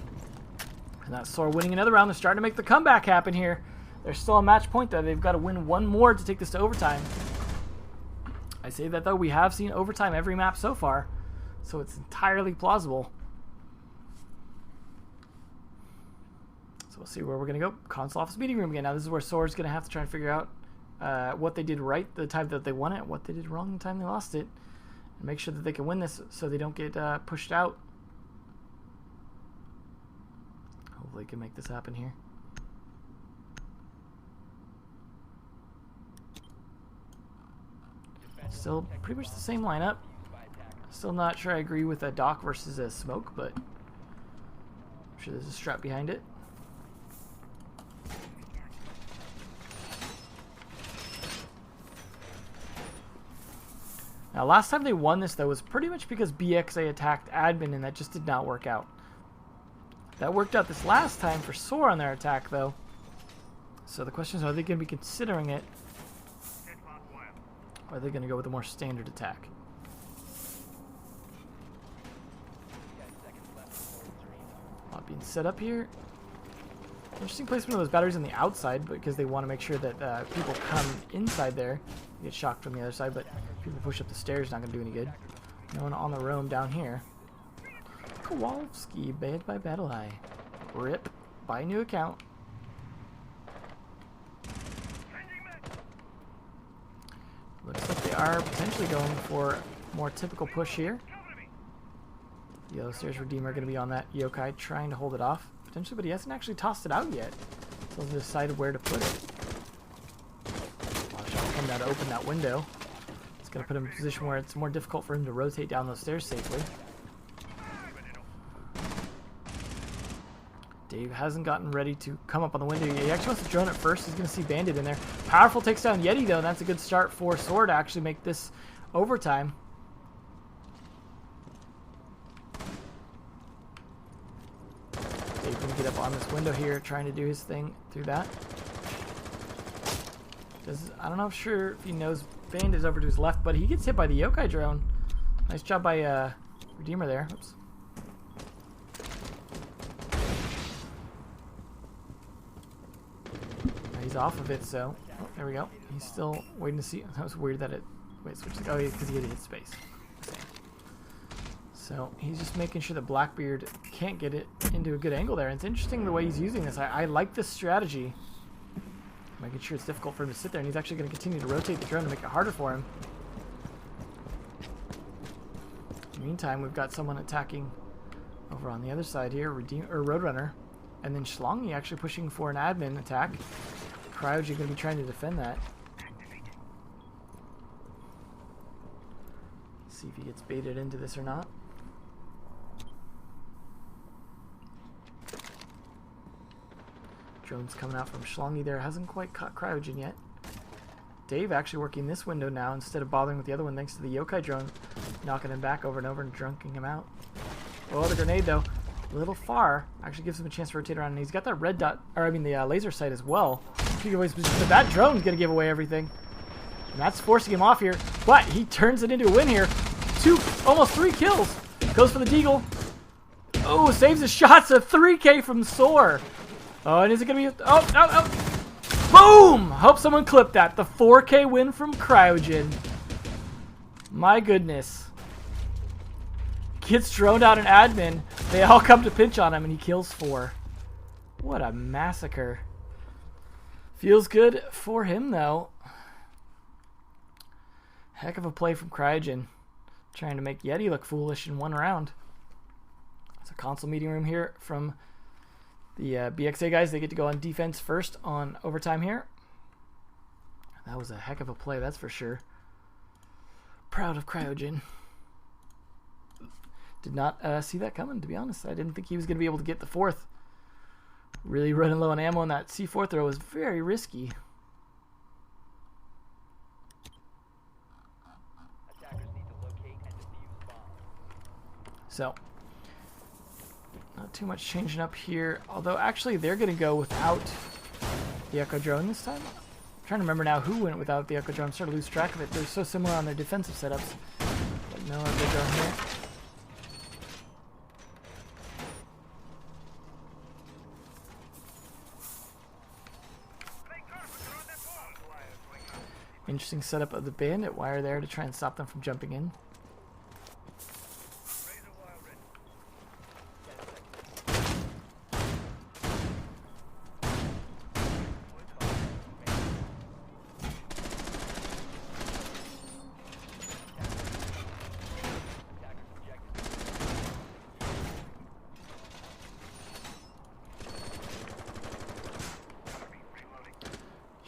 And that's Soar winning another round. They're starting to make the comeback happen here. There's still a match point, though. They've got to win one more to take this to overtime. I say that, though, we have seen overtime every map so far, so it's entirely plausible. So we'll see where we're going to go. Console office meeting room again. Now this is where Soar's going to have to try and figure out what they did right the time that they won it, what they did wrong the time they lost it, and make sure that they can win this so they don't get pushed out. Hopefully they can make this happen here. Still pretty much the same lineup. Still not sure I agree with a Doc versus a Smoke, but I'm sure there's a strap behind it. Now, last time they won this, though, was pretty much because BXA attacked admin, and that just did not work out. That worked out this last time for Soar on their attack, though. So the question is, are they going to be considering it? Or are they going to go with a more standard attack? A lot being set up here. Interesting placement of those batteries on the outside because they want to make sure that people come inside there. Get shocked from the other side, but people push up the stairs, not going to do any good. No one on the roam down here. Kowalski, banned by Battle Eye. Rip. Buy a new account. Looks like they are potentially going for a more typical push here. Yellow Stairs Redeemer going to be on that yokai, trying to hold it off. Potentially, but he hasn't actually tossed it out yet. So he'll decide where to put it. Come down to open that window. It's going to put him in a position where it's more difficult for him to rotate down those stairs safely. Dave hasn't gotten ready to come up on the window. He actually wants to drone it first. He's going to see Bandit in there. Powerful takes down Yeti, though, and that's a good start for Sword to actually make this overtime. Dave going to get up on this window here, trying to do his thing through that. I don't know if he knows Bandit's over to his left, but he gets hit by the yokai drone. Nice job by Redeemer there. Oops. He's off of it, so oh, there we go. He's still waiting to see. That was weird that it switched. Oh, because he had to hit space. So he's just making sure that Blackbeard can't get it into a good angle there. And it's interesting the way he's using this. I like this strategy. Making sure it's difficult for him to sit there, and he's actually going to continue to rotate the drone to make it harder for him. In the meantime, we've got someone attacking over on the other side here, Roadrunner, and then Schlongy actually pushing for an admin attack. Cryogy going to be trying to defend that. See if he gets baited into this or not. Drone's coming out from Schlongy there. Hasn't quite caught Cryogen yet. Dave actually working this window now instead of bothering with the other one thanks to the yokai drone knocking him back over and over and drunking him out. Oh, the grenade though, a little far. Actually gives him a chance to rotate around, and he's got that red dot, or I mean the laser sight as well. But that drone's gonna give away everything, and that's forcing him off here. But he turns it into a win here. Almost 3 kills. Goes for the deagle. Oh, saves his shots. A 3K from Soar. Oh, and is it gonna be? Oh. Boom! Hope someone clipped that. The 4K win from Cryogen. My goodness. Gets droned out an admin. They all come to pinch on him, and he kills 4. What a massacre. Feels good for him, though. Heck of a play from Cryogen. Trying to make Yeti look foolish in 1 round. It's a console meeting room here from the BXA guys. They get to go on defense first on overtime here. That was a heck of a play, that's for sure. Proud of Cryogen. Did not see that coming, to be honest. I didn't think he was going to be able to get the 4th. Really running low on ammo, and that C4 throw was very risky. Attackers need to locate and defuse bombs. So, not too much changing up here. Although, actually, they're going to go without the Echo Drone this time. I'm trying to remember now who went without the Echo Drone. I'm starting to lose track of it. They're so similar on their defensive setups. But no Echo Drone here. Interesting setup of the bandit wire there to try and stop them from jumping in.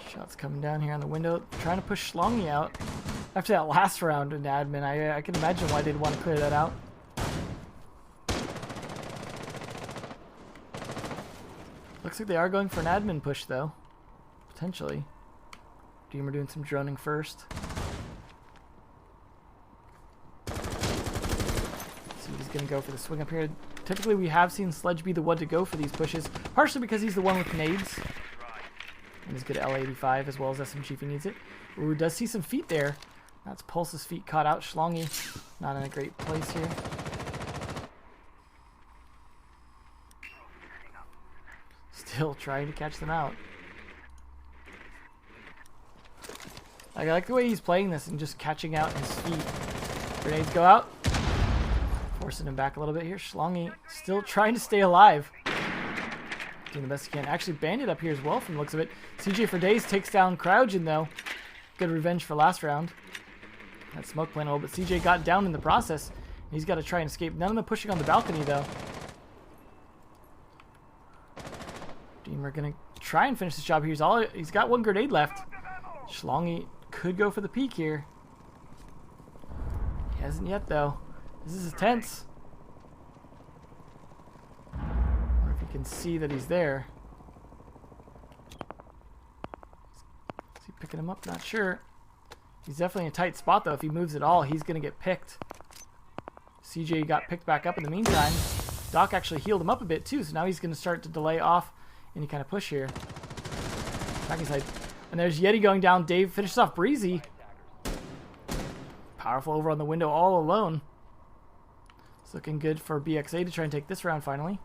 Shots coming down here on the window, trying to push Schlongy out. After that last round in admin, I can imagine why they'd want to clear that out. Looks like they are going for an admin push though. Potentially. Deemer doing some droning first. See if he's going to go for the swing up here. Typically we have seen Sledge be the one to go for these pushes, partially because he's the one with nades. And he's good at L85 as well as SMG if he needs it. Ooh, does see some feet there. That's Pulse's feet caught out. Schlongy not in a great place here. Still trying to catch them out. I like the way he's playing this and just catching out his feet. Grenades go out. Forcing him back a little bit here. Schlongy still trying to stay alive. Doing the best he can. Actually banded up here as well from the looks of it. CJ for days takes down Cryogen though. Good revenge for last round. That smoke playing a little, but CJ got down in the process. He's got to try and escape. None of them pushing on the balcony though. Deemer gonna try and finish this job here. He's got 1 grenade left. Schlongy could go for the peek here. He hasn't yet though. This is tense. can see that he's there. Is he picking him up? Not sure. He's definitely in a tight spot, though. If he moves at all, he's going to get picked. CJ got picked back up in the meantime. Doc actually healed him up a bit, too, so now he's going to start to delay off any kind of push here. Back inside. And there's Yeti going down. Dave finishes off Breezy. Powerful over on the window all alone. It's looking good for BXA to try and take this round finally.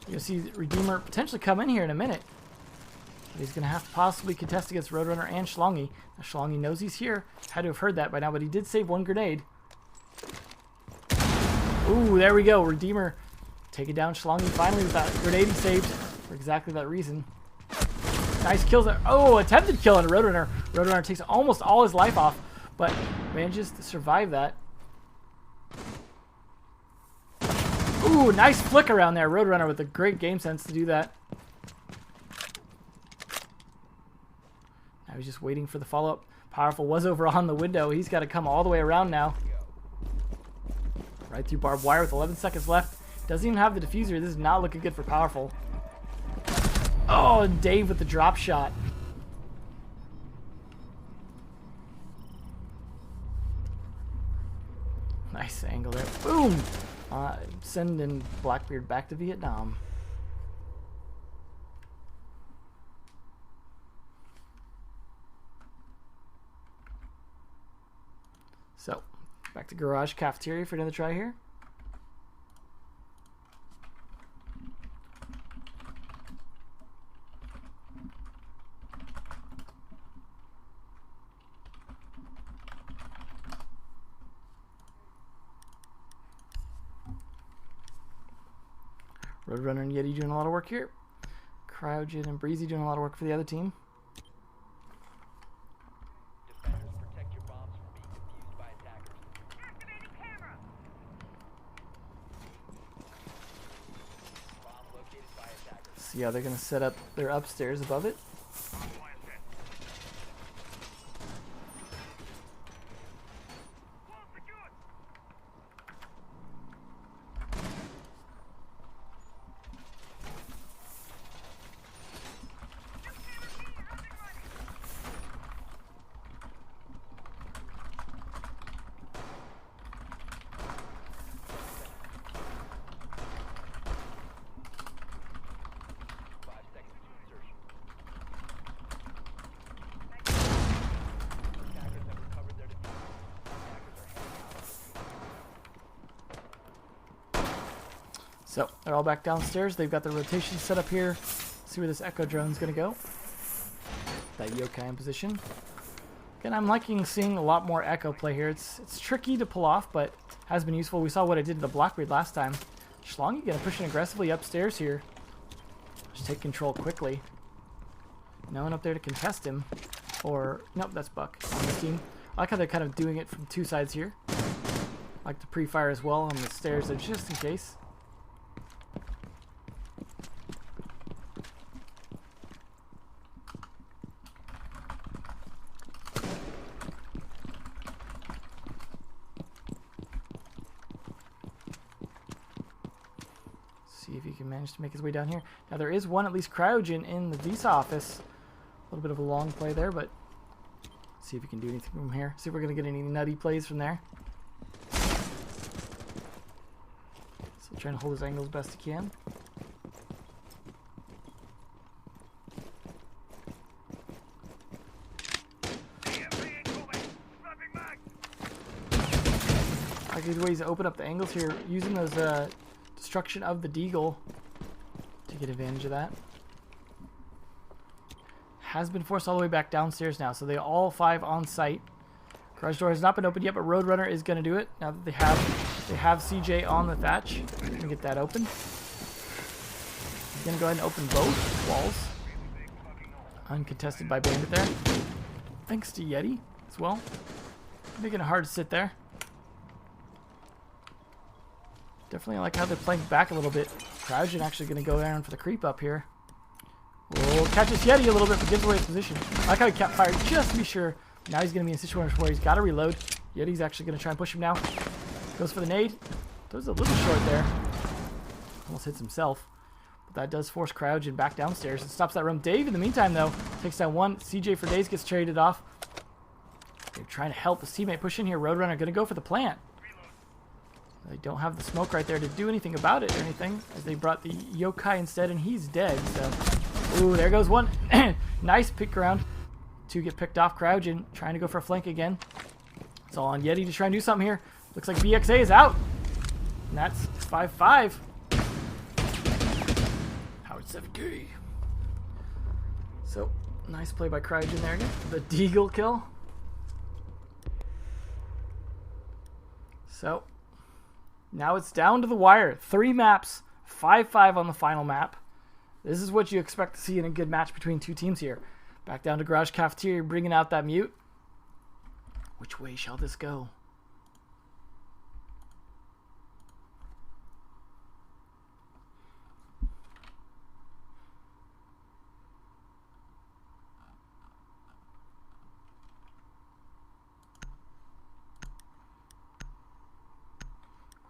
You'll see Redeemer potentially come in here in a minute. But he's going to have to possibly contest against Roadrunner and Schlongy. Now Schlongy knows he's here. Had to have heard that by now, but he did save one grenade. Ooh, there we go. Redeemer taking down Schlongy finally with that grenade he saved for exactly that reason. Nice kills there. Oh, attempted kill on Roadrunner. Roadrunner takes almost all his life off, but manages to survive that. Ooh, nice flick around there. Roadrunner with a great game sense to do that. Now he's just waiting for the follow-up. Powerful was over on the window. He's got to come all the way around now. Right through barbed wire with 11 seconds left. Doesn't even have the diffuser. This is not looking good for Powerful. Oh, and Dave with the drop shot. Nice angle there. Boom! Sending Blackbeard back to Vietnam. So, back to Garage Cafeteria for another try here. Roadrunner and Yeti doing a lot of work here. Cryogen and Breezy doing a lot of work for the other team. Defenders, protect your bombs from being defused by attackers. Activating camera. Bomb located by attackers. See how they're going to set up their upstairs above it. So, they're all back downstairs. They've got the rotation set up here. See where this Echo drone's going to go. That yokai in position. Again, I'm liking seeing a lot more Echo play here. It's tricky to pull off, but has been useful. We saw what I did to the Blackbeard last time. Schlongy going to push in aggressively upstairs here. Just take control quickly. No one up there to contest him. Or, nope, that's Buck on this team. I like how they're kind of doing it from two sides here. I like to pre-fire as well on the stairs there, just in case. See if he can manage to make his way down here. Now there is one, at least Cryogen, in the Visa office. A little bit of a long play there, but see if we can do anything from here. See if we're going to get any nutty plays from there. Still trying to hold his angle as best he can. I good ways to open up the angles here, using those destruction of the Deagle to get advantage of that. Has been forced all the way back downstairs now, so they all five on site. Garage door has not been opened yet, but Roadrunner is going to do it now that they have CJ on the thatch. Gonna get that open. He's gonna go ahead and open both walls. Uncontested by Bandit there. Thanks to Yeti as well. Making it hard to sit there. Definitely like how they're playing back a little bit. Cryogen actually going to go down for the creep up here. We'll catch this Yeti a little bit, but gives away his position. I like how he kept fired just to be sure. Now he's going to be in a situation where he's got to reload. Yeti's actually going to try and push him now. Goes for the nade. Throws a little short there. Almost hits himself. that does force Cryogen back downstairs. It stops that room. Dave, in the meantime, though, takes down one. CJ for Days gets traded off. They're trying to help his teammate push in here. Roadrunner going to go for the plant. They don't have the smoke right there to do anything about it or anything, as they brought the Yokai instead, and he's dead. So, ooh, there goes one. Nice pick around. Two get picked off. Cryogen trying to go for a flank again. It's all on Yeti to try and do something here. Looks like BXA is out. And that's 5-5. Howard 7K. So, nice play by Cryogen there again. The Deagle kill. So, now it's down to the wire. 3 maps, 5-5 on the final map. This is what you expect to see in a good match between two teams here. Back down to Garage Cafeteria, bringing out that mute. Which way shall this go?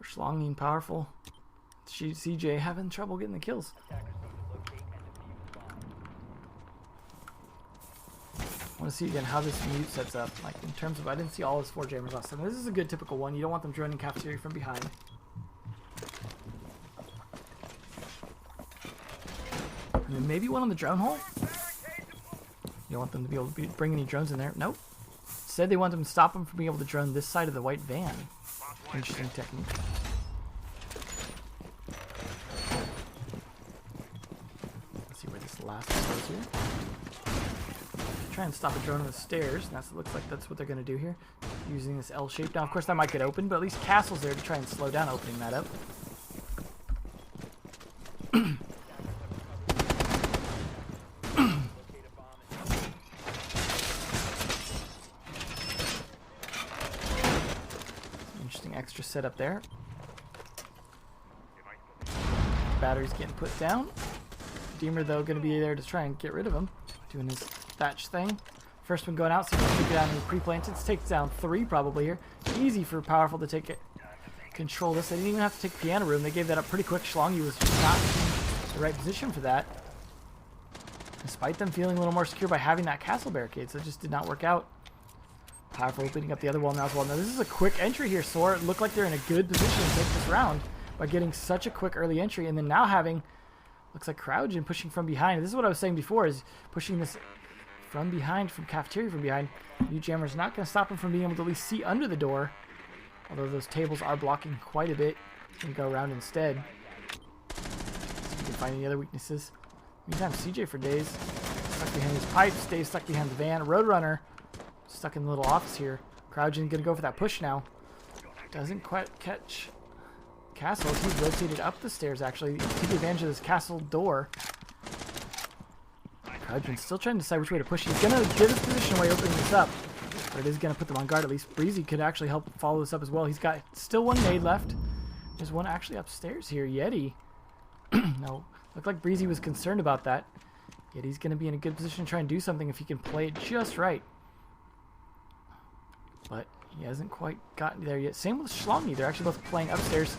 Schlonging powerful. CJ having trouble getting the kills. I want to see again how this mute sets up. Like in terms of, I didn't see all his 4 jammers last time. This is a good typical one. You don't want them joining Cafeteria from behind. And then maybe one on the drone hole. You don't want them to be able to bring any drones in there. Nope. Said they want them to stop them from being able to drone this side of the white van. Interesting technique. Let's see where this last one goes here. Try and stop a drone on the stairs. And it looks like that's what they're going to do here. Using this L shape. Now, of course, that might get open, but at least Castle's there to try and slow down opening that up. Extra setup there. Battery's getting put down. Deemer, though, going to be there to try and get rid of him. Doing his thatch thing. First one going out, so he can get down any pre-planted. Takes down 3 probably here. Easy for Powerful to take it. Control this. They didn't even have to take piano room. They gave that up pretty quick. Schlongy was just not in the right position for that. Despite them feeling a little more secure by having that castle barricade, so it just did not work out. Powerful opening up the other wall now as well. Now this is a quick entry here, Soar. It looked like they're in a good position to take this round by getting such a quick early entry, and then now having, looks like Cryogen pushing from behind. This is what I was saying before, is pushing this from behind, from Cafeteria from behind. U-Jammer's not going to stop him from being able to at least see under the door, although those tables are blocking quite a bit. Can go around instead. See if we can find any other weaknesses. Meantime, CJ for Days stuck behind his pipes. Dave stuck behind the van. Roadrunner stuck in the little office here. Cryogen gonna go for that push now. Doesn't quite catch Castle. He's rotated up the stairs actually. Take advantage of this castle door. Cryogen's still trying to decide which way to push. He's gonna get his position away opening this up. But it is gonna put them on guard at least. Breezy could actually help follow this up as well. He's got still 1 nade left. There's one actually upstairs here. Yeti. No. Looked like Breezy was concerned about that. Yeti's gonna be in a good position to try and do something if he can play it just right. But he hasn't quite gotten there yet. Same with Schlongy. They're actually both playing upstairs.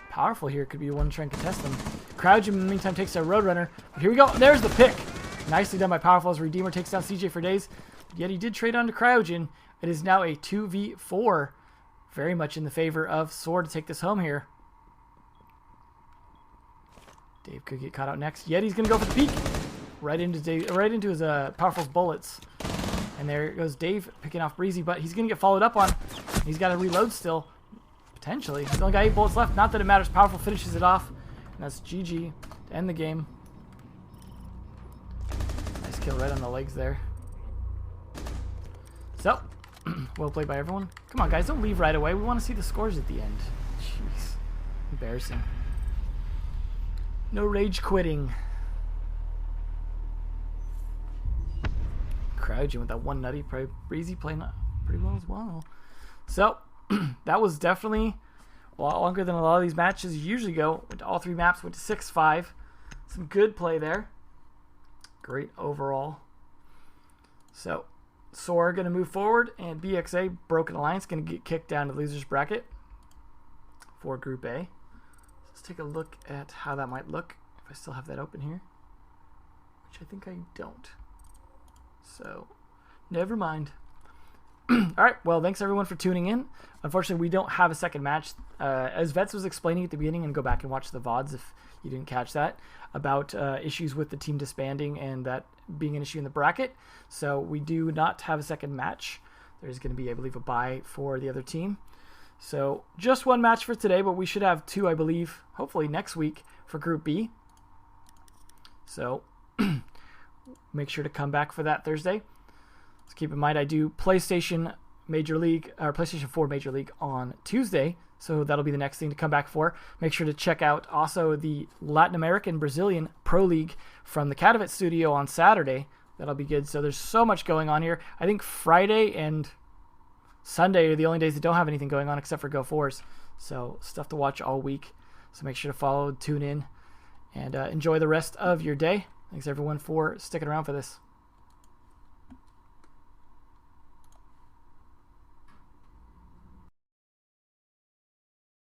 Powerful here. Could be one to try and contest them. Cryogen in the meantime takes a Roadrunner. But here we go. There's the pick. Nicely done by Powerful as Redeemer takes down CJ for Days. Yet he did trade on to Cryogen. It is now a 2v4. Very much in the favor of Sword to take this home here. Dave could get caught out next. Yeti's going to go for the peek. Right into his Powerful's bullets. And there goes Dave picking off Breezy, but he's going to get followed up on. He's got to reload still. Potentially. He's only got 8 bullets left. Not that it matters. Powerful finishes it off. And that's GG to end the game. Nice kill right on the legs there. So, well played by everyone. Come on, guys. Don't leave right away. We want to see the scores at the end. Jeez. Embarrassing. No rage quitting. Cryogen with that 1 nutty. Breezy playing pretty well as well. So, that was definitely a lot longer than a lot of these matches usually go. Went to all 3 maps. Went to 6-5. Some good play there. Great overall. So, Sora going to move forward. And BXA, Broken Alliance, going to get kicked down to the losers bracket for Group A. Let's take a look at how that might look. if I still have that open here, which I think I don't. So, never mind. All right, well, thanks everyone for tuning in. Unfortunately, we don't have a second match. As Vets was explaining at the beginning, and go back and watch the VODs if you didn't catch that, about issues with the team disbanding and that being an issue in the bracket. So we do not have a second match. There's going to be, I believe, a bye for the other team. So just one match for today, but we should have two, I believe, hopefully next week for Group B. So make sure to come back for that Thursday. So keep in mind, I do PlayStation 4 Major League on Tuesday, so that'll be the next thing to come back for. Make sure to check out also the Latin American Brazilian Pro League from the Katowice studio on Saturday. That'll be good. So there's so much going on here. I think Friday and Sunday are the only days that don't have anything going on except for Go Fours. So stuff to watch all week. So make sure to follow, tune in, and enjoy the rest of your day. Thanks everyone for sticking around for this.